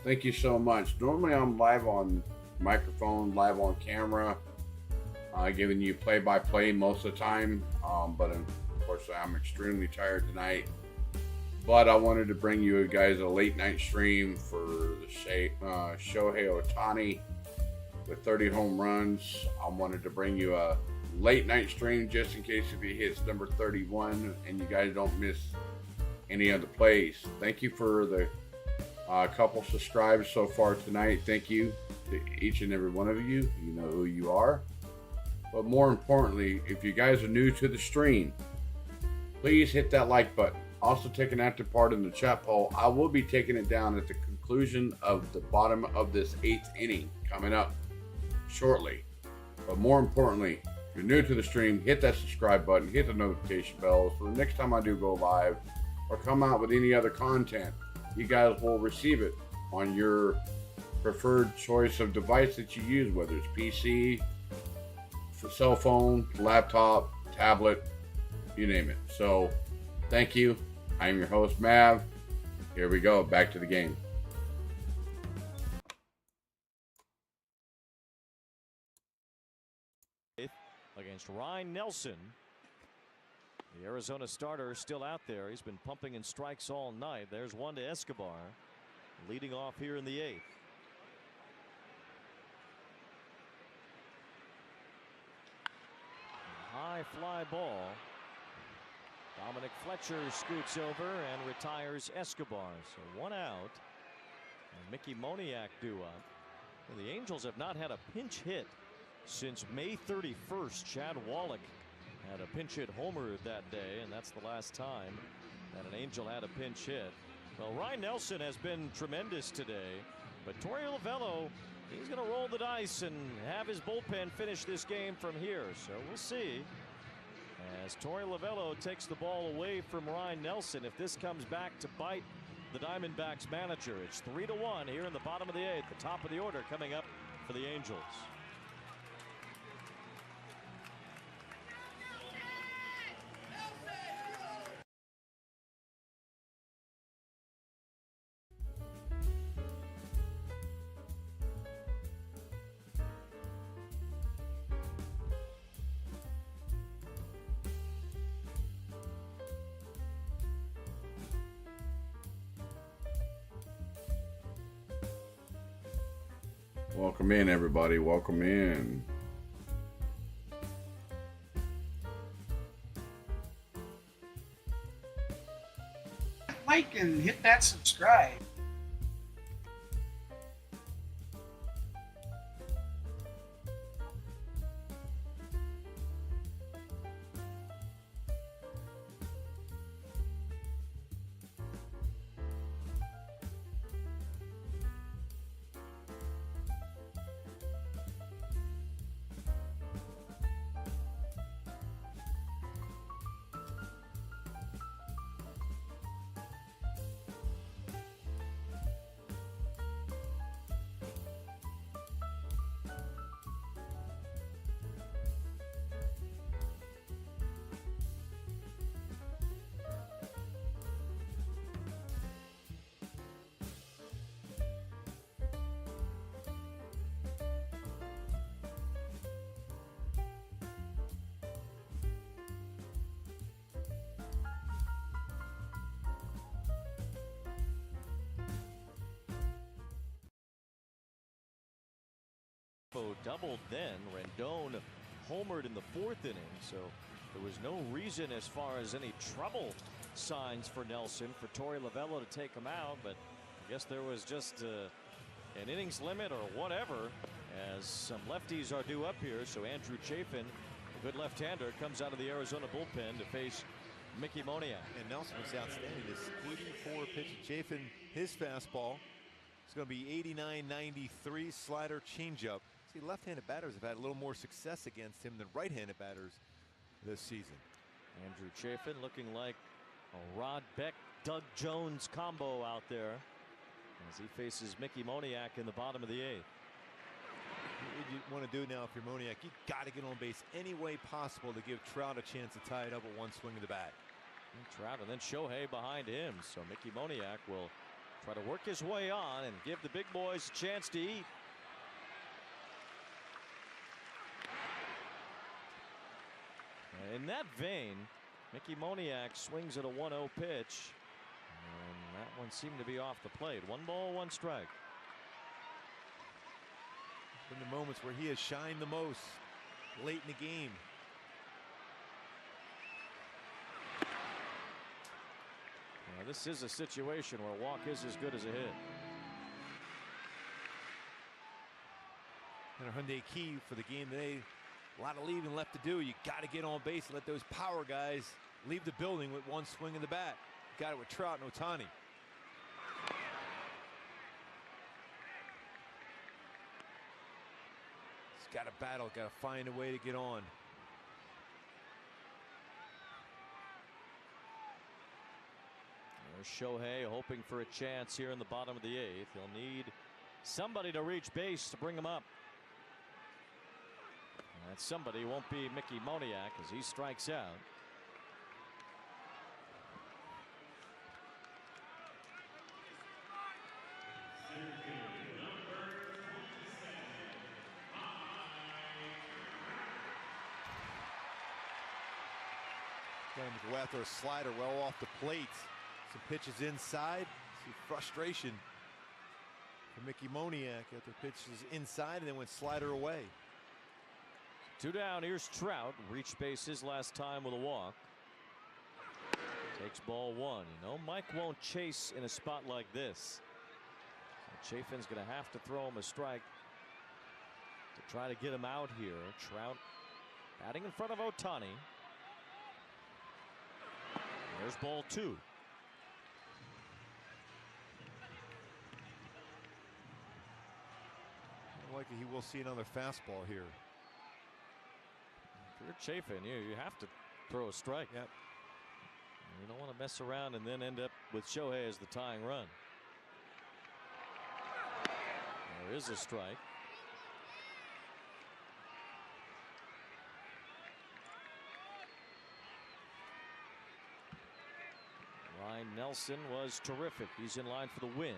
[SPEAKER 11] Thank you so much. Normally I'm live on microphone, live on camera, giving you play-by-play most of the time, but unfortunately I'm extremely tired tonight. But I wanted to bring you guys a late night stream for the Shohei Ohtani with 30 home runs. I wanted to bring you a late night stream just in case if he hits number 31 and you guys don't miss any of the plays. Thank you for the couple subscribes so far tonight. Thank you to each and every one of you. You know who you are. But more importantly, if you guys are new to the stream, please hit that like button. Also take an active part in the chat poll. I will be taking it down at the conclusion of the bottom of this 8th inning coming up shortly. But more importantly, if you're new to the stream, hit that subscribe button, hit the notification bell, so the next time I do go live or come out with any other content, you guys will receive it on your preferred choice of device that you use, whether it's PC, cell phone, laptop, tablet, you name it. So thank you. I'm your host, Mav. Here we go. Back to the game.
[SPEAKER 1] Against Ryan Nelson. The Arizona starter is still out there. He's been pumping in strikes all night. There's one to Escobar, leading off here in the 8th. High fly ball. Dominic Fletcher scoots over and retires Escobar. So 1 out. And Mickey Moniak due up. And the Angels have not had a pinch hit since May 31st. Chad Wallach had a pinch hit homer that day, and that's the last time that an Angel had a pinch hit. Well, Ryan Nelson has been tremendous today, but Torey Lovullo, he's going to roll the dice and have his bullpen finish this game from here. So we'll see as Torey Lovullo takes the ball away from Ryan Nelson. If this comes back to bite the Diamondbacks manager, it's 3-1 here in the bottom of the 8th. The top of the order coming up for the Angels.
[SPEAKER 11] Welcome in, everybody. Welcome in.
[SPEAKER 12] Like and hit that subscribe.
[SPEAKER 1] Doubled then. Rendon homered in the 4th inning, so there was no reason as far as any trouble signs for Nelson for Torey Lovullo to take him out, but I guess there was just an innings limit or whatever, as some lefties are due up here. So Andrew Chafin, a good left-hander, comes out of the Arizona bullpen to face Mickey Moniak.
[SPEAKER 2] And Nelson was outstanding. This 84 pitch. Chafin, his fastball is going to be 89-93 slider changeup. See, left-handed batters have had a little more success against him than right-handed batters this season.
[SPEAKER 1] Andrew Chafin looking like a Rod Beck, Doug Jones combo out there as he faces Mickey Moniak in the bottom of the 8th.
[SPEAKER 2] What you want to do now if you're Moniak, you got to get on base any way possible to give Trout a chance to tie it up with one swing of the bat.
[SPEAKER 1] And Trout and then Shohei behind him, so Mickey Moniak will try to work his way on and give the big boys a chance to eat. In that vein, Mickey Moniak swings at a 1-0 pitch, and that one seemed to be off the plate. 1 ball, 1 strike.
[SPEAKER 2] In the moments where he has shined the most late in the game,
[SPEAKER 1] This is a situation where a walk is as good as a hit.
[SPEAKER 2] And a Hyundai key for the game today. A lot of leaving left to do. You got to get on base and let those power guys leave the building with one swing of the bat. Got it with Trout and Ohtani. He's got to battle, got to find a way to get on.
[SPEAKER 1] There's Shohei hoping for a chance here in the bottom of the 8th. He'll need somebody to reach base to bring him up. And that somebody won't be Mickey Moniak as he strikes out.
[SPEAKER 2] Trying to go after a slider well off the plate. Some pitches inside. See frustration for Mickey Moniak after pitches inside and then went slider away.
[SPEAKER 1] 2 down. Here's Trout. Reached base his last time with a walk. Takes ball 1. You know, Mike won't chase in a spot like this. So Chafin's going to have to throw him a strike to try to get him out here. Trout batting in front of Ohtani. There's ball 2.
[SPEAKER 2] Likely he will see another fastball here.
[SPEAKER 1] If you're Chafin, you have to throw a strike.
[SPEAKER 2] Yep.
[SPEAKER 1] You don't want to mess around and then end up with Shohei as the tying run. There is a strike. Ryan Nelson was terrific. He's in line for the win.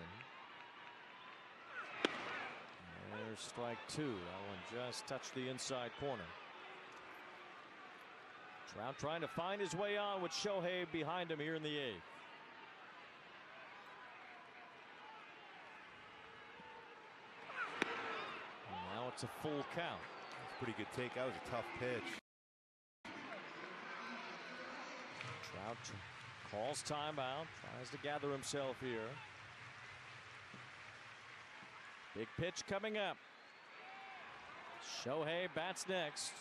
[SPEAKER 1] There's strike 2. That one just touched the inside corner. Trout trying to find his way on with Shohei behind him here in the 8th. And now it's a full count.
[SPEAKER 2] That's a pretty good take. That was a tough pitch.
[SPEAKER 1] Trout calls timeout, tries to gather himself here. Big pitch coming up. Shohei bats next.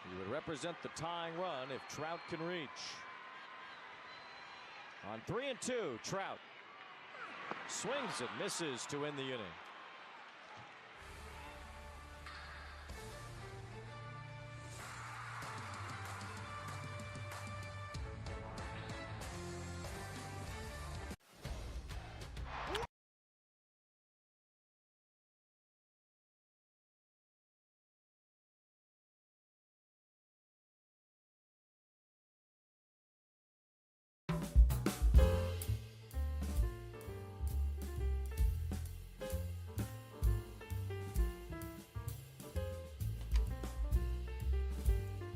[SPEAKER 1] He would represent the tying run if Trout can reach. On 3-2, Trout swings and misses to end the inning.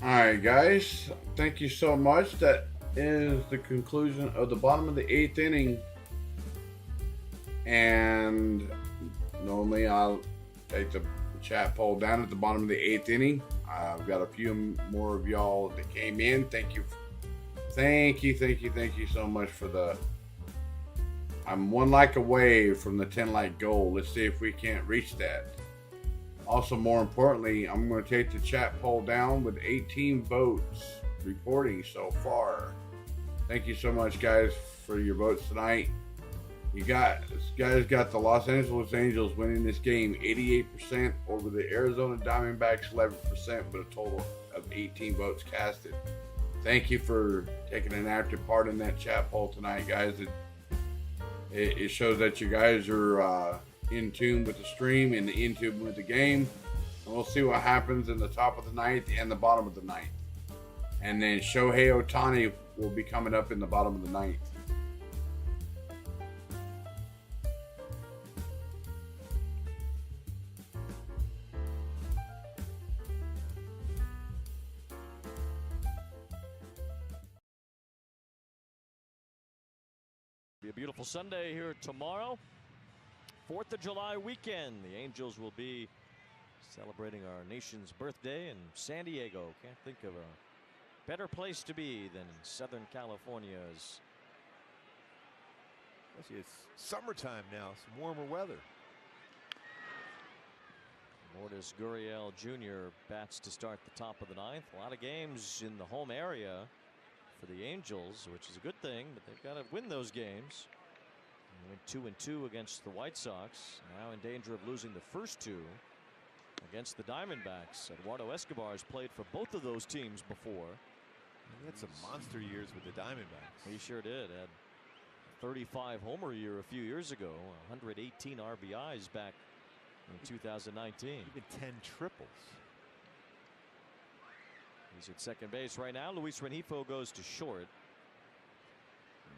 [SPEAKER 11] Alright guys, thank you so much. That is the conclusion of the bottom of the 8th inning. And normally I'll take the chat poll down at the bottom of the 8th inning. I've got a few more of y'all that came in. Thank you so much for the... I'm 1 like away from the 10 like goal. Let's see if we can't reach that. Also, more importantly, I'm going to take the chat poll down with 18 votes reporting so far. Thank you so much, guys, for your votes tonight. You guys got the Los Angeles Angels winning this game 88% over the Arizona Diamondbacks 11% with a total of 18 votes casted. Thank you for taking an active part in that chat poll tonight, guys. It shows that you guys are in tune with the stream and in tune with the game. And we'll see what happens in the top of the 9th and the bottom of the 9th. And then Shohei Ohtani will be coming up in the bottom of the 9th.
[SPEAKER 1] Be a beautiful Sunday here tomorrow. 4th of July weekend. The Angels will be celebrating our nation's birthday in San Diego. Can't think of a better place to be than Southern California's
[SPEAKER 2] Especially it's summertime now, some warmer weather.
[SPEAKER 1] Lourdes Gurriel Jr. bats to start the top of the ninth. A lot of games in the home area for the Angels, which is a good thing, but they've got to win those games. They went 2-2 against the White Sox. Now in danger of losing the first two against the Diamondbacks. Eduardo Escobar has played for both of those teams before.
[SPEAKER 2] He had some monster years with the Diamondbacks.
[SPEAKER 1] He sure did. Had 35 homer year a few years ago. 118 RBIs back in 2019.
[SPEAKER 2] Even 10 triples.
[SPEAKER 1] He's at second base right now. Luis Rengifo goes to short.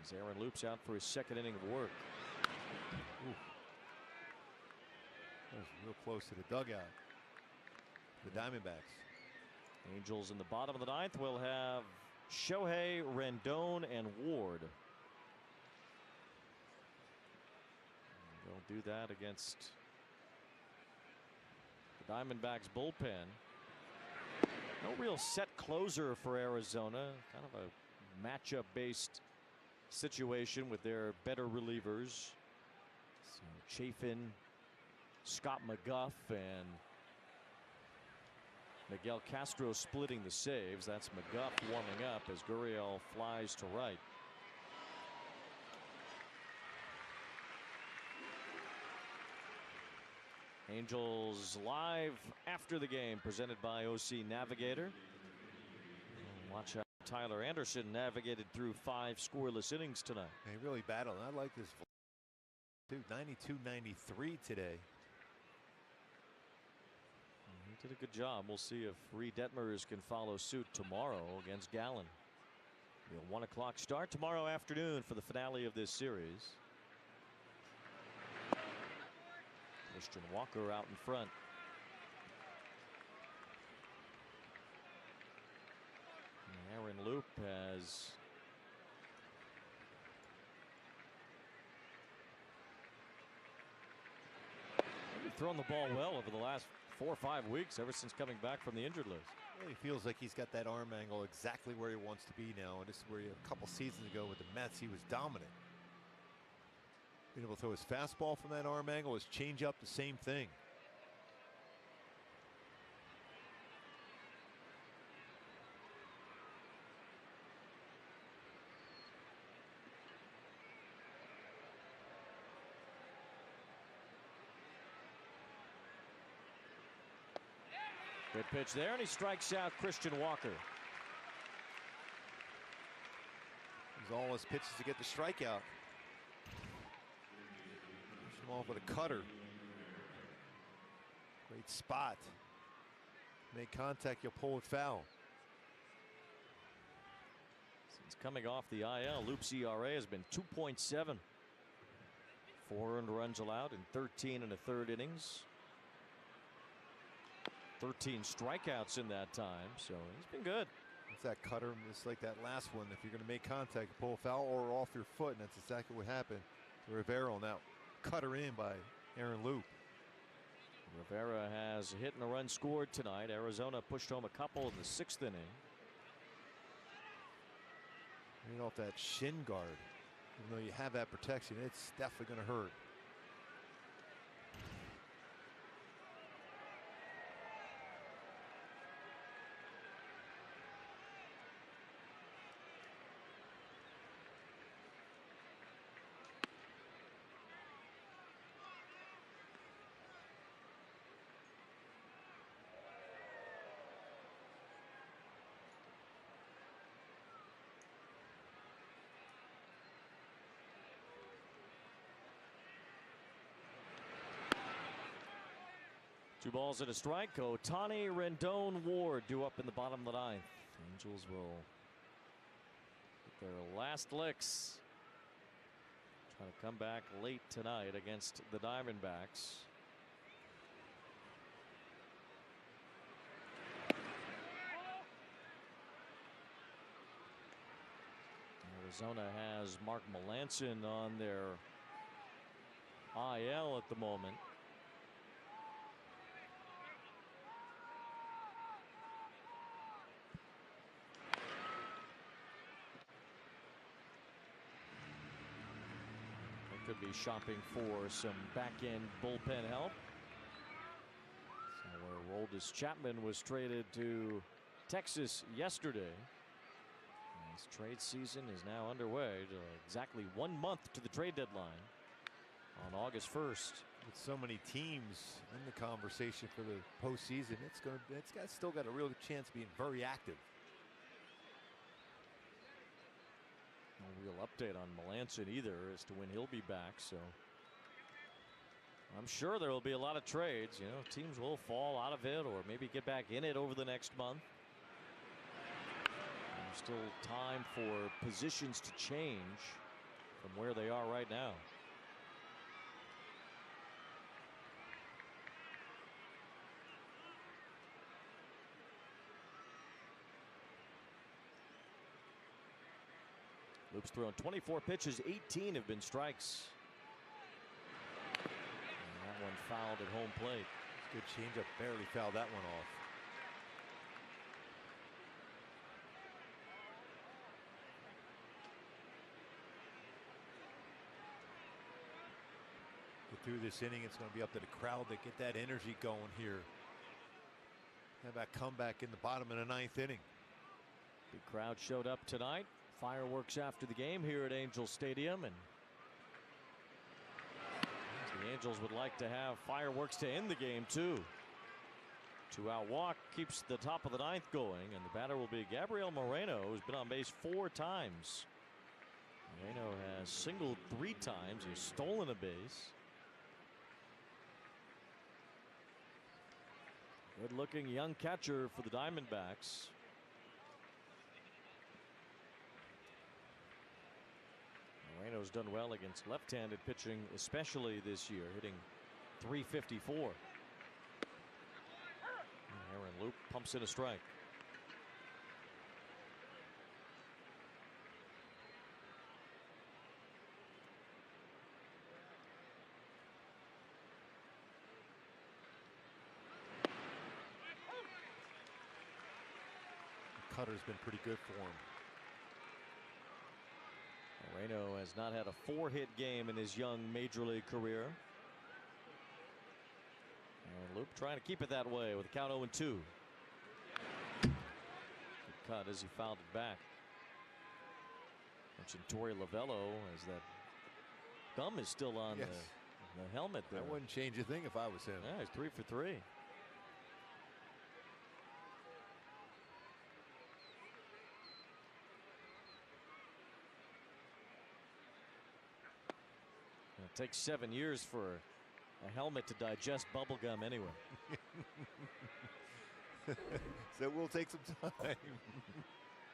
[SPEAKER 1] As Aaron Loop's out for his second inning of work.
[SPEAKER 2] Ooh. That was real close to the dugout. The Diamondbacks.
[SPEAKER 1] Angels in the bottom of the ninth will have Shohei, Rendon, and Ward. They'll do that against the Diamondbacks bullpen. No real set closer for Arizona. Kind of a matchup based situation with their better relievers. So Chafin, Scott McGuff, and Miguel Castro splitting the saves. That's McGuff warming up as Gurriel flies to right. Angels live after the game, presented by OC Navigator. Watch how Tyler Anderson navigated through 5 scoreless innings tonight.
[SPEAKER 2] He really battled. I like this. Dude, 92-93 today.
[SPEAKER 1] He did a good job. We'll see if Reed Detmers can follow suit tomorrow against Gallen. A 1 o'clock start tomorrow afternoon for the finale of this series. Christian Walker out in front. And Aaron Loop has thrown the ball well over the last 4 or 5 weeks, ever since coming back from the injured list.
[SPEAKER 2] Yeah, he feels like he's got that arm angle exactly where he wants to be now. And this is where a couple seasons ago with the Mets, he was dominant. Being able to throw his fastball from that arm angle, his changeup, the same thing.
[SPEAKER 1] Good pitch there, and he strikes out Christian Walker.
[SPEAKER 2] He's all his pitches to get the strikeout. Push him off with a cutter. Great spot. Make contact, you'll pull it foul.
[SPEAKER 1] Since coming off the IL, Loop's ERA has been 2.7. 4 earned runs allowed in 13 1/3 innings. 13 strikeouts in that time, so he's been good.
[SPEAKER 2] It's that cutter, just like that last one. If you're going to make contact, you pull a foul or off your foot, and that's exactly what happened to Rivera. Now, cutter in by Aaron Loop.
[SPEAKER 1] Rivera has a hit and a run scored tonight. Arizona pushed home a couple in the 6th inning.
[SPEAKER 2] Right off that shin guard. Even though you have that protection, it's definitely going to hurt.
[SPEAKER 1] Two balls and a strike. Ohtani, Rendon, Ward due up in the bottom of the 9th. Angels will get their last licks. Trying to come back late tonight against the Diamondbacks. Arizona has Mark Melancon on their IL at the moment. be shopping for some back-end bullpen help. So where Aroldis Chapman was traded to Texas yesterday. This trade season is now underway. Exactly 1 month to the trade deadline on August 1st.
[SPEAKER 2] With so many teams in the conversation for the postseason, it's still got a real chance of being very active.
[SPEAKER 1] No real update on Melanson either as to when he'll be back, so I'm sure there will be a lot of trades. You know, teams will fall out of it or maybe get back in it over the next month. There's still time for positions to change from where they are right now. Loop's thrown 24 pitches, 18 have been strikes. And that one fouled at home plate.
[SPEAKER 2] Good changeup, barely fouled that one off. Get through this inning, it's going to be up to the crowd to get that energy going here. Have that comeback in the bottom of the 9th inning.
[SPEAKER 1] Big crowd showed up tonight. Fireworks after the game here at Angels Stadium, and the Angels would like to have fireworks to end the game too. 2-out walk keeps the top of the 9th going, and the batter will be Gabriel Moreno, who's been on base 4 times. Moreno has singled 3 times. He's stolen a base. Good-looking young catcher for the Diamondbacks. Moreno's done well against left-handed pitching, especially this year, hitting .354. Aaron Loop pumps in a strike.
[SPEAKER 2] The cutter's been pretty good for him.
[SPEAKER 1] Moreno has not had a 4-hit game in his young major league career. And Loop trying to keep it that way with a count 0-2. Good cut as he fouled it back. Mentioned Torey Lovello as that thumb is still on the helmet there.
[SPEAKER 2] I wouldn't change a thing if I was him.
[SPEAKER 1] Yeah, he's 3 for 3. It takes 7 years for a helmet to digest bubble gum anyway.
[SPEAKER 2] So it will take some time.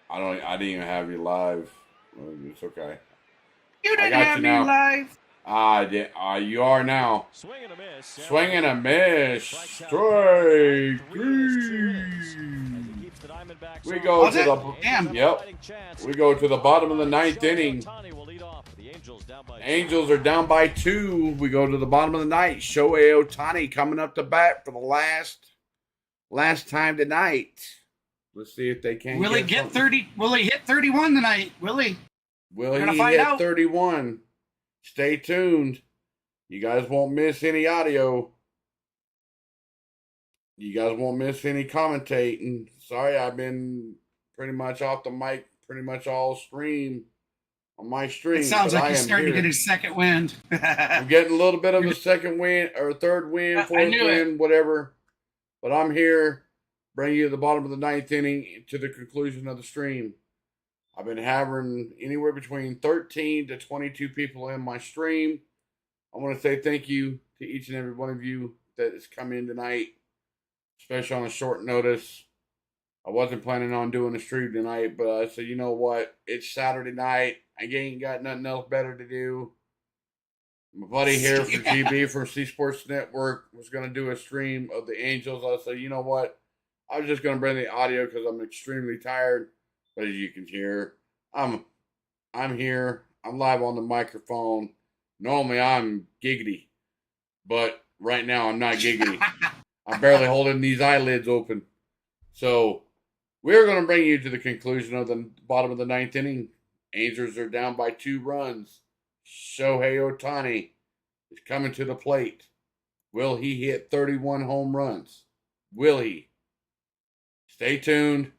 [SPEAKER 11] I didn't even have you live. It's okay.
[SPEAKER 12] You didn't have me live.
[SPEAKER 11] I did. You are now.
[SPEAKER 1] Swing and a miss.
[SPEAKER 11] Swing and a miss. Strike 3. We go to the We go to the bottom of the 9th inning. Angels are down by 2. We go to the bottom of the 9th. Shohei Ohtani coming up to bat for the last time tonight. Let's see if they can.
[SPEAKER 12] Will he get 30? Will he hit 31 tonight? Will he?
[SPEAKER 11] Will he hit 31? Stay tuned. You guys won't miss any audio. You guys won't miss any commentating. Sorry, I've been pretty much off the mic, pretty much all stream on my stream.
[SPEAKER 12] It sounds like he's starting to get his second wind.
[SPEAKER 11] I'm getting a little bit of a second wind or third wind, fourth wind, whatever. But I'm here, bringing you to the bottom of the 9th inning to the conclusion of the stream. I've been having anywhere between 13 to 22 people in my stream. I want to say thank you to each and every one of you that has come in tonight, especially on a short notice. I wasn't planning on doing a stream tonight, but I said, you know what? It's Saturday night. I ain't got nothing else better to do. My buddy here from GB from C Sports Network was going to do a stream of the Angels. I said, you know what? I was just going to bring the audio because I'm extremely tired. But as you can hear, I'm here. I'm live on the microphone. Normally I'm giggity, but right now I'm not giggity. I'm barely holding these eyelids open. So we're going to bring you to the conclusion of the bottom of the 9th inning. Angels are down by 2 runs. Shohei Ohtani is coming to the plate. Will he hit 31 home runs? Will he? Stay tuned.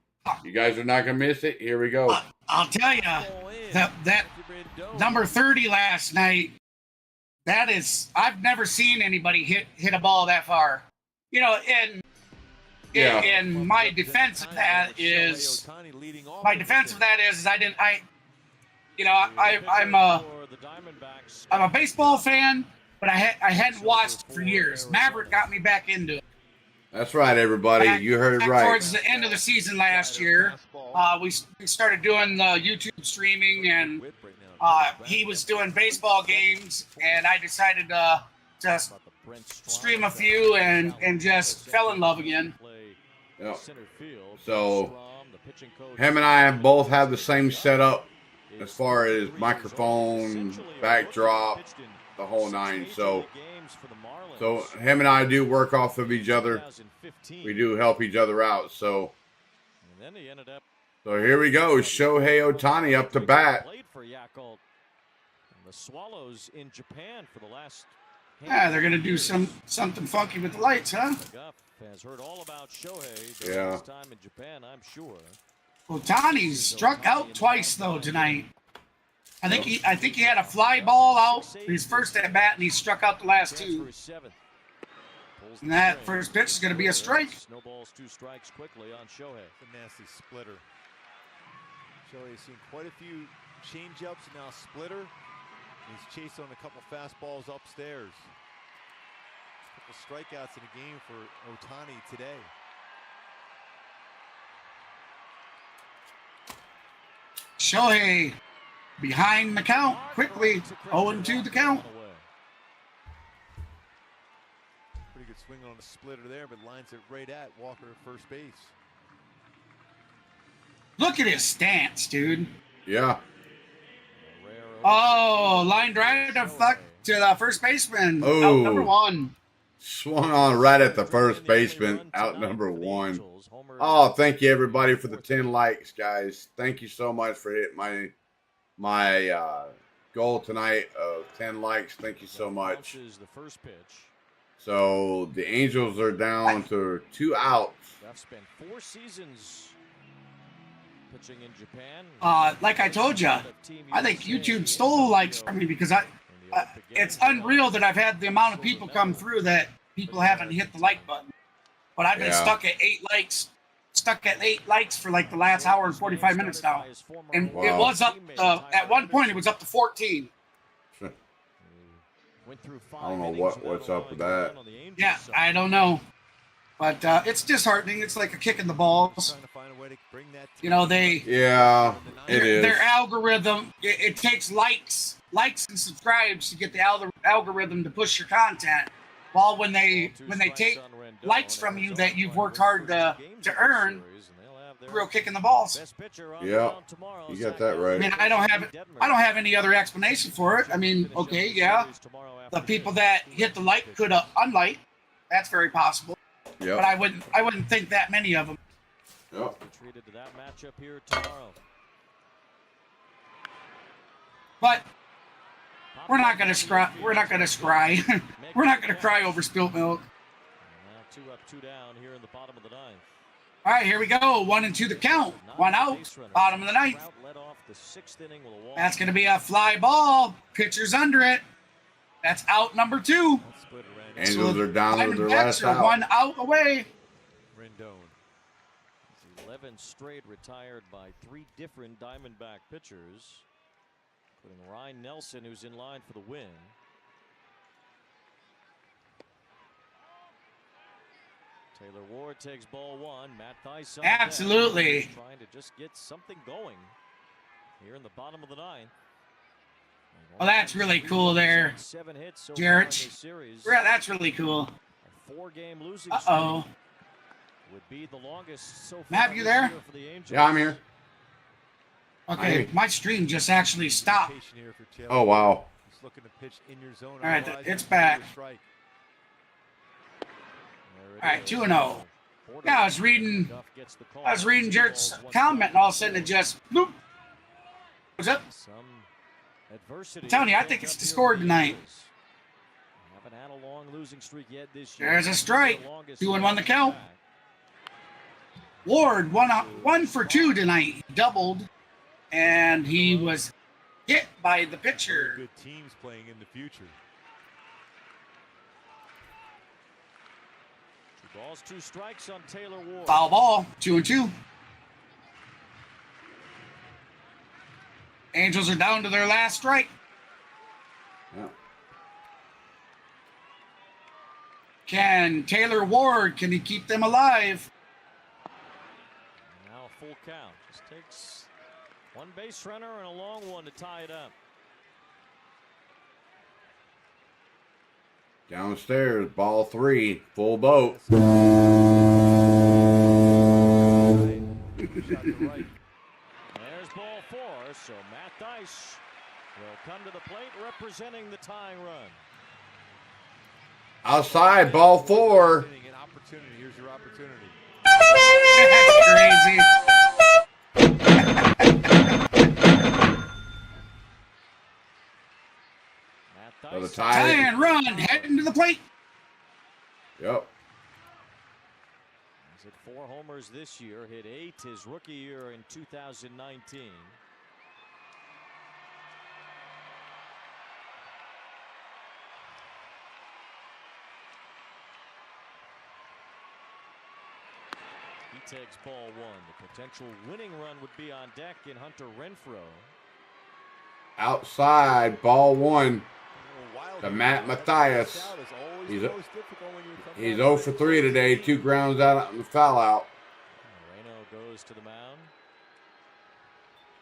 [SPEAKER 11] You guys are not going to miss it. Here we go.
[SPEAKER 12] I'll tell you, that number 30 last night, that is, I've never seen anybody hit a ball that far. You know, and my defense of that is I'm a baseball fan, but I hadn't watched it for years. Maverick got me back into it.
[SPEAKER 11] That's right, everybody. You heard it right.
[SPEAKER 12] Towards the end of the season last year, we started doing the YouTube streaming, and he was doing baseball games, and I decided to just stream a few and just fell in love again.
[SPEAKER 11] Yep. So him and I both have the same setup as far as microphone, backdrop, the whole nine. So him and I do work off of each other. We do help each other out. So here we go. Shohei Ohtani up to bat.
[SPEAKER 1] The Swallows in Japan for the last.
[SPEAKER 12] Yeah, they're gonna do something funky with the lights, huh?
[SPEAKER 1] Has heard all about Shohei
[SPEAKER 11] during
[SPEAKER 1] his time in Japan, I'm sure.
[SPEAKER 12] Ohtani's struck out twice though tonight. I think he had a fly ball out his first at bat, and he struck out the last two. And that first pitch is going to be a strike.
[SPEAKER 1] Snowballs 2 strikes quickly on Shohei.
[SPEAKER 2] It's a nasty splitter. Shohei's seen quite a few change-ups and now splitter. He's chased on a couple fastballs upstairs. A couple strikeouts in a game for Ohtani today.
[SPEAKER 12] Shohei behind the count quickly. 0-2 the count.
[SPEAKER 2] Pretty good swing on the splitter there, but lines it right at Walker at first base.
[SPEAKER 12] Look at his stance, dude.
[SPEAKER 11] Yeah.
[SPEAKER 12] Oh, line drive to the first baseman.
[SPEAKER 11] Oh.
[SPEAKER 12] Out number 1.
[SPEAKER 11] Swung on right at the first baseman. Out number 1. Oh, thank you everybody for the 10 likes, guys. Thank you so much for hitting my goal tonight of 10 likes. Thank you so much. So the Angels are down to 2 outs.
[SPEAKER 1] I've spent 4 seasons pitching in Japan.
[SPEAKER 12] Like I told you, I think YouTube stole likes from me because it's unreal that I've had the amount of people come through that people haven't hit the like button. But I've been stuck at 8 likes for like the last hour and 45 minutes now. And it was up at one point it was up to 14.
[SPEAKER 11] I don't know what's up with that.
[SPEAKER 12] Yeah, I don't know. But it's disheartening. It's like a kick in the balls. You know,
[SPEAKER 11] it is.
[SPEAKER 12] Their algorithm, it takes likes and subscribes to get the algorithm to push your content. While when they take likes from you that you've worked hard to earn, real kick in the balls.
[SPEAKER 11] Yeah, you got that right.
[SPEAKER 12] I mean, I don't have any other explanation for it. I mean, okay, yeah, the people that hit the like could unlike. That's very possible.
[SPEAKER 11] Yep.
[SPEAKER 12] But I wouldn't think that many of them.
[SPEAKER 11] Yep.
[SPEAKER 1] Treated to that matchup here tomorrow.
[SPEAKER 12] But we're not gonna cry. We're not gonna cry. We're not gonna cry over spilt milk.
[SPEAKER 1] Now 2 up, 2 down here in the bottom of the 9th.
[SPEAKER 12] All right, here we go. 1-2 the count. 1 out. Bottom of the 9th. That's gonna be a fly ball. Pitcher's under it. That's out number 2.
[SPEAKER 11] Angels are down to their last out.
[SPEAKER 12] 1 out away.
[SPEAKER 2] Rendon.
[SPEAKER 1] 11 straight retired by 3 different Diamondback pitchers, including Ryan Nelson, who's in line for the win. Taylor Ward takes ball 1. Matt Thaiss
[SPEAKER 12] absolutely
[SPEAKER 1] trying to just get something going here in the bottom of the 9th.
[SPEAKER 12] Well, that's really cool there, Jarrett. Yeah, that's really cool.
[SPEAKER 1] A 4-game losing
[SPEAKER 12] uh-oh.
[SPEAKER 1] Would be the longest so far.
[SPEAKER 12] Matt, you there?
[SPEAKER 11] Yeah, I'm here.
[SPEAKER 12] Okay, my stream just actually stopped.
[SPEAKER 11] Oh, wow.
[SPEAKER 12] All right, it's back. All right, 2-0. Yeah, I was reading Jarrett's comment, and all of a sudden it just bloop. What's up?
[SPEAKER 1] Adversity.
[SPEAKER 12] I'm telling you, I think it's scored tonight.
[SPEAKER 1] Haven't had a long losing streak yet this year.
[SPEAKER 12] There's a strike. 2-1 the count. Ward 1 for 2 tonight. He doubled, and he was hit by the pitcher.
[SPEAKER 2] Good teams playing in the future.
[SPEAKER 1] 2 balls, 2 strikes on Taylor Ward.
[SPEAKER 12] Foul ball. 2-2. Angels are down to their last strike.
[SPEAKER 11] Yeah.
[SPEAKER 12] Can Taylor Ward, can he keep them alive?
[SPEAKER 1] Now full count. Just takes 1 base runner and a long one to tie it up.
[SPEAKER 11] Downstairs, ball 3, full boat.
[SPEAKER 1] There's ball 4, so Matt Dice will come to the plate representing the tying run.
[SPEAKER 11] Outside, ball 4.
[SPEAKER 2] An opportunity. Here's your opportunity.
[SPEAKER 11] So the
[SPEAKER 12] tie and run, heading to the plate.
[SPEAKER 11] Yep.
[SPEAKER 1] He's hit 4 homers this year, hit 8 his rookie year in 2019. He takes ball 1. The potential winning run would be on deck in Hunter Renfroe.
[SPEAKER 11] Outside, ball 1 to Matt Mathias. He's 0 for 3 today. 2 grounds out and the foul out.
[SPEAKER 1] Moreno goes to the mound.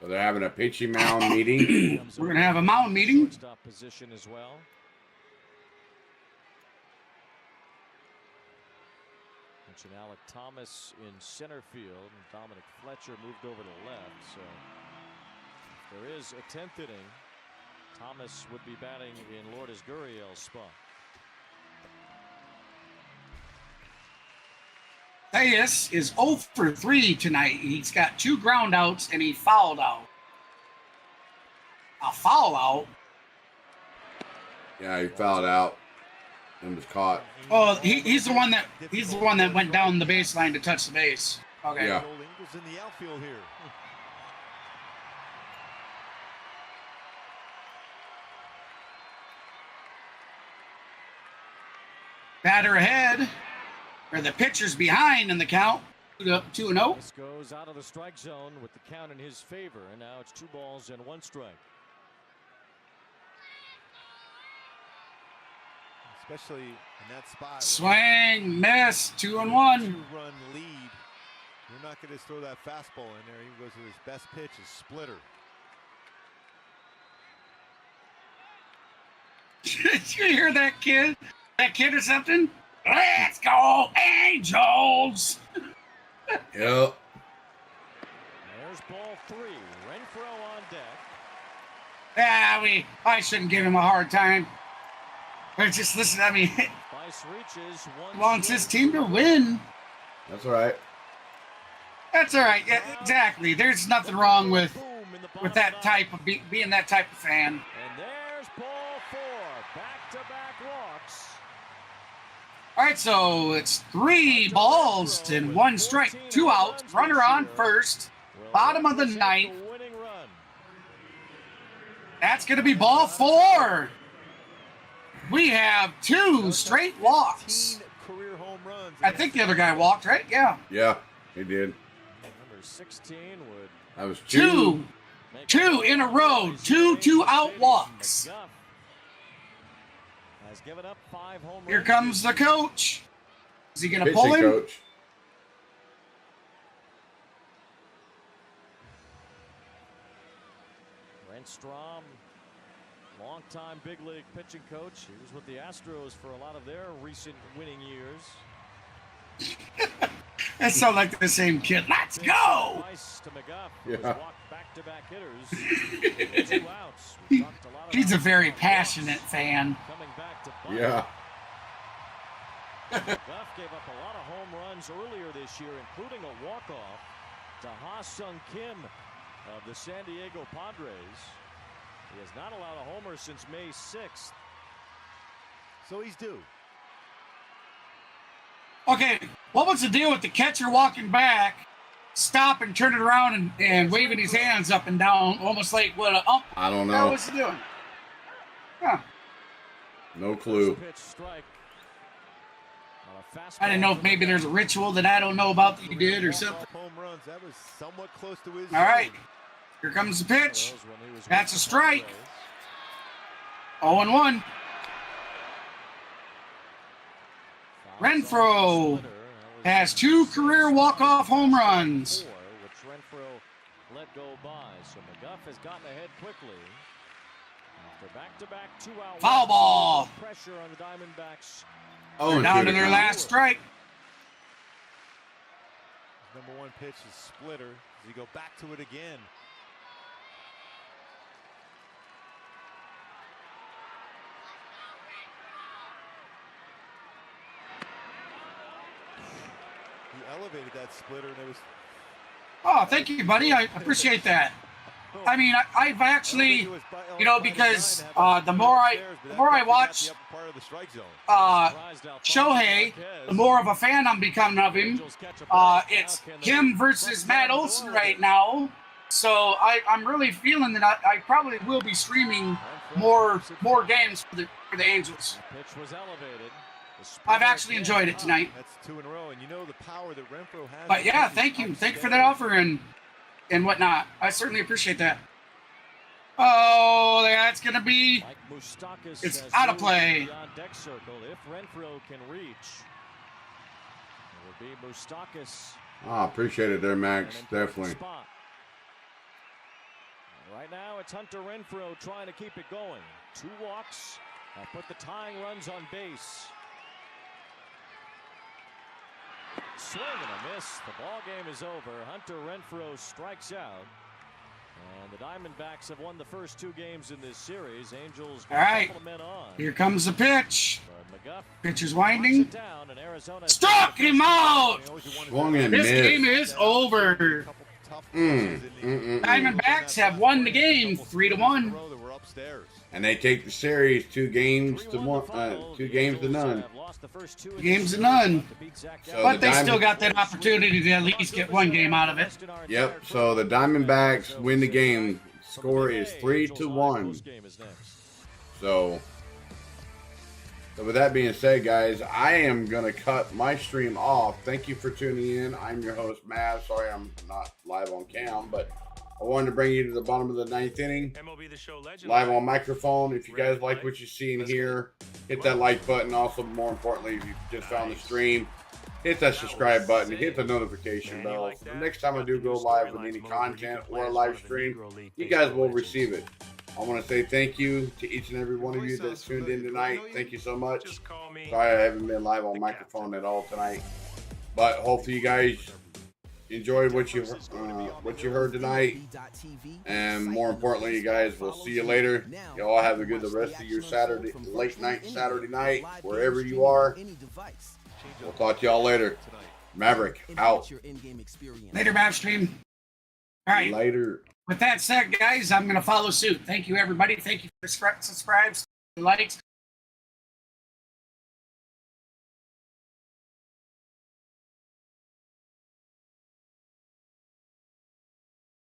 [SPEAKER 11] So they're having a pitching mound meeting.
[SPEAKER 12] We're going to have a mound meeting.
[SPEAKER 1] Shortstop position as well. Mentioned Alec Thomas in center field. And Dominic Fletcher moved over to left. So if there is a 10th inning, Thomas would be batting in Lourdes Gurriel's spot.
[SPEAKER 12] Mathias is 0 for 3 tonight. He's got 2 ground outs and he fouled out. A foul out?
[SPEAKER 11] Yeah, he fouled out and was caught.
[SPEAKER 12] Oh, he's the one that went down the baseline to touch the base. Okay.
[SPEAKER 11] Yeah.
[SPEAKER 2] In the outfield here.
[SPEAKER 12] Batter ahead, or the pitcher's behind in the count. 2-0.
[SPEAKER 1] This goes out of the strike zone with the count in his favor, and now it's 2 balls and 1 strike.
[SPEAKER 2] Especially in that spot.
[SPEAKER 12] Swing, miss, 2-1.
[SPEAKER 2] 2-run lead. You're not going to throw that fastball in there. He goes to his best pitch, his splitter.
[SPEAKER 12] Did you hear that kid? That kid or something? Let's go, Angels!
[SPEAKER 11] Yep.
[SPEAKER 1] There's ball 3. Renfroe on deck.
[SPEAKER 12] Yeah, I shouldn't give him a hard time. But just listen, I mean,
[SPEAKER 1] Vice reaches
[SPEAKER 12] he wants his team to win.
[SPEAKER 11] That's all right.
[SPEAKER 12] That's all right. Yeah, exactly. There's nothing wrong with that type of being that type of fan.
[SPEAKER 1] And there's ball 4. Back-to-back walks.
[SPEAKER 12] All right, so it's 3 balls and 1 strike, 2 outs, runner on first, bottom of the 9th. That's going to be ball 4. We have 2 straight walks. I think the other guy walked, right? Yeah.
[SPEAKER 11] Yeah, he did.
[SPEAKER 1] Number 16 would.
[SPEAKER 11] That was
[SPEAKER 12] 2 in a row, 2 2-out walks.
[SPEAKER 1] Has given up 5 home runs.
[SPEAKER 12] Here comes the coach. Is he going to
[SPEAKER 11] Pitching
[SPEAKER 12] pull him?
[SPEAKER 11] coach.
[SPEAKER 1] Brent Strom, longtime big league pitching coach. He was with the Astros for a lot of their recent winning years.
[SPEAKER 12] That sounds like the same kid. Let's go!
[SPEAKER 11] Yeah.
[SPEAKER 1] Back-to-back hitters. 2 outs.
[SPEAKER 12] He's a very passionate fan.
[SPEAKER 1] Coming back to bite.
[SPEAKER 11] Yeah.
[SPEAKER 1] Duff gave up a lot of home runs earlier this year, including a walk-off to Ha-Sung Kim of the San Diego Padres. He has not allowed a homer since May 6th.
[SPEAKER 2] So he's due.
[SPEAKER 12] Okay, what was the deal with the catcher walking back, stop and turning around and waving his hands up and down, almost like what a ump?
[SPEAKER 11] I don't know.
[SPEAKER 12] What's he doing? Huh.
[SPEAKER 11] No clue.
[SPEAKER 12] I didn't know if maybe there's a ritual that I don't know about that he did or something.
[SPEAKER 2] Home runs. That was somewhat close to his.
[SPEAKER 12] All right, here comes the pitch. That's a strike. 0-1. Renfroe has 2 career walk-off home runs.
[SPEAKER 1] Which Renfroe let go by. So McGuff has gotten ahead quickly. After back-to-back 2-out
[SPEAKER 12] Foul ball.
[SPEAKER 1] Pressure on the Diamondbacks.
[SPEAKER 12] They're down to their last strike.
[SPEAKER 2] His number 1 pitch is splitter. Does he go back to it again? He elevated that splitter, and it was.
[SPEAKER 12] Oh, thank you, buddy. I appreciate that. I mean, I've actually, you know, because the more I watch Shohei, the more of a fan I'm becoming of him. It's him versus Matt Olson right now. So I'm really feeling that I probably will be streaming more games for the Angels. I've actually enjoyed it tonight.
[SPEAKER 2] That's 2 in a row, and you know the power that Renfroe has.
[SPEAKER 12] But yeah, thank you for that offer and whatnot. I certainly appreciate that. Oh, that's gonna be. It's out of play.
[SPEAKER 1] Deck circle if Renfroe can reach. It would be Moustakas.
[SPEAKER 11] Oh, appreciate it there, Max. Definitely.
[SPEAKER 1] Right now, it's Hunter Renfroe trying to keep it going. 2 walks. Put the tying runs on base. Swing and a miss. The ball game is over. Hunter Renfroe strikes out. And the Diamondbacks have won the first 2 games in this series. Angels.
[SPEAKER 12] All right. Here comes the pitch. Pitch is winding. Struck him out. This game is over. Diamondbacks have won the game 3-1.
[SPEAKER 11] And they take the series 2 games to 1, 2 games to none.
[SPEAKER 12] 2 games to none.
[SPEAKER 11] So
[SPEAKER 12] but they still got that opportunity to at least get 1 game out of it.
[SPEAKER 11] Yep. So the Diamondbacks win the game. Score is 3-1. So with that being said, guys, I am gonna cut my stream off. Thank you for tuning in. I'm your host, Mav. Sorry I'm not live on cam, but I wanted to bring you to the bottom of the 9th inning.
[SPEAKER 13] MLB The Show legend.
[SPEAKER 11] Live on microphone. If you guys like what you see in here, hit that like button. Also, more importantly, if you just found the stream, hit that subscribe button. Hit the notification bell. The next time I do go live with any content or a live stream, you guys will receive it. I want to say thank you to each and every one of you that's tuned in tonight. Thank you so much. Sorry I haven't been live on microphone at all tonight. But hopefully you guys enjoyed what you heard tonight, and more importantly, you guys, we'll see you later. You all have a good the rest of your Saturday, late night Saturday night, wherever you are. We'll talk to y'all later. Maverick out.
[SPEAKER 12] Later, Mav stream. All right.
[SPEAKER 11] Later.
[SPEAKER 12] With that said, guys, I'm going to follow suit. Thank you, everybody. Thank you for the subscribes, likes.